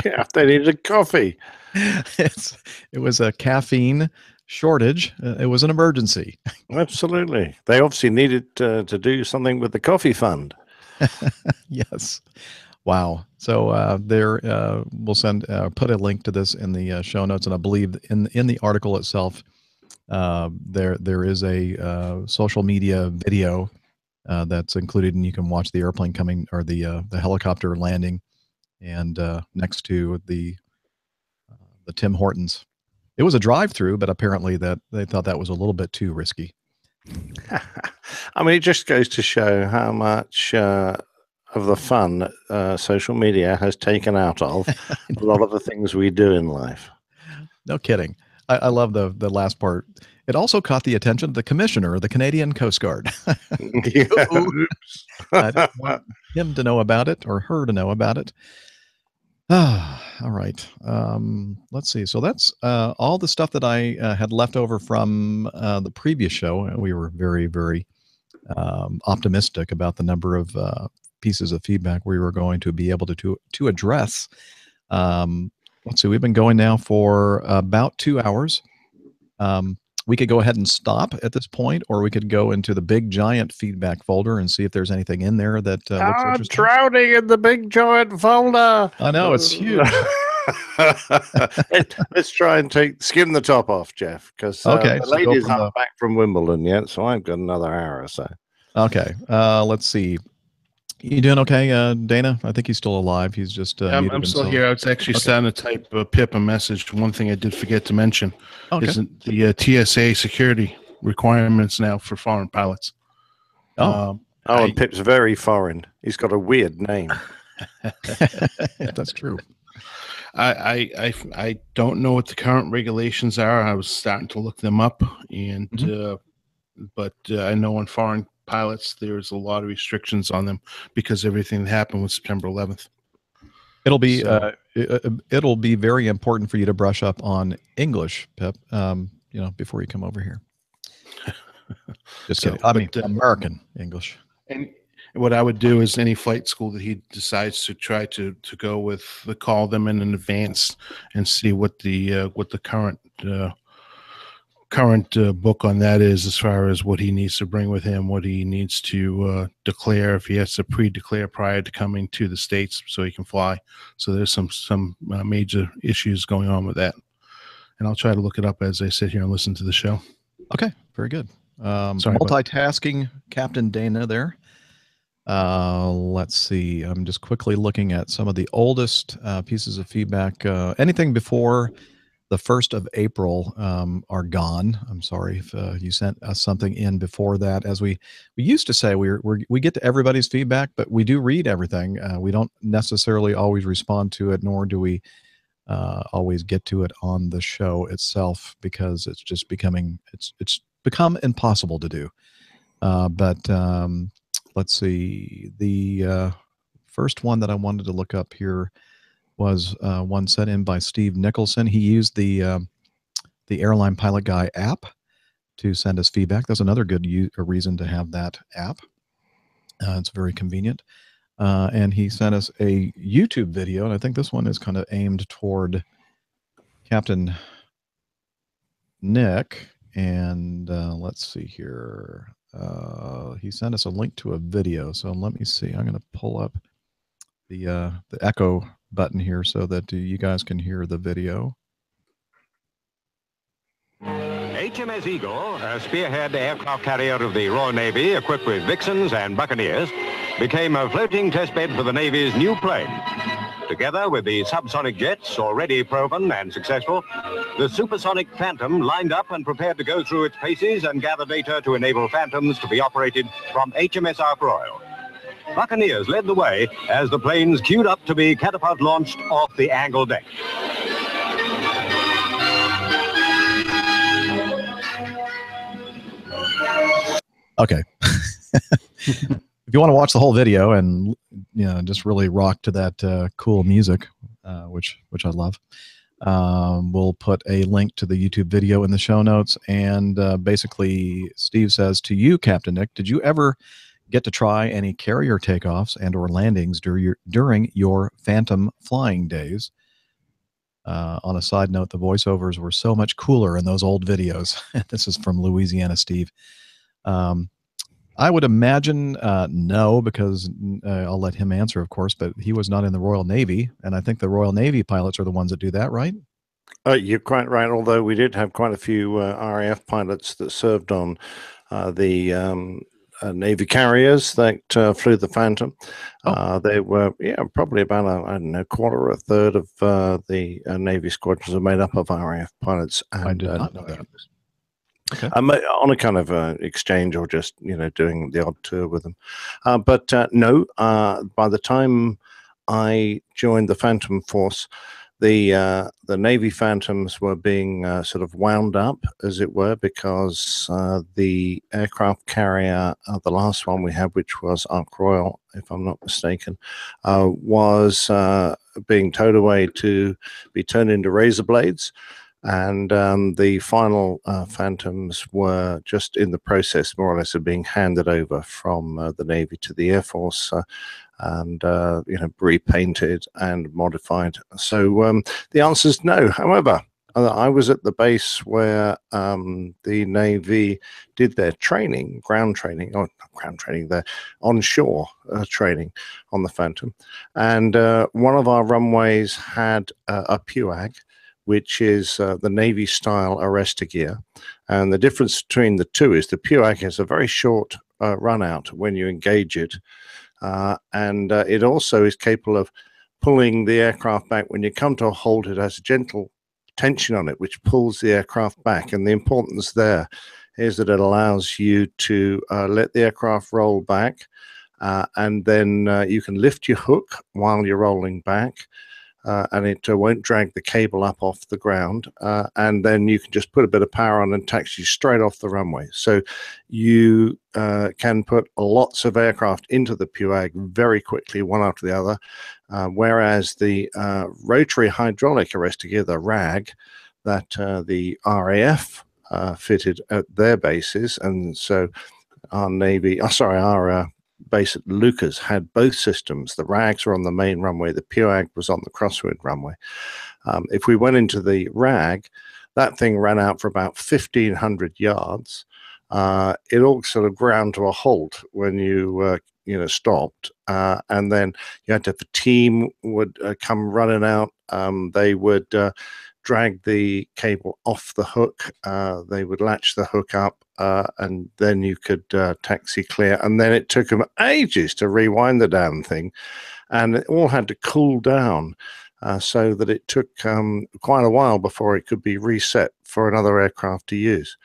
Yeah, they needed coffee. It was a caffeine shortage. It was an emergency. Absolutely. They obviously needed to do something with the coffee fund. Yes. Wow. So we'll put a link to this in the show notes, and I believe in the article itself, there is a social media video that's included, and you can watch the airplane coming, or the helicopter landing, and next to the Tim Hortons. It was a drive-through, but apparently that they thought that was a little bit too risky. I mean, it just goes to show how much of the fun social media has taken out of a lot of the things we do in life. No kidding. I love the last part. It also caught the attention of the commissioner of the Canadian Coast Guard. I didn't want him to know about it, or her to know about it. All right. Let's see. So that's all the stuff that I had left over from the previous show. We were very, very optimistic about the number of pieces of feedback we were going to be able to address. Let's see. We've been going now for about 2 hours. We could go ahead and stop at this point, or we could go into the big giant feedback folder and see if there's anything in there that looks interesting. Drowning in the big giant folder. I know, it's huge. Let's try and skim the top off, Jeff, because okay, the ladies aren't back from Wimbledon yet, so I've got another hour or so. Okay, let's see. You doing okay, Dana? I think he's still alive. He's just I'm still here. I was actually starting to type Pip a message. One thing I did forget to mention isn't the TSA security requirements now for foreign pilots. And Pip's very foreign. He's got a weird name. That's true. I don't know what the current regulations are. I was starting to look them up, and but I know on foreign pilots there's a lot of restrictions on them because everything that happened was September 11th. It'll be very important for you to brush up on English, Pip. Before you come over here. Just kidding. I mean, American English. And what I would do is any flight school that he decides to try to go with, call them in advance and see what the current book on that is, as far as what he needs to bring with him, what he needs to declare, if he has to pre-declare prior to coming to the States so he can fly. So there's some major issues going on with that. And I'll try to look it up as I sit here and listen to the show. Okay, very good. Sorry, multitasking Captain Dana there. Let's see. I'm just quickly looking at some of the oldest pieces of feedback. Anything before the 1st of April are gone. I'm sorry if you sent us something in before that. As we used to say, we get to everybody's feedback, but we do read everything. We don't necessarily always respond to it, nor do we always get to it on the show itself, because it's just become impossible to do. But let's see. The first one that I wanted to look up here was one sent in by Steve Nicholson. He used the Airline Pilot Guy app to send us feedback. That's another good reason to have that app. It's very convenient. And he sent us a YouTube video, and I think this one is kind of aimed toward Captain Nick. And let's see here. He sent us a link to a video, so let me see. I'm going to pull up the echo button here so that you guys can hear the video. HMS Eagle, a spearhead aircraft carrier of the Royal Navy, equipped with Vixens and Buccaneers, became a floating testbed for the Navy's new plane. Together with the subsonic jets, already proven and successful, the supersonic Phantom lined up and prepared to go through its paces and gather data to enable Phantoms to be operated from HMS Ark Royal. Buccaneers led the way as the planes queued up to be catapult launched off the angle deck. Okay. If you want to watch the whole video and just really rock to that cool music, which I love, we'll put a link to the YouTube video in the show notes. And basically, Steve says to you, Captain Nick, did you ever get to try any carrier takeoffs and or landings during your Phantom flying days? On a side note, the voiceovers were so much cooler in those old videos. This is from Louisiana, Steve. I would imagine no, because I'll let him answer, of course, but he was not in the Royal Navy, and I think the Royal Navy pilots are the ones that do that, right? You're quite right, although we did have quite a few RAF pilots that served on the Navy carriers that flew the Phantom. They were, probably about, I don't know, quarter or a third of the Navy squadrons are made up of RAF pilots. And, I did not know that. Okay. On a kind of exchange or just doing the odd tour with them, but no. By the time I joined the Phantom Force, the Navy Phantoms were being sort of wound up, as it were, because the aircraft carrier, the last one we had, which was Ark Royal, if I'm not mistaken, was being towed away to be turned into razor blades. And the final Phantoms were just in the process, more or less, of being handed over from the Navy to the Air Force and repainted and modified. So the answer is no. However, I was at the base where the Navy did their training, their onshore training on the Phantom. And one of our runways had a PUAG, which is the Navy-style arrestor gear. And the difference between the two is the PUAG has a very short run-out when you engage it. And it also is capable of pulling the aircraft back. When you come to a halt, it has a gentle tension on it, which pulls the aircraft back. And the importance there is that it allows you to let the aircraft roll back, and then you can lift your hook while you're rolling back. And it won't drag the cable up off the ground. And then you can just put a bit of power on and taxi straight off the runway. So you can put lots of aircraft into the PUAG very quickly, one after the other. Whereas the rotary hydraulic arrestor gear, the RAG, that the RAF fitted at their bases. And so our base at Lucas had both systems. The RAGs were on the main runway, the PUAG was on the crosswind runway. If we went into the RAG, that thing ran out for about 1,500 yards. It all sort of ground to a halt when you stopped, and then you had to have a team would come running out. They would drag the cable off the hook. They would latch the hook up, and then you could taxi clear. And then it took them ages to rewind the damn thing, and it all had to cool down, so that it took quite a while before it could be reset for another aircraft to use,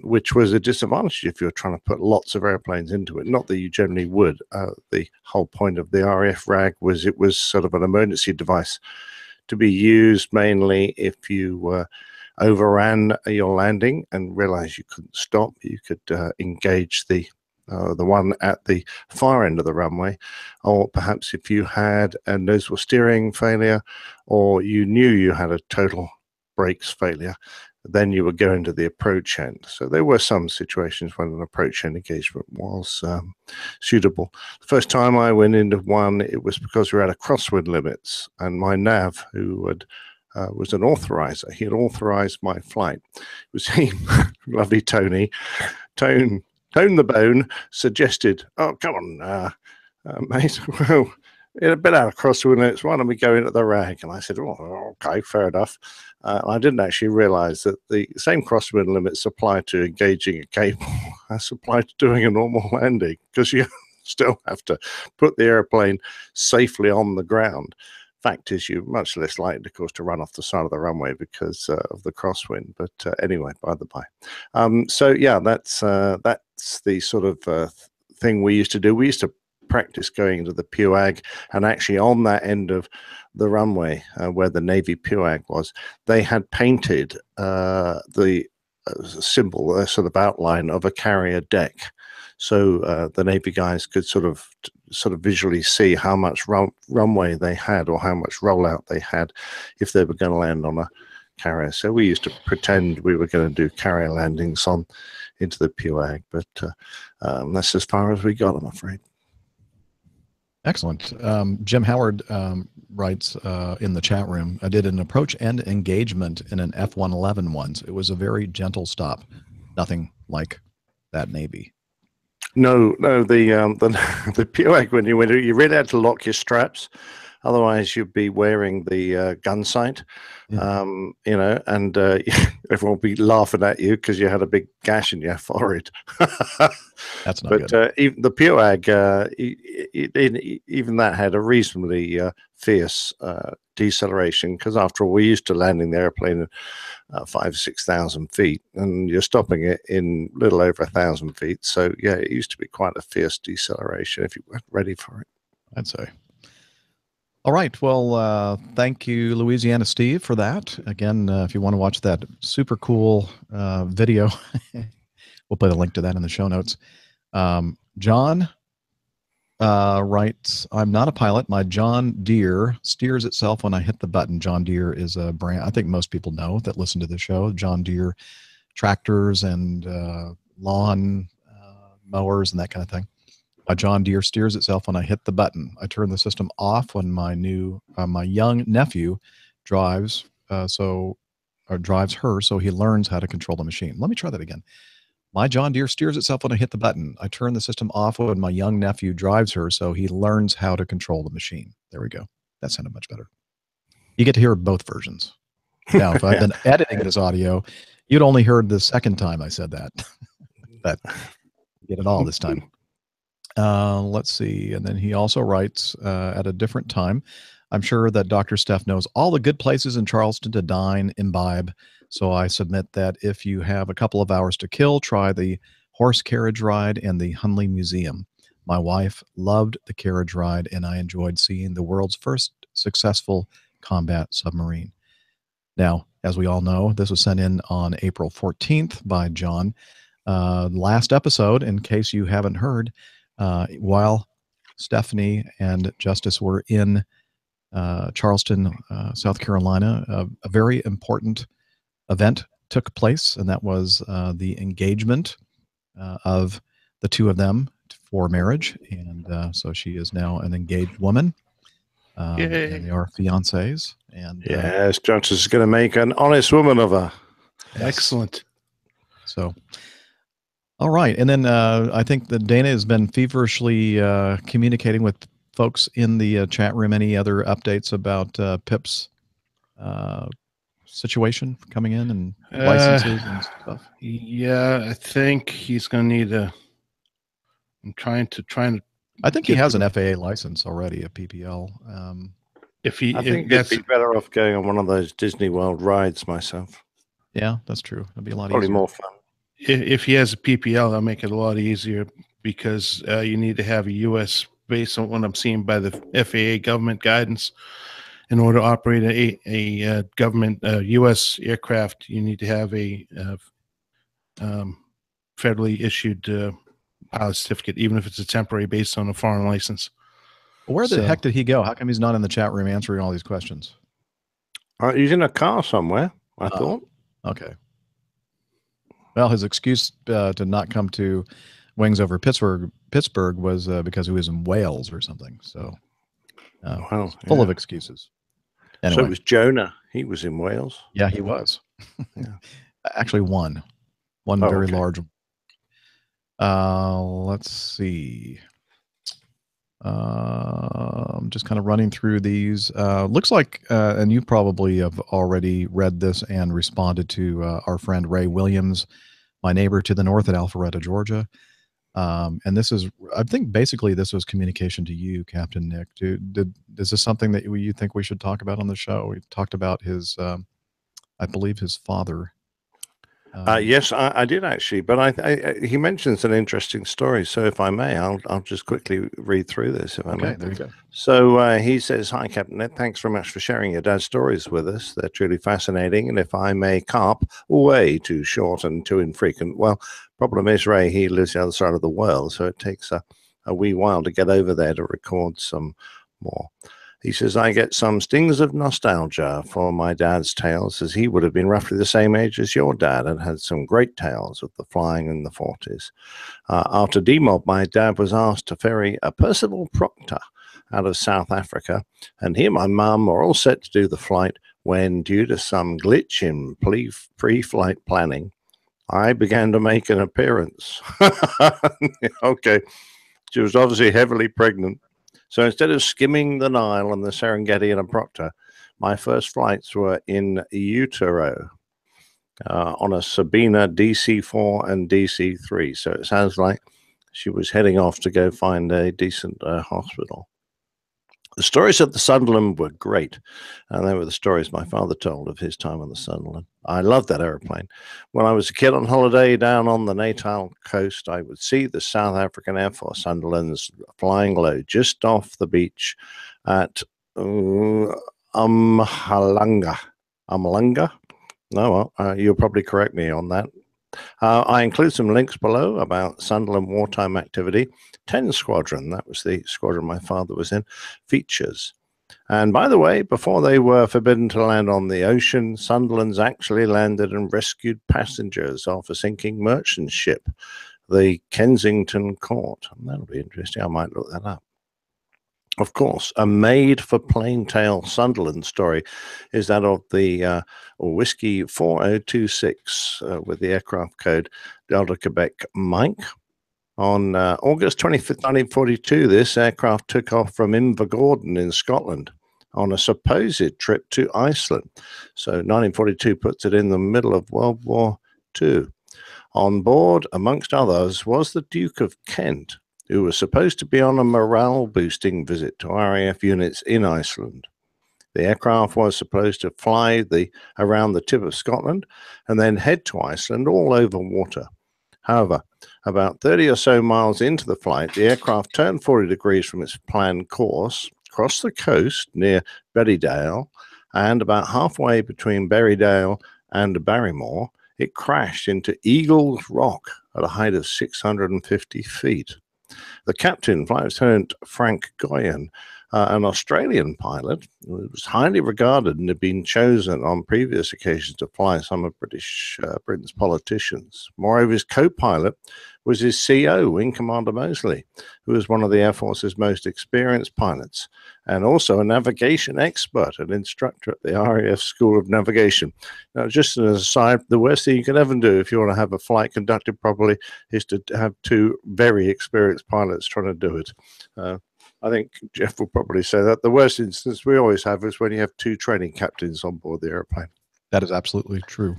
which was a disadvantage if you're trying to put lots of airplanes into it. Not that you generally would. The whole point of the RAF RAG was it was sort of an emergency device to be used mainly if you overran your landing and realized you couldn't stop. You could engage the one at the far end of the runway, or perhaps if you had a nozzle steering failure, or you knew you had a total brakes failure, then you would go into the approach end. So there were some situations when an approach end engagement was suitable. The first time I went into one, it was because we were at a crosswind limits, and my nav, who had was an authorizer, he had authorized my flight. It was him, lovely Tony, Tone the Bone, suggested, "Oh, come on, mate, well, in a bit out of crosswind limits, why don't we go into the rag?" And I said, "Oh, okay, fair enough." I didn't actually realize that the same crosswind limits apply to engaging a cable as apply to doing a normal landing, because you still have to put the airplane safely on the ground. Fact is, you're much less likely, of course, to run off the side of the runway because of the crosswind. But anyway, by the by. So yeah, that's the sort of thing we used to do. We used to practice going into the PUAG, and actually on that end of the runway where the Navy PUAG was, they had painted the symbol, sort of outline of a carrier deck. So the Navy guys could sort of visually see how much runway they had, or how much rollout they had, if they were going to land on a carrier. So we used to pretend we were going to do carrier landings into the PUAG, but that's as far as we got, I'm afraid. Excellent. Jim Howard writes in the chat room, I did an approach end engagement in an F-111 once. It was a very gentle stop. Nothing like that Navy. No, the PUAG, when you went, you really had to lock your straps. Otherwise, you'd be wearing the gun sight, you know, and everyone would be laughing at you because you had a big gash in your forehead. That's not good. Even the PUAG, even that had a reasonably fierce deceleration, because after all, we're used to landing the airplane at 5,000 or 6,000 feet, and you're stopping it in little over 1,000 feet. So yeah, it used to be quite a fierce deceleration if you weren't ready for it, I'd say. All right. Well, thank you, Louisiana Steve, for that. Again, if you want to watch that super cool video, we'll put a link to that in the show notes. John writes, I'm not a pilot. My John Deere steers itself when I hit the button. John Deere is a brand I think most people know that listen to the show. John Deere tractors and lawn mowers and that kind of thing. My John Deere steers itself when I hit the button. I turn the system off when my young nephew drives her, so he learns how to control the machine. Let me try that again. My John Deere steers itself when I hit the button. I turn the system off when my young nephew drives her, so he learns how to control the machine. There we go. That sounded much better. You get to hear both versions. Now, if I've been editing this audio, you'd only heard the second time I said that. But you get it all this time. Let's see. And then he also writes at a different time, I'm sure that Dr. Steph knows all the good places in Charleston to dine, imbibe. So I submit that if you have a couple of hours to kill, try the horse carriage ride and the Hunley Museum. My wife loved the carriage ride, and I enjoyed seeing the world's first successful combat submarine. Now, as we all know, this was sent in on April 14th by John. Last episode, in case you haven't heard, while Stephanie and Justice were in Charleston, South Carolina, a very important event took place, and that was the engagement of the two of them for marriage. And so she is now an engaged woman, and they are fiancés. And yes, Justice is going to make an honest woman of her. Excellent. So. All right. And then I think that Dana has been feverishly communicating with folks in the chat room. Any other updates about Pip's situation coming in and licenses and stuff? Yeah, I think he's going to need I'm trying to. I think he has an FAA license already, a PPL. I think he'd be better off going on one of those Disney World rides myself. Yeah, that's true. It'd be a lot Probably easier. more fun. If he has a PPL, that'll make it a lot easier, because you need to have a U.S. based on what I'm seeing by the FAA government guidance. In order to operate a government U.S. aircraft, you need to have a federally issued pilot certificate, even if it's a temporary based on a foreign license. Where the heck did he go? How come he's not in the chat room answering all these questions? He's in a car somewhere, I thought. Okay. Well, his excuse to not come to Wings over Pittsburgh was because he was in Wales or something. So, Wow, full of yeah. excuses. So Anyway, it was Jonah. He was in Wales. yeah, he was. Yeah. Actually, one Oh, very okay. large. Let's see. I'm just kind of running through these. Looks like, and you probably have already read this and responded to our friend Ray Williams, my neighbor to the north at Alpharetta, Georgia. And this is, I think, basically this was communication to you, Captain Nick. Is this something that you think we should talk about on the show? We talked about his, I believe, his father. Yes, I did actually, but he mentions an interesting story. So if I may, I'll just quickly read through this, if I may. Okay, there you go. So he says, "Hi, Captain Ned. Thanks very much for sharing your dad's stories with us. They're truly fascinating. And if I may carp, way too short and too infrequent. Well, problem is, Ray, he lives the other side of the world, so it takes a wee while to get over there to record some more." He says, "I get some stings of nostalgia for my dad's tales, as he would have been roughly the same age as your dad and had some great tales of the flying in the 40s. After demob, my dad was asked to ferry a Percival Proctor out of South Africa, and he and my mum were all set to do the flight when, due to some glitch in pre-flight planning, I began to make an appearance." Okay. She was obviously heavily pregnant. So instead of skimming the Nile and the Serengeti in a Proctor, my first flights were in utero on a Sabina DC-4 and DC-3. So it sounds like she was heading off to go find a decent hospital. The stories of the Sunderland were great, and they were the stories my father told of his time on the Sunderland. I loved that aeroplane. When I was a kid on holiday down on the Natal coast, I would see the South African Air Force Sunderlands flying low just off the beach at Umhlanga. No, well, you'll probably correct me on that. I include some links below about Sunderland wartime activity. 10 Squadron, that was the squadron my father was in, features. And by the way, before they were forbidden to land on the ocean, Sunderlands actually landed and rescued passengers off a sinking merchant ship, the Kensington Court. And that'll be interesting. I might look that up. Of course, a made-for-plain-tail Sunderland story is that of the Whiskey 4026 with the aircraft code Delta Quebec Mike. On August 25th, 1942, this aircraft took off from Invergordon in Scotland on a supposed trip to Iceland. So 1942 puts it in the middle of World War II. On board, amongst others, was the Duke of Kent, who was supposed to be on a morale-boosting visit to RAF units in Iceland. The aircraft was supposed to fly around the tip of Scotland and then head to Iceland all over water. However, about 30 or so miles into the flight, the aircraft turned 40 degrees from its planned course, crossed the coast near Berrydale, and about halfway between Berrydale and Barrymore, it crashed into Eagles Rock at a height of 650 feet. The captain, Flight Lieutenant Frank Goyen, an Australian pilot, was highly regarded and had been chosen on previous occasions to fly some of Britain's politicians. Moreover, his co-pilot was his CO, Wing Commander Mosley, who was one of the Air Force's most experienced pilots, and also a navigation expert and instructor at the RAF School of Navigation. Now, just as an aside, the worst thing you can ever do if you want to have a flight conducted properly is to have two very experienced pilots trying to do it. I think Jeff will probably say that. The worst instance we always have is when you have two training captains on board the airplane. That is absolutely true.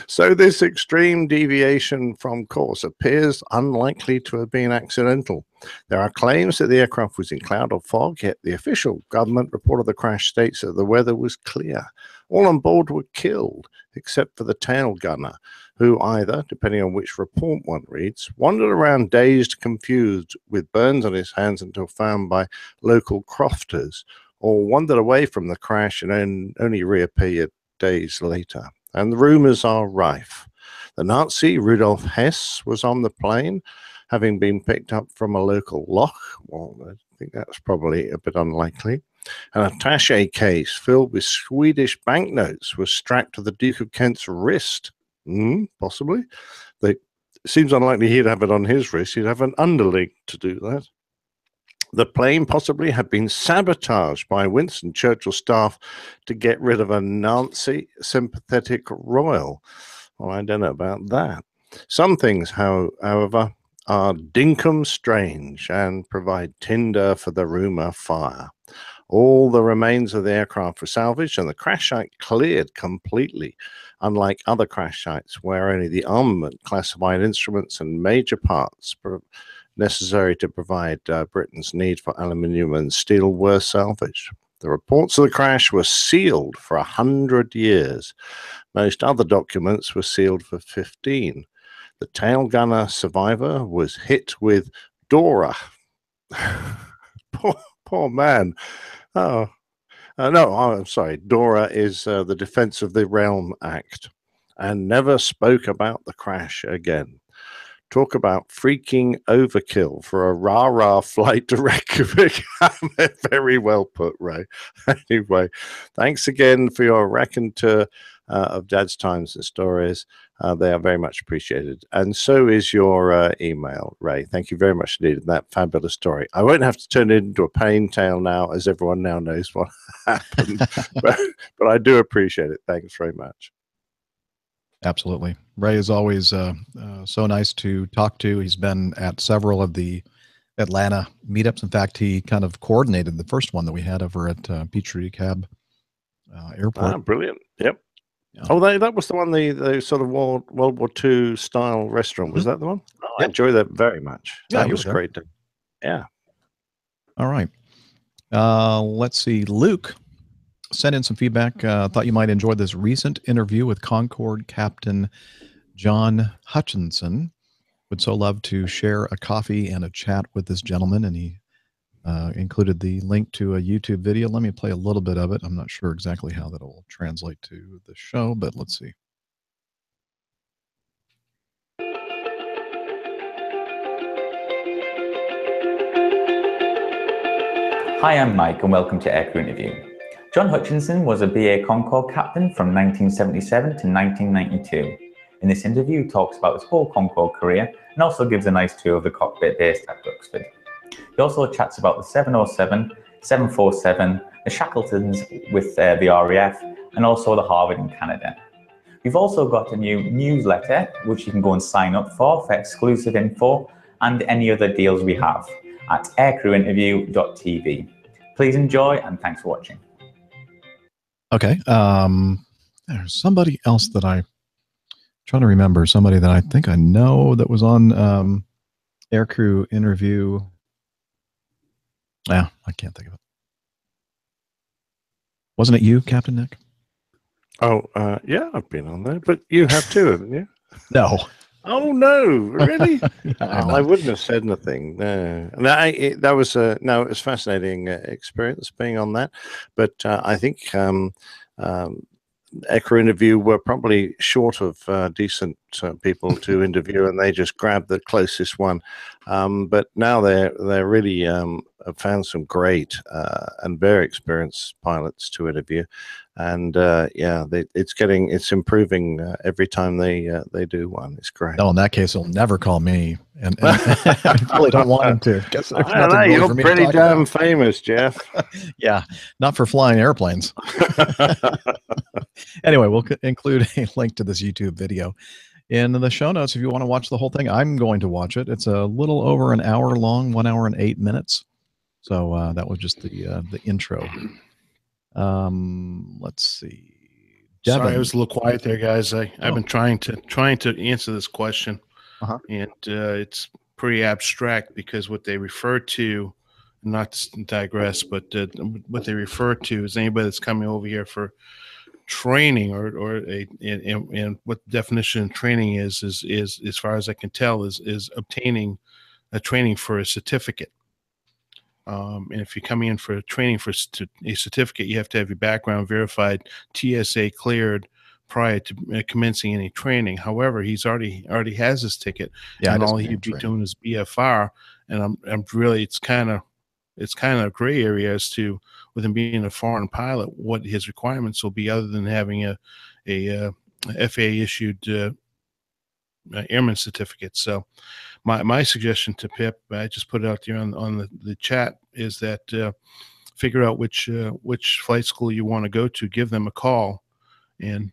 So this extreme deviation from course appears unlikely to have been accidental. There are claims that the aircraft was in cloud or fog, yet the official government report of the crash states that the weather was clear. All on board were killed, except for the tail gunner, who either, depending on which report one reads, wandered around dazed, confused, with burns on his hands until found by local crofters, or wandered away from the crash and only reappeared days later. And the rumors are rife. The Nazi Rudolf Hess was on the plane, having been picked up from a local loch. Well, I think that's probably a bit unlikely. An attaché case filled with Swedish banknotes was strapped to the Duke of Kent's wrist Possibly. It seems unlikely he'd have it on his wrist. He'd have an underling to do that. The plane possibly had been sabotaged by Winston Churchill staff to get rid of a Nazi sympathetic royal. Well, I don't know about that. Some things, however, are dinkum strange and provide tinder for the rumor fire. All the remains of the aircraft were salvaged and the crash site cleared completely, unlike other crash sites where only the armament, classified instruments, and major parts necessary to provide Britain's need for aluminium and steel were salvaged. The reports of the crash were sealed for 100 years. Most other documents were sealed for 15. The tail gunner survivor was hit with Dora. poor man. Oh, no, I'm sorry. Dora is the Defense of the Realm Act, and never spoke about the crash again. Talk about freaking overkill for a rah-rah flight to Reykjavik. Very well put, Ray. Anyway, thanks again for your raconteur of Dad's Times and Stories. They are very much appreciated. And so is your email, Ray. Thank you very much indeed for that fabulous story. I won't have to turn it into a pain tale now, as everyone now knows what happened. but I do appreciate it. Thanks very much. Absolutely. Ray is always so nice to talk to. He's been at several of the Atlanta meetups. In fact, he kind of coordinated the first one that we had over at Peachtree Cab Airport. Brilliant. Yep. Yeah. Oh, that was the one, the sort of World War II style restaurant. Was that the one? Oh, yep. I enjoy that very much. Yeah, that was great. Yeah. All right. Let's see. Luke sent in some feedback. Thought you might enjoy this recent interview with Concorde Captain John Hutchinson. Would so love to share a coffee and a chat with this gentleman. And he included the link to a YouTube video. Let me play a little bit of it. I'm not sure exactly how that will translate to the show, but let's see. Hi, I'm Mike and welcome to Aircrew Interview. John Hutchinson was a BA Concorde captain from 1977 to 1992. In this interview, he talks about his whole Concorde career and also gives a nice tour of the cockpit based at Duxford. He also chats about the 707, 747, the Shackletons with the RAF, and also the Harvard in Canada. We've also got a new newsletter, which you can go and sign up for exclusive info and any other deals we have at aircrewinterview.tv. Please enjoy and thanks for watching. Okay. There's somebody else that I'm trying to remember, somebody that I think I know that was on Aircrew Interview. Yeah, I can't think of it. Wasn't it you, Captain Nick? Oh, yeah, I've been on there, but you have too, haven't you? No. Oh no! Really? I wouldn't have said anything. No, that was it was a fascinating experience being on that. But I think Aircrew Interview were probably short of decent people to interview, and they just grabbed the closest one. But now they're really have found some great and very experienced pilots to interview, and it's improving every time they do one. It's great. No, in that case, he'll never call me, and I really don't want him to. Guess there's I don't know, nothing really you're for me pretty to talk damn about. famous, Jeff. Yeah, not for flying airplanes. Anyway, we'll include a link to this YouTube video in the show notes if you want to watch the whole thing. I'm going to watch it. It's a little over an hour long, 1 hour and 8 minutes. So that was just the intro. Let's see. Devin. Sorry, I was a little quiet there, guys. I've been trying to answer this question, and it's pretty abstract because what they refer to, not to digress, but what they refer to is anybody that's coming over here for training and what the definition of training is as far as I can tell is obtaining a training for a certificate. And if you're coming in for training for a certificate, you have to have your background verified, TSA cleared prior to commencing any training. However, he's already has his ticket, and all he'd be doing is BFR. And I'm really it's kind of a gray area as to, with him being a foreign pilot, what his requirements will be, other than having a FAA issued airman certificates. So my suggestion to Pip, I just put it out there on the chat, is that figure out which flight school you want to go to, give them a call, and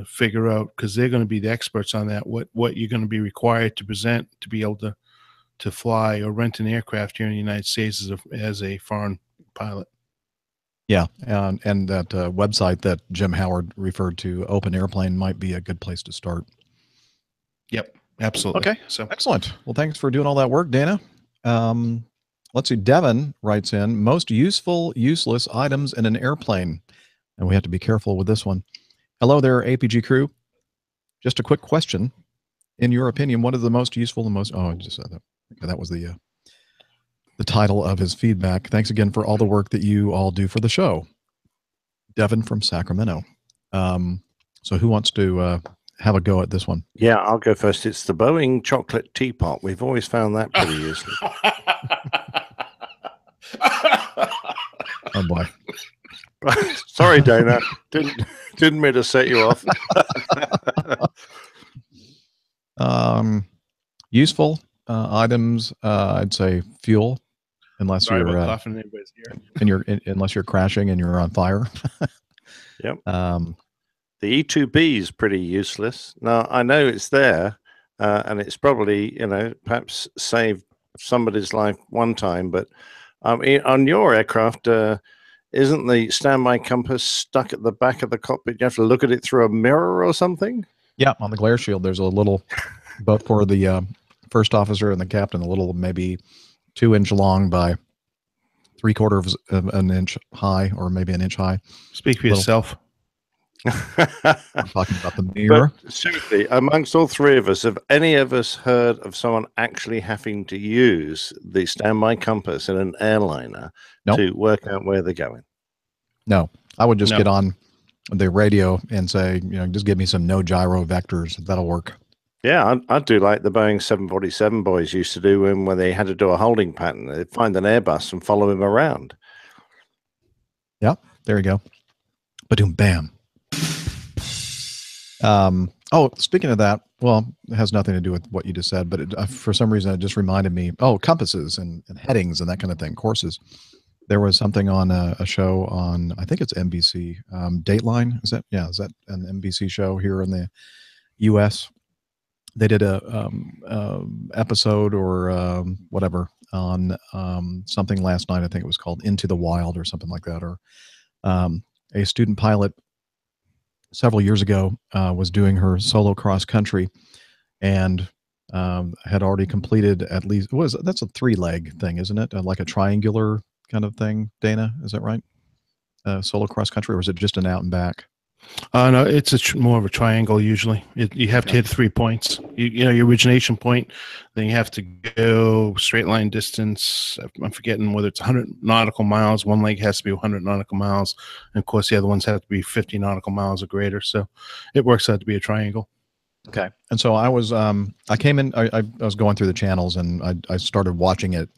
figure out, because they're going to be the experts on that, what you're going to be required to present to be able to fly or rent an aircraft here in the United States as a foreign pilot. Yeah, and that website that Jim Howard referred to, Open Airplane, might be a good place to start. Yep, absolutely. Okay, so excellent. Well, thanks for doing all that work, Dana. Let's see. Devin writes in, most useful, useless items in an airplane. And we have to be careful with this one. Hello there, APG crew. Just a quick question. In your opinion, what is the most useful and most... Oh, I just said that. Okay, that was the title of his feedback. Thanks again for all the work that you all do for the show. Devin from Sacramento. So who wants to have a go at this one? Yeah, I'll go first. It's the Boeing chocolate teapot. We've always found that pretty useful. Oh boy. Sorry, Dana. Didn't mean to set you off. Useful items, I'd say fuel, unless Sorry you're about coughing in anybody's ear. unless you're crashing and you're on fire. Yep. The E2B is pretty useless. Now, I know it's there, and it's probably, perhaps saved somebody's life one time, but on your aircraft, isn't the standby compass stuck at the back of the cockpit? You have to look at it through a mirror or something? Yeah, on the glare shield, there's a little, both for the first officer and the captain, a little maybe 2-inch long by 3/4 of an inch high, or maybe an inch high. Speak for yourself. I'm talking about the mirror. But seriously, amongst all three of us, have any of us heard of someone actually having to use the standby compass in an airliner to work out where they're going? No, I would just get on the radio and say, just give me some no gyro vectors. That'll work. Yeah, I'd do like the Boeing 747 boys used to do when they had to do a holding pattern. They'd find an Airbus and follow him around. Yeah, there you go. Ba-doom, bam. Oh, speaking of that, well, it has nothing to do with what you just said, but for some reason, it just reminded me, compasses and headings and that kind of thing, courses. There was something on a show on, I think it's NBC, Dateline. Is that an NBC show here in the U.S.? They did a episode or whatever on something last night. I think it was called Into the Wild or something like that. Or a student pilot several years ago was doing her solo cross country and had already completed at least, that's a 3-leg thing, isn't it? Like a triangular kind of thing, Dana, is that right? Solo cross country, or is it just an out and back? No, it's more of a triangle usually. You have to hit 3 points. Your origination point, then you have to go straight line distance. I'm forgetting whether it's 100 nautical miles. One leg has to be 100 nautical miles. And of course, the other ones have to be 50 nautical miles or greater. So it works out to be a triangle. Okay. And so I was, I came in, I was going through the channels and I started watching it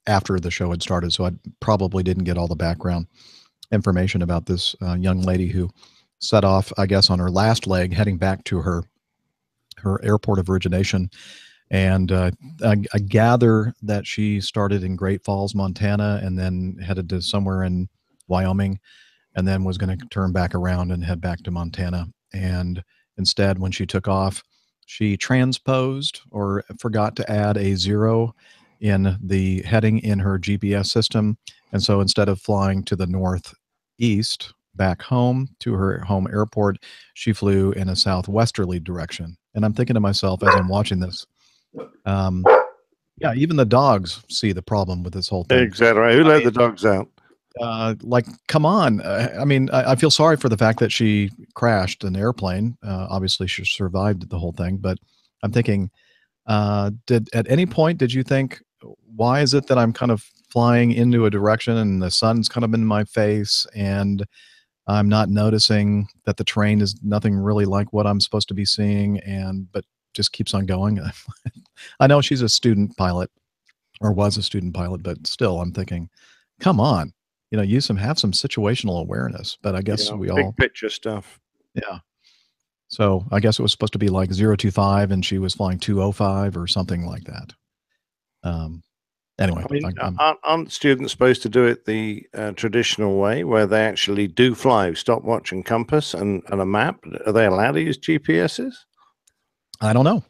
after the show had started. So I probably didn't get all the background information about this young lady who set off, I guess, on her last leg, heading back to her airport of origination. And I gather that she started in Great Falls, Montana, and then headed to somewhere in Wyoming, and then was going to turn back around and head back to Montana. And instead, when she took off, she transposed or forgot to add a 0 in the heading in her GPS system. And so instead of flying to the northeast back home to her home airport, she flew in a southwesterly direction. And I'm thinking to myself as I'm watching this, yeah, even the dogs see the problem with this whole thing. Exactly right. Who let the dogs out? Like, come on. I mean, I feel sorry for the fact that she crashed an airplane. Obviously, she survived the whole thing. But I'm thinking, at any point did you think, why is it that I'm kind of flying into a direction and the sun's kind of in my face and I'm not noticing that the terrain is nothing really like what I'm supposed to be seeing, but just keeps on going? I know she's a student pilot, or was a student pilot, but still, I'm thinking, come on, have some situational awareness. But I guess we all big picture stuff. Yeah. So I guess it was supposed to be like 025 and she was flying 205 or something like that. Anyway, I mean, aren't students supposed to do it the traditional way, where they actually do fly stopwatch and compass and a map? Are they allowed to use GPSs? I don't know.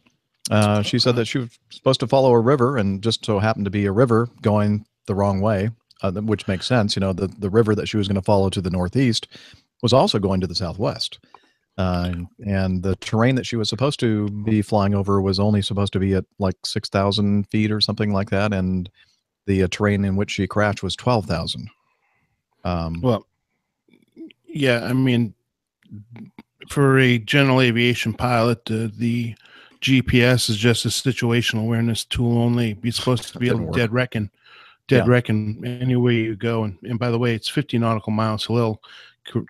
She said that she was supposed to follow a river, and just so happened to be a river going the wrong way, which makes sense. You know, the river that she was going to follow to the northeast was also going to the southwest. And the terrain that she was supposed to be flying over was only supposed to be at like 6,000 feet or something like that, and the terrain in which she crashed was 12,000. Well, yeah, I mean, for a general aviation pilot, the GPS is just a situational awareness tool only. You're supposed to be able to dead reckon anywhere you go. And by the way, it's 50 nautical miles. Hillel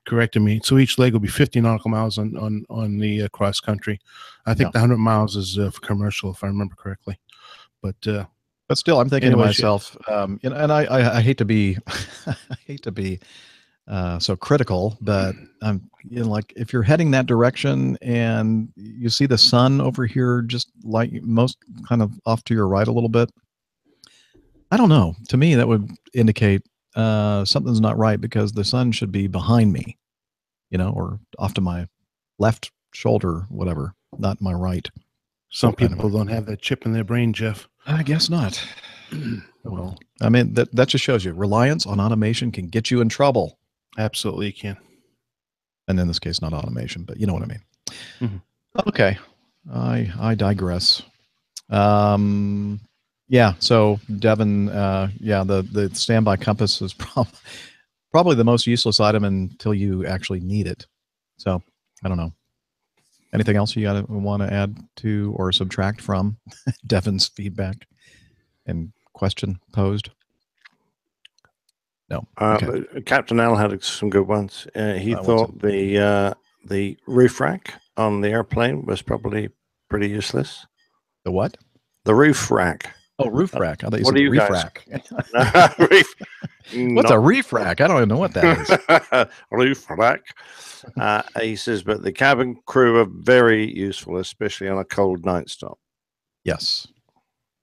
corrected me. So each leg will be 50 nautical miles on the cross country. I think the 100 miles is for commercial, if I remember correctly. But still, I'm thinking anyway, to myself, you know, and I hate to be, so critical, but you know, like if you're heading that direction and you see the sun over here, just like most kind of off to your right a little bit, I don't know. To me, that would indicate something's not right, because the sun should be behind me, you know, or off to my left shoulder, whatever, not my right. Some people don't have that chip in their brain, Jeff. I guess not. Well, I mean, that just shows you reliance on automation can get you in trouble. Absolutely, you can. And in this case, not automation, but you know what I mean. Mm-hmm. Okay, I digress. Yeah. So Devin, yeah, the standby compass is probably the most useless item until you actually need it. So I don't know. Anything else you want to add to or subtract from Devin's feedback and question posed? No. Okay. Captain L had some good ones. He thought the roof rack on the airplane was probably pretty useless. The what? The roof rack. Oh, roof rack. I thought you What said do you reef guys? rack. Reef. What's a reef rack? I don't even know what that is. Roof rack. He says, but the cabin crew are very useful, especially on a cold night stop. Yes,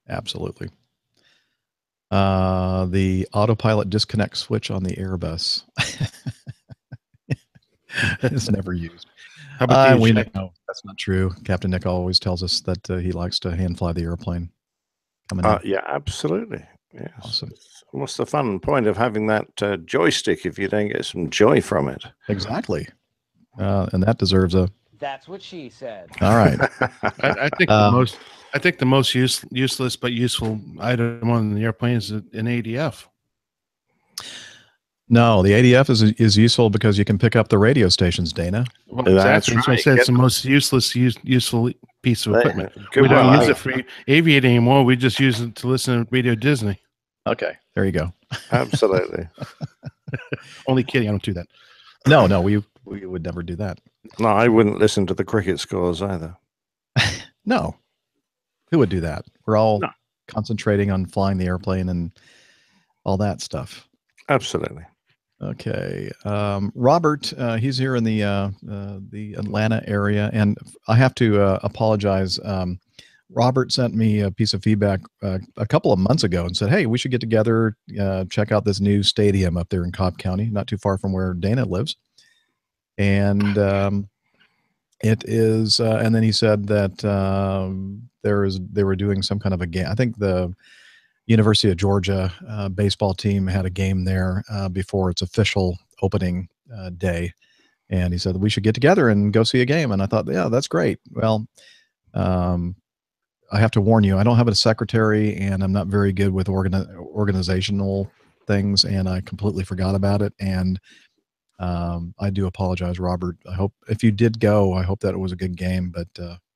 absolutely. The autopilot disconnect switch on the Airbus is never used. How about we know that's not true. Captain Nick always tells us that he likes to hand fly the airplane. Yeah, absolutely. Yes. Awesome. What's the fun point of having that joystick if you don't get some joy from it? Exactly. And that deserves a. That's what she said. All right. I think the most useless but useful item on the airplane is an ADF. No, the ADF is useful because you can pick up the radio stations, Dana. Well, exactly. Right. So I said it's the most useful piece of equipment. We don't use it for aviating anymore. We just use it to listen to Radio Disney. Okay, there you go. Absolutely. Only kidding. I don't do that. No, we would never do that. No, I wouldn't listen to the cricket scores either. No. Who would do that? We're all concentrating on flying the airplane and all that stuff. Absolutely. Okay. Robert, he's here in the Atlanta area, and I have to apologize. Robert sent me a piece of feedback a couple of months ago and said, hey, we should get together, check out this new stadium up there in Cobb County, not too far from where Dana lives. And it is, and then he said that they were doing some kind of a game. I think the University of Georgia baseball team had a game there before its official opening day. And he said we should get together and go see a game. And I thought, yeah, that's great. Well, I have to warn you, I don't have a secretary, and I'm not very good with organizational things, and I completely forgot about it. And I do apologize, Robert. I hope if you did go, I hope that it was a good game, but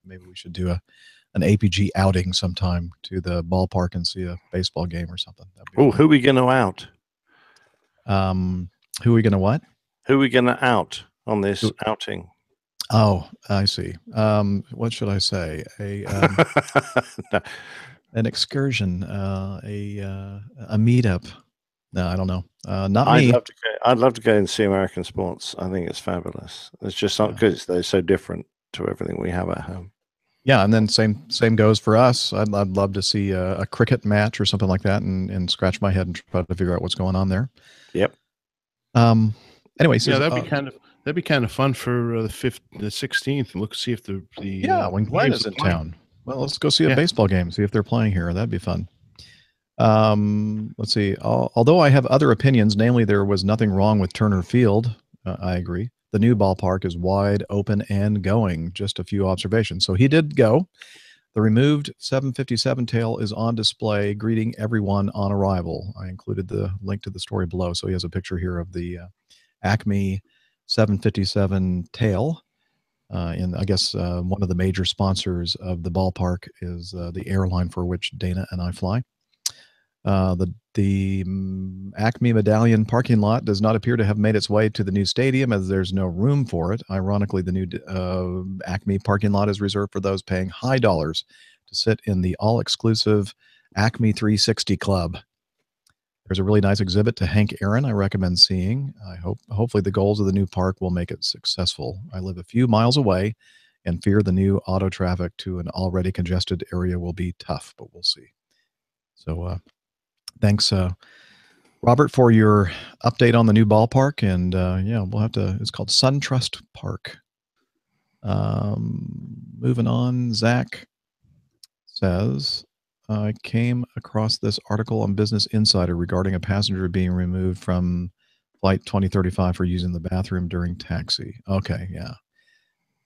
maybe we should do an APG outing sometime to the ballpark and see a baseball game or something. Oh, who are we going to out? Who are we going to what? Who are we going to out on this outing? Oh, I see. What should I say? An excursion, a meetup. No, I don't know. Not me. I'd love to go and see American sports. I think it's fabulous. It's just not because they're so different to everything we have at home. Yeah, and then same goes for us. I'd love to see a cricket match or something like that, and scratch my head and try to figure out what's going on there. Yep. Anyway, Yeah, that'd be kind of fun for the 16th. And look, see if the when Glenn Braves is are in playing. town. Well, let's go see a Yeah. baseball game. See if they're playing here. That'd be fun. Let's see. Although I have other opinions, namely there was nothing wrong with Turner Field. I agree. The new ballpark is wide open and going. Just a few observations. So he did go. The removed 757 tail is on display, greeting everyone on arrival. I included the link to the story below. So he has a picture here of the Acme 757 tail. And I guess one of the major sponsors of the ballpark is the airline for which Dana and I fly. The Acme Medallion parking lot does not appear to have made its way to the new stadium, as there's no room for it. Ironically, the new Acme parking lot is reserved for those paying high dollars to sit in the all-exclusive Acme 360 Club. There's a really nice exhibit to Hank Aaron I recommend seeing. Hopefully the goals of the new park will make it successful. I live a few miles away and fear the new auto traffic to an already congested area will be tough, but we'll see. So thanks, Robert, for your update on the new ballpark. And yeah, we'll have to, it's called SunTrust Park. Moving on, Zach says, I came across this article on Business Insider regarding a passenger being removed from flight 2035 for using the bathroom during taxi. Okay, yeah.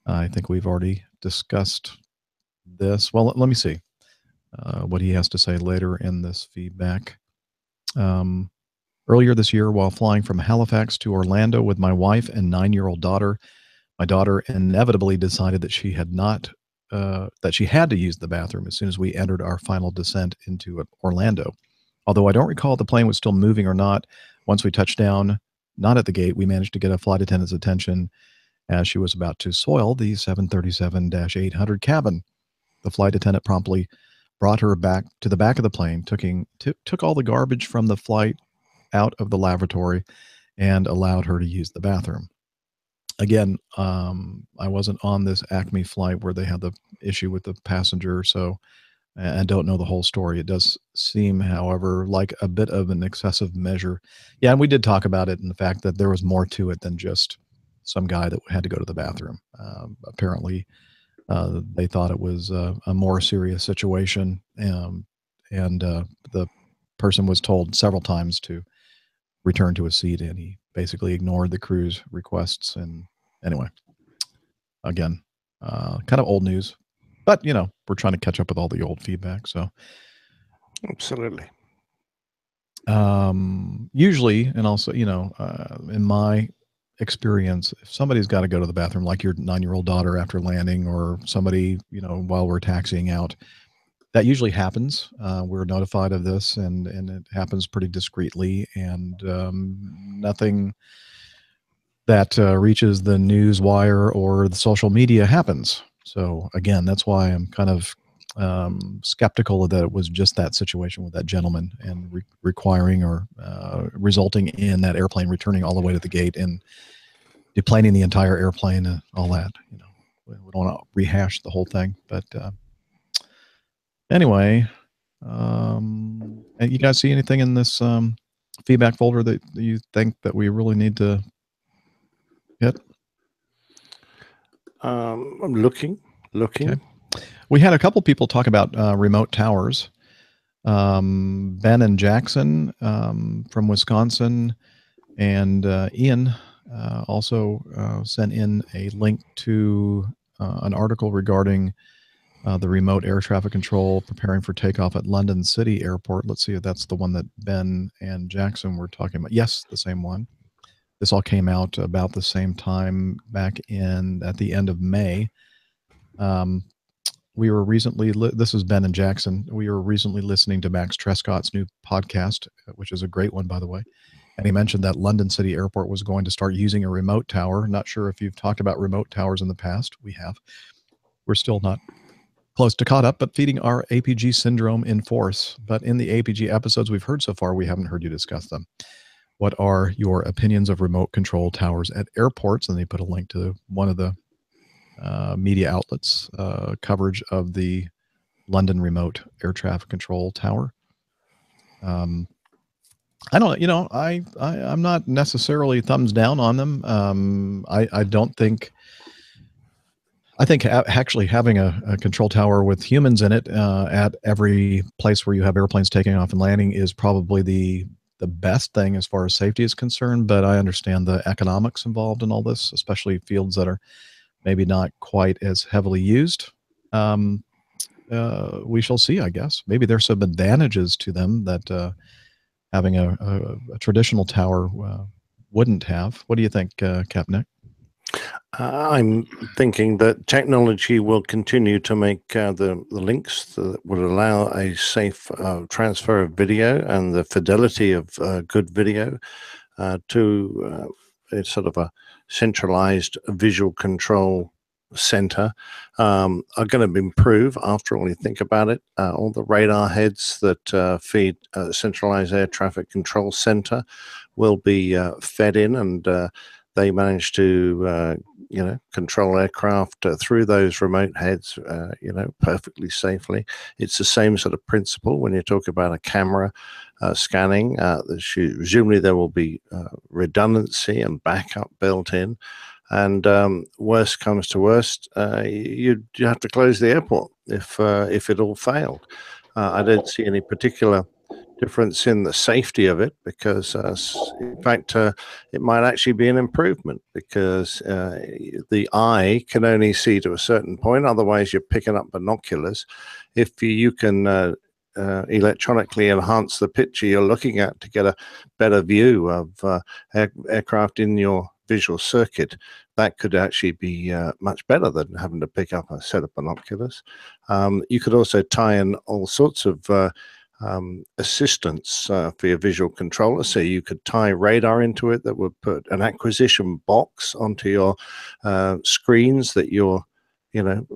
I think we've already discussed this. Well, let me see what he has to say later in this feedback. Earlier this year, while flying from Halifax to Orlando with my wife and 9-year-old daughter, my daughter inevitably decided that she had to use the bathroom as soon as we entered our final descent into Orlando. Although I don't recall if the plane was still moving or not, once we touched down, not at the gate, we managed to get a flight attendant's attention as she was about to soil the 737-800 cabin. The flight attendant promptly brought her back to the back of the plane, took all the garbage from the flight out of the lavatory, and allowed her to use the bathroom. Again, I wasn't on this Acme flight where they had the issue with the passenger, so I don't know the whole story. It does seem, however, like a bit of an excessive measure. Yeah, and we did talk about it and the fact that there was more to it than just some guy that had to go to the bathroom. Apparently, they thought it was a more serious situation, and the person was told several times to return to his seat, and he basically ignored the crew's requests. And anyway, again, kind of old news, but we're trying to catch up with all the old feedback. So absolutely. Usually, and also, in my experience, if somebody's got to go to the bathroom, like your 9-year-old daughter after landing, or somebody, while we're taxiing out, that usually happens. We're notified of this, and it happens pretty discreetly, and nothing that reaches the news wire or the social media happens. So again, that's why I'm kind of skeptical that it was just that situation with that gentleman and requiring or resulting in that airplane returning all the way to the gate and deplaning the entire airplane and all that. We don't want to rehash the whole thing, but anyway, and you guys see anything in this feedback folder that you think that we really need to hit? I'm looking. Okay. We had a couple people talk about remote towers. Ben and Jackson from Wisconsin, and Ian also sent in a link to an article regarding the remote air traffic control preparing for takeoff at London City Airport. Let's see if that's the one that Ben and Jackson were talking about. Yes, the same one. This all came out about the same time back at the end of May. We were recently, this is Ben and Jackson. We were recently listening to Max Trescott's new podcast, which is a great one, by the way. And he mentioned that London City Airport was going to start using a remote tower. Not sure if you've talked about remote towers in the past. We have. We're still not close to caught up, but feeding our APG syndrome in force. But in the APG episodes we've heard so far, we haven't heard you discuss them. What are your opinions of remote control towers at airports? And they put a link to one of the media outlets coverage of the London Remote Air Traffic Control Tower. I don't, I'm not necessarily thumbs down on them. I don't think. I think actually having a control tower with humans in it at every place where you have airplanes taking off and landing is probably the best thing as far as safety is concerned. But I understand the economics involved in all this, especially fields that are maybe not quite as heavily used. We shall see, I guess. Maybe there's some advantages to them that having a traditional tower wouldn't have. What do you think, Captain Nick? I'm thinking that technology will continue to make the links that would allow a safe transfer of video and the fidelity of good video to sort of a centralized visual control center are going to improve. After all, you think about it, all the radar heads that feed centralized air traffic control center will be fed in, and they manage to control aircraft through those remote heads perfectly safely. It's the same sort of principle when you talk about a camera scanning. Presumably there will be redundancy and backup built in. And worst comes to worst, you have to close the airport if it all failed. I don't see any particular difference in the safety of it, because in fact it might actually be an improvement, because the eye can only see to a certain point. Otherwise you're picking up binoculars. If you can electronically enhance the picture you're looking at to get a better view of aircraft in your visual circuit, that could actually be much better than having to pick up a set of binoculars. You could also tie in all sorts of assistance for your visual controller. So you could tie radar into it that would put an acquisition box onto your screens that you're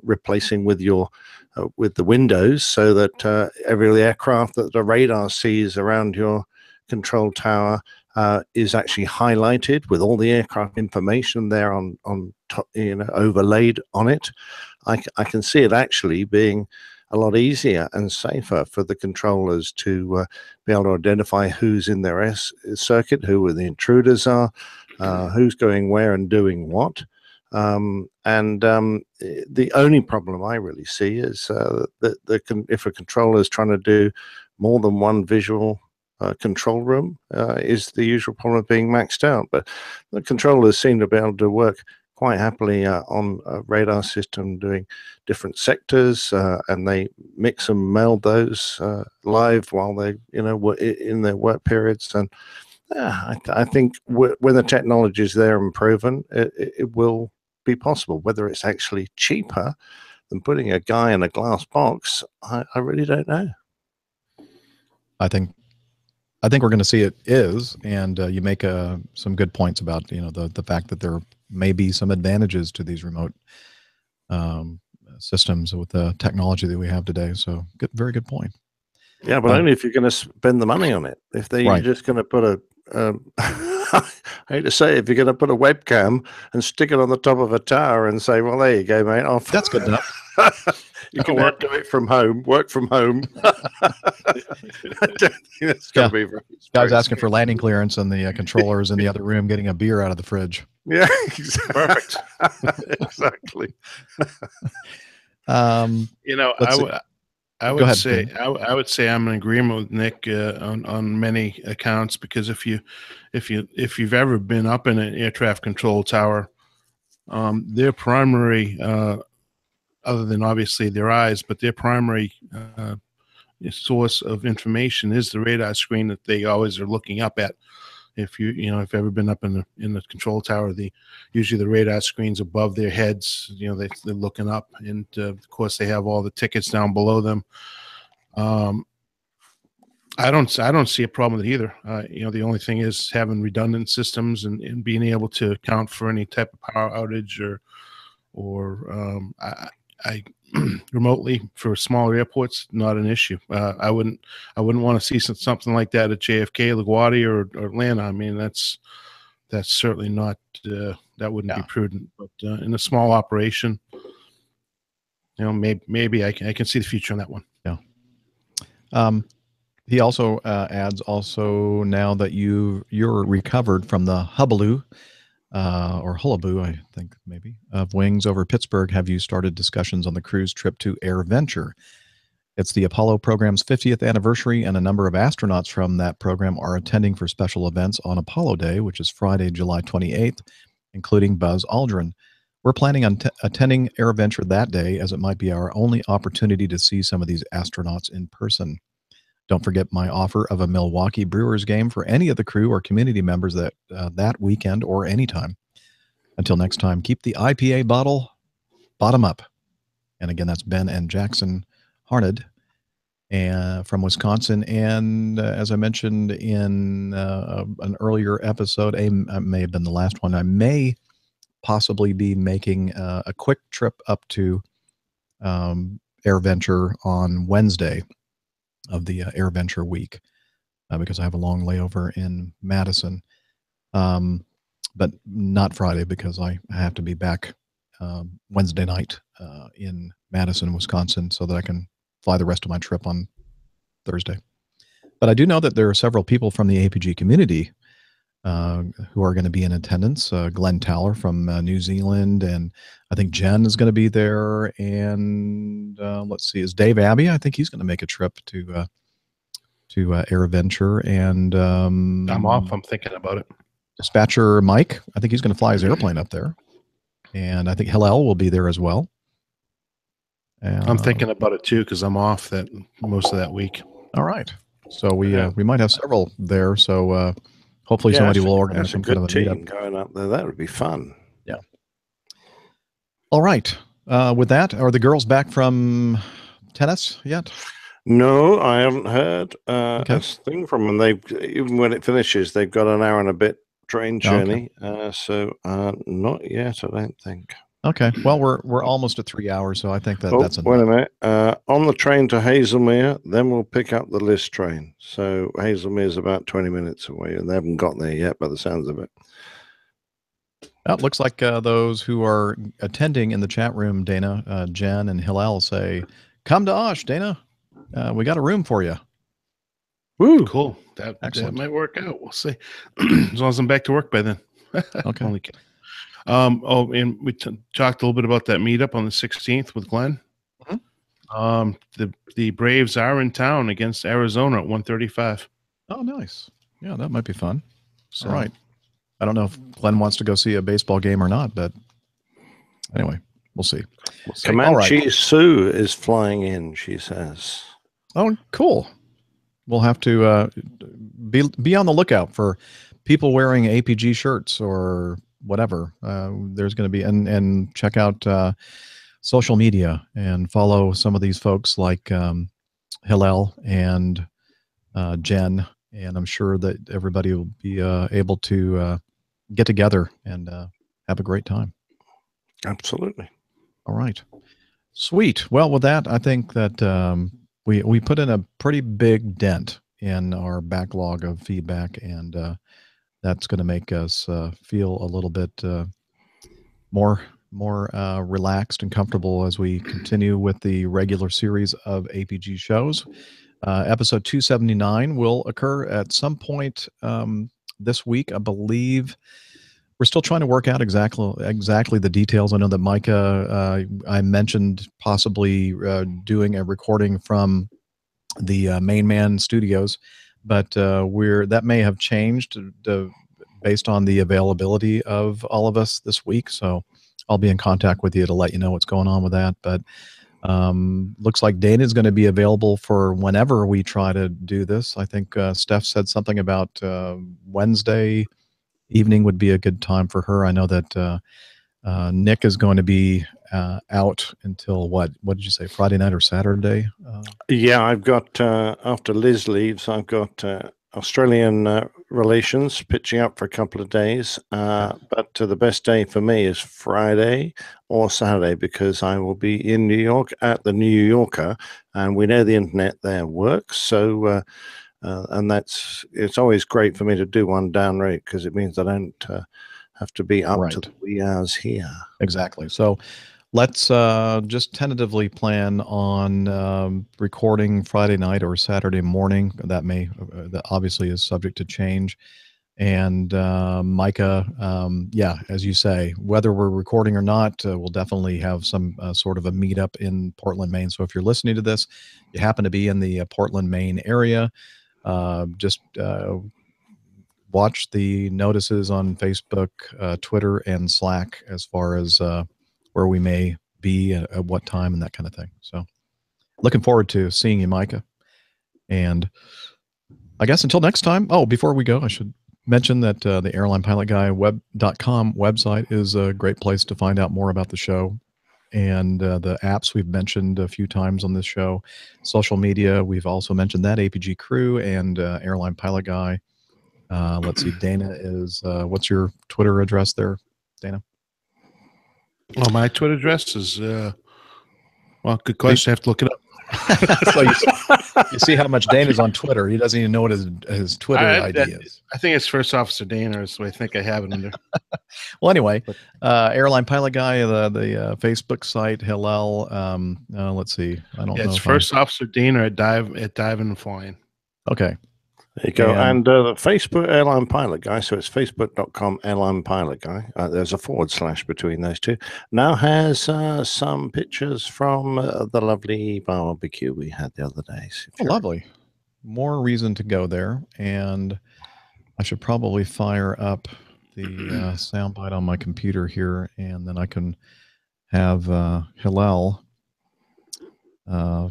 replacing with your with the windows, so that every aircraft that the radar sees around your control tower is actually highlighted with all the aircraft information there on top, overlaid on it. I can see it actually being a lot easier and safer for the controllers to be able to identify who's in their circuit, who the intruders are, who's going where and doing what. The only problem I really see is that if a controller is trying to do more than one visual control room, is the usual problem of being maxed out. But the controllers seem to be able to work quite happily on a radar system doing different sectors, and they mix and meld those live while they were in their work periods. And I think when the technology is there and proven, it will be possible. Whether it's actually cheaper than putting a guy in a glass box, I really don't know. I think we're going to see it is, and you make some good points about the fact that there may be some advantages to these remote systems with the technology that we have today. So very good point. Yeah, but only if you're going to spend the money on it. If you're just going to put a I hate to say it, if you're going to put a webcam and stick it on the top of a tower and say, well, there you go, mate, off. That's good enough. You can do it from home, work from home. I don't think it's going to be very Guys asking for landing clearance, and the controllers in the other room getting a beer out of the fridge. Yeah, exactly. Perfect. Exactly. I would say I'm in agreement with Nick on many accounts, because if you've ever been up in an air traffic control tower, their primary, other than obviously their eyes, but their primary source of information is the radar screen that they always are looking up at. If if ever been up in the control tower, usually the radar screen's above their heads. They're looking up, and of course they have all the tickets down below them. I don't see a problem with it either. The only thing is having redundant systems and being able to account for any type of power outage or I remotely for smaller airports, not an issue. I wouldn't want to see something like that at JFK, LaGuardia, or Atlanta. I mean, that's certainly not that wouldn't be prudent. But in a small operation, maybe I can see the future on that one. Yeah. He also adds also now that you're recovered from the hullabaloo or hullaboo, I think maybe, of wings over Pittsburgh, have you started discussions on the cruise trip to AirVenture? It's the Apollo program's 50th anniversary, and a number of astronauts from that program are attending for special events on Apollo Day, which is Friday, July 28th, including Buzz Aldrin. We're planning on attending AirVenture that day, as it might be our only opportunity to see some of these astronauts in person. Don't forget my offer of a Milwaukee Brewers game for any of the crew or community members that weekend or anytime. Until next time, keep the IPA bottle bottom up. And again, that's Ben and Jackson Harned from Wisconsin. And as I mentioned in an earlier episode, it may have been the last one, I may possibly be making a quick trip up to AirVenture on Wednesday of the AirVenture week because I have a long layover in Madison, but not Friday because I have to be back Wednesday night in Madison, Wisconsin, so that I can fly the rest of my trip on Thursday. But I do know that there are several people from the APG community who are going to be in attendance. Glenn Towler from New Zealand, and I think Jen is going to be there. And let's see, is Dave Abbey? I think he's going to make a trip to AirVenture. And I'm off. I'm thinking about it. Dispatcher Mike, I think he's going to fly his airplane up there. And I think Hillel will be there as well. I'm thinking about it too because I'm off that most of that week. All right, so we might have several there. So hopefully somebody will organize some kind of a meetup going up there. That would be fun. Yeah. All right. With that, are the girls back from tennis yet? No, I haven't heard a thing from them. Even when it finishes, they've got an hour and a bit train journey. So not yet, I don't think. Okay. Well, we're almost at 3 hours, so I think that's enough. Wait a minute. On the train to Hazelmere, then we'll pick up the List train. So Hazelmere is about 20 minutes away, and they haven't got there yet by the sounds of it. Well, it looks like those who are attending in the chat room, Dana, Jen, and Hillel say, "Come to Osh, Dana. We got a room for you." Woo! Cool. That might work out. We'll see. As long as I'm back to work by then. Okay. Only kidding. And we talked a little bit about that meetup on the 16th with Glenn. Mm-hmm. The Braves are in town against Arizona at 1:35. Oh, nice. Yeah, that might be fun. So, all right. I don't know if Glenn wants to go see a baseball game or not, but anyway, we'll see. Comanche Sue is flying in, she says. Oh, cool. We'll have to be on the lookout for people wearing APG shirts or whatever. There's going to be, and check out social media and follow some of these folks like Hillel and Jen, and I'm sure that everybody will be able to get together and have a great time. Absolutely. All right. Sweet. Well, with that, I think that we put in a pretty big dent in our backlog of feedback, and that's going to make us feel a little bit more relaxed and comfortable as we continue with the regular series of APG shows. Episode 279 will occur at some point this week, I believe. We're still trying to work out exactly the details. I know that Micah, I mentioned possibly doing a recording from the Main Man Studios, but that may have changed based on the availability of all of us this week. So I'll be in contact with you to let you know what's going on with that. But looks like Dana is going to be available for whenever we try to do this. I think Steph said something about Wednesday evening would be a good time for her. I know that Nick is going to be out until what did you say, Friday night or Saturday? Yeah, I've got, after Liz leaves, I've got Australian relations pitching up for a couple of days. But the best day for me is Friday or Saturday because I will be in New York at the New Yorker, and we know the internet there works. So, and it's always great for me to do one down rate because it means I don't have to be up to the wee hours here. Exactly. So let's just tentatively plan on recording Friday night or Saturday morning. That obviously is subject to change. And Micah, yeah, as you say, whether we're recording or not, we'll definitely have some sort of a meetup in Portland, Maine. So if you're listening to this, you happen to be in the Portland, Maine area, just watch the notices on Facebook, Twitter, and Slack as far as where we may be at what time and that kind of thing. So looking forward to seeing you, Micah. And I guess until next time. Oh, before we go, I should mention that the airlinepilotguy.com website is a great place to find out more about the show and the apps we've mentioned a few times on this show. Social media, we've also mentioned that, APG Crew and Airline Pilot Guy. Let's see, Dana is, what's your Twitter address there, Dana? Well, my Twitter address is, well, good question. I have to look it up. So you see how much Dana's on Twitter. He doesn't even know what his Twitter ID is. I think it's First Officer Dana, so I think I have it under. Well, anyway, Airline Pilot Guy, the Facebook site, Hillel. Let's see. I don't know. It's First Officer Dana at Diving and Flying. Okay. There you go. And the Facebook Airline Pilot Guy, so it's facebook.com Airline Pilot Guy. There's a / between those two. Now has some pictures from the lovely barbecue we had the other day. So lovely. More reason to go there. And I should probably fire up the soundbite on my computer here, and then I can have Hillel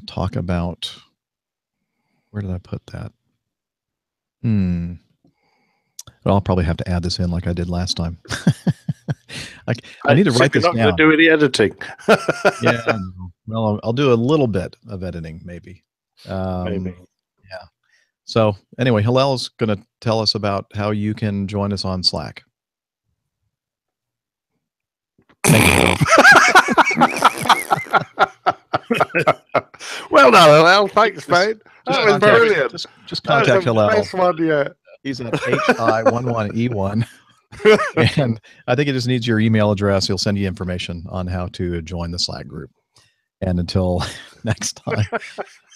talk about, where did I put that? Well, I'll probably have to add this in like I did last time. I need to write this down. Not going to do any editing. Yeah. Well, I'll do a little bit of editing, maybe. Maybe. Yeah. So anyway, Hillel's going to tell us about how you can join us on Slack. Thank you. Well done, Hillel. Thanks, mate. That was brilliant. Just contact Hillel. Best one yet. He's at HI11E1. And I think it just needs your email address. He'll send you information on how to join the Slack group. And until next time,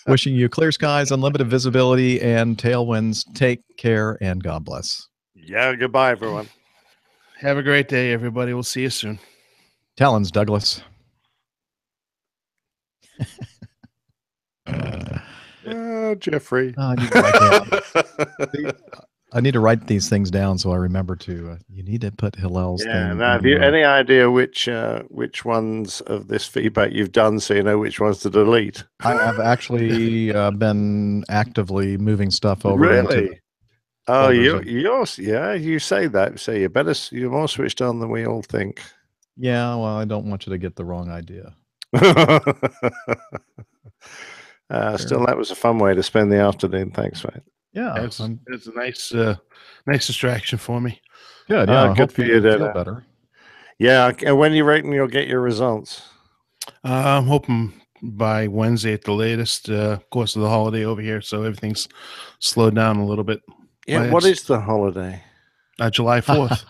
wishing you clear skies, unlimited visibility, and tailwinds. Take care and God bless. Yeah, goodbye, everyone. Have a great day, everybody. We'll see you soon. Talons, Douglas. Jeffrey. I need to write these things down so I remember to. You need to put Hillel's thing. Now, have you any idea which ones of this feedback you've done, so you know which ones to delete? I have actually been actively moving stuff over. Really? Oh, you say that. So you're more switched on than we all think. Yeah, well, I don't want you to get the wrong idea. Still, that was a fun way to spend the afternoon. Thanks, mate. Yeah, it's a nice distraction for me. Good. Yeah, good for you. Feel better. Yeah, and when you reckon you'll get your results? I'm hoping by Wednesday at the latest. Of course, of the holiday over here, so everything's slowed down a little bit. Yeah, what is the holiday? July 4th.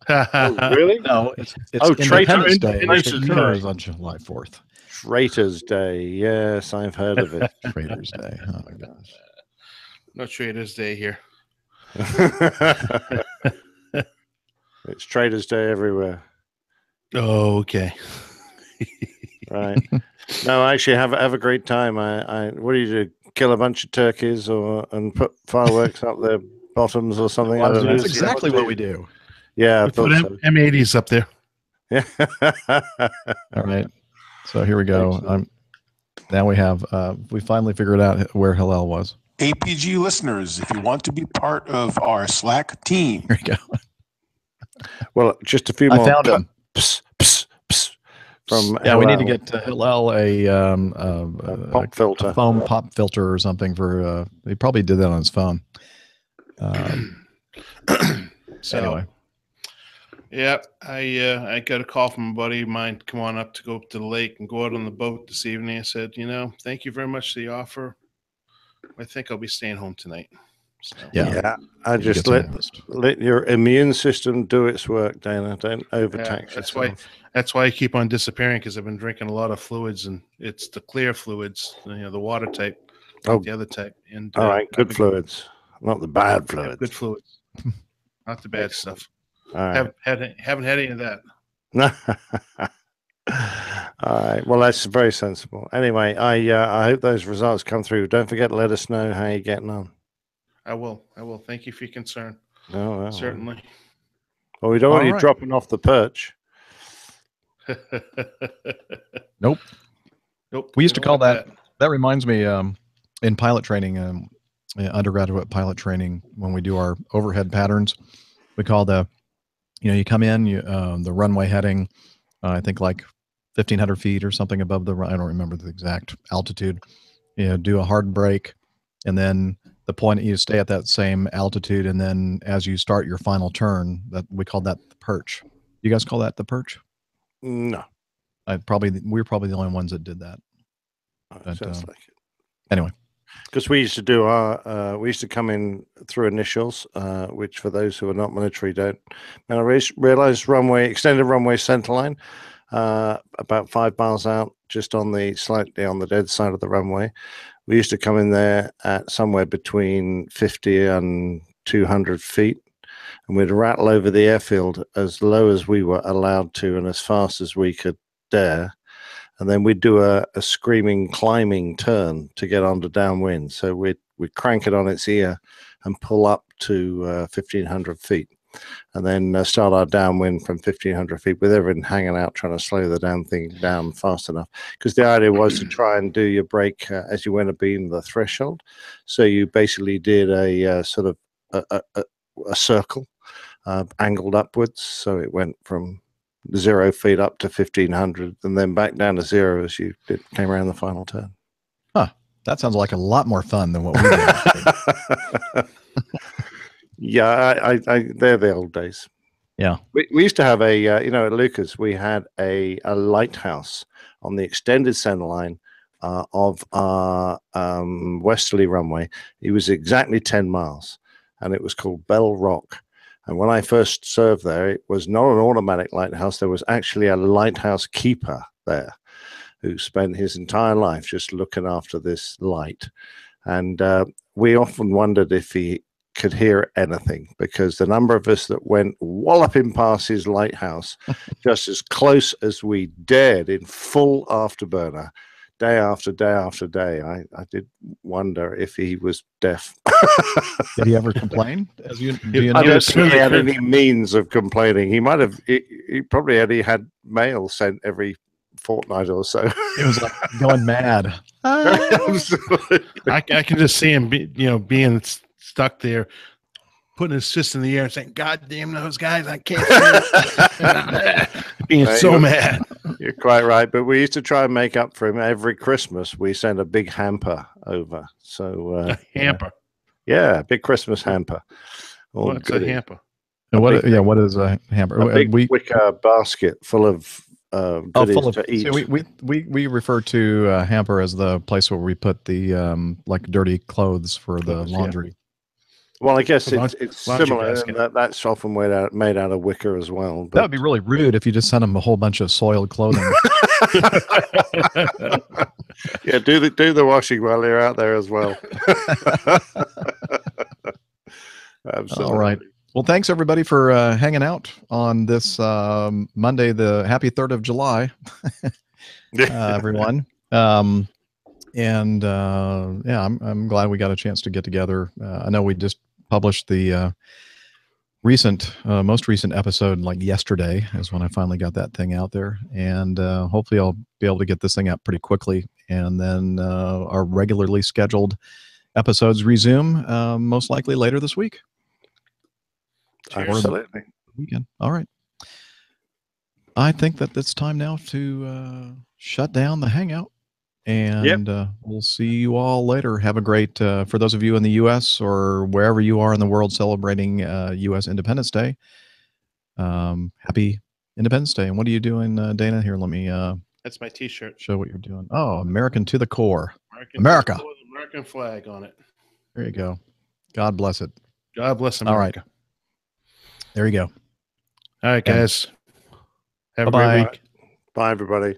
Oh, really? No, it's Independence Day. It occurs on July 4th. Traitors Day. Yes, I've heard of it. Traitors Day. Oh my gosh. No Traitors Day here. It's Traitors Day everywhere. Oh, okay. Right. No, actually, have a great time. What do you do? Kill a bunch of turkeys and put fireworks up their bottoms or something? I don't know. That's exactly what we do. Yeah, put M80s up there. Yeah. All right. So here we go. Now we finally figured out where Hillel was. APG listeners, if you want to be part of our Slack team. Here we go. Well, just a few more. I found him. From Hillel. We need to get Hillel a pop filter, a foam pop filter or something for. He probably did that on his phone. So anyway. Yeah, I got a call from a buddy of mine to come on up to go up to the lake and go out on the boat this evening. I said, thank you very much for the offer. I think I'll be staying home tonight. So. Yeah. I You just get some let your immune system do its work, Dana. Don't overtax yourself. That's why I keep on disappearing, because I've been drinking a lot of fluids, and it's the clear fluids, the water type, not the other type. And all right, good fluids, not the bad fluids. Good fluids, not the bad stuff. All right. Haven't had any of that. All right. Well, that's very sensible. Anyway, I hope those results come through. Don't forget to let us know how you're getting on. I will. Thank you for your concern. No, Certainly. Well, we don't want All you right. dropping off the perch. Nope. Nope. We used to call that. That reminds me, in pilot training, undergraduate pilot training, when we do our overhead patterns, we call you come in, the runway heading, I think like 1,500 feet or something above I don't remember the exact altitude. Do a hard brake, and then the point you stay at that same altitude, and then as you start your final turn, that we call that the perch. You guys call that the perch? No. We're probably the only ones that did that. But, sounds like it. Anyway. Because we used to come in through initials, which for those who are not military don't. And I realized extended runway centerline, about 5 miles out, just slightly on the dead side of the runway. We used to come in there at somewhere between 50 and 200 feet, and we'd rattle over the airfield as low as we were allowed to and as fast as we could dare. And then we'd do a screaming climbing turn to get onto downwind. So we'd crank it on its ear and pull up to 1,500 feet, and then start our downwind from 1,500 feet with everything hanging out, trying to slow the damn thing down fast enough. Because the idea was to try and do your brake as you went abeam the threshold. So you basically did a sort of a circle angled upwards. So it went from 0 feet up to 1,500, and then back down to 0 as you came around the final turn. Huh. That sounds like a lot more fun than what we did. Yeah, they're the old days. Yeah. We used to have at Lucas, we had a lighthouse on the extended center line of our westerly runway. It was exactly 10 miles, and it was called Bell Rock. And when I first served there, it was not an automatic lighthouse. There was actually a lighthouse keeper there who spent his entire life just looking after this light. And we often wondered if he could hear anything, because the number of us that went walloping past his lighthouse just as close as we dared in full afterburner, day after day after day. I did wonder if he was deaf. Did he ever complain? I don't think he had any means of complaining. He might have. He probably had mail sent every fortnight or so. It was like going mad. Absolutely. I can just see him, being stuck there, putting his fist in the air and saying, "God damn those guys! I can't see it." Being so mad. You're quite right. But we used to try and make up for him every Christmas. We sent a big hamper over. So a hamper. Yeah, big Christmas hamper. What's a hamper? What is a hamper? A big wicker basket full of goodies to eat. So we refer to hamper as the place where we put the like dirty clothes for the laundry. Yeah. Well, I guess it's laundry similar, basket. and that's often made out of wicker as well. But That would be really rude if you just sent them a whole bunch of soiled clothing. Yeah, do the washing while you're out there as well. Absolutely. All right. Well, thanks everybody for hanging out on this Monday, the happy 3rd of July, everyone. I'm glad we got a chance to get together. I know we just published the most recent episode like yesterday is when I finally got that thing out there, and hopefully I'll be able to get this thing out pretty quickly, and then our regularly scheduled episodes resume most likely later this week. Absolutely. Weekend. All right. I think that it's time now to shut down the Hangout. And we'll see you all later. Have a great, for those of you in the U.S. or wherever you are in the world celebrating U.S. Independence Day, happy Independence Day. And what are you doing, Dana? Here, let me That's my T-shirt. show what you're doing. Oh, American to the core. American America. With the American flag on it. There you go. God bless it. God bless All right. America. There you go. All right, guys. Have a Bye-bye. great week. Bye, everybody.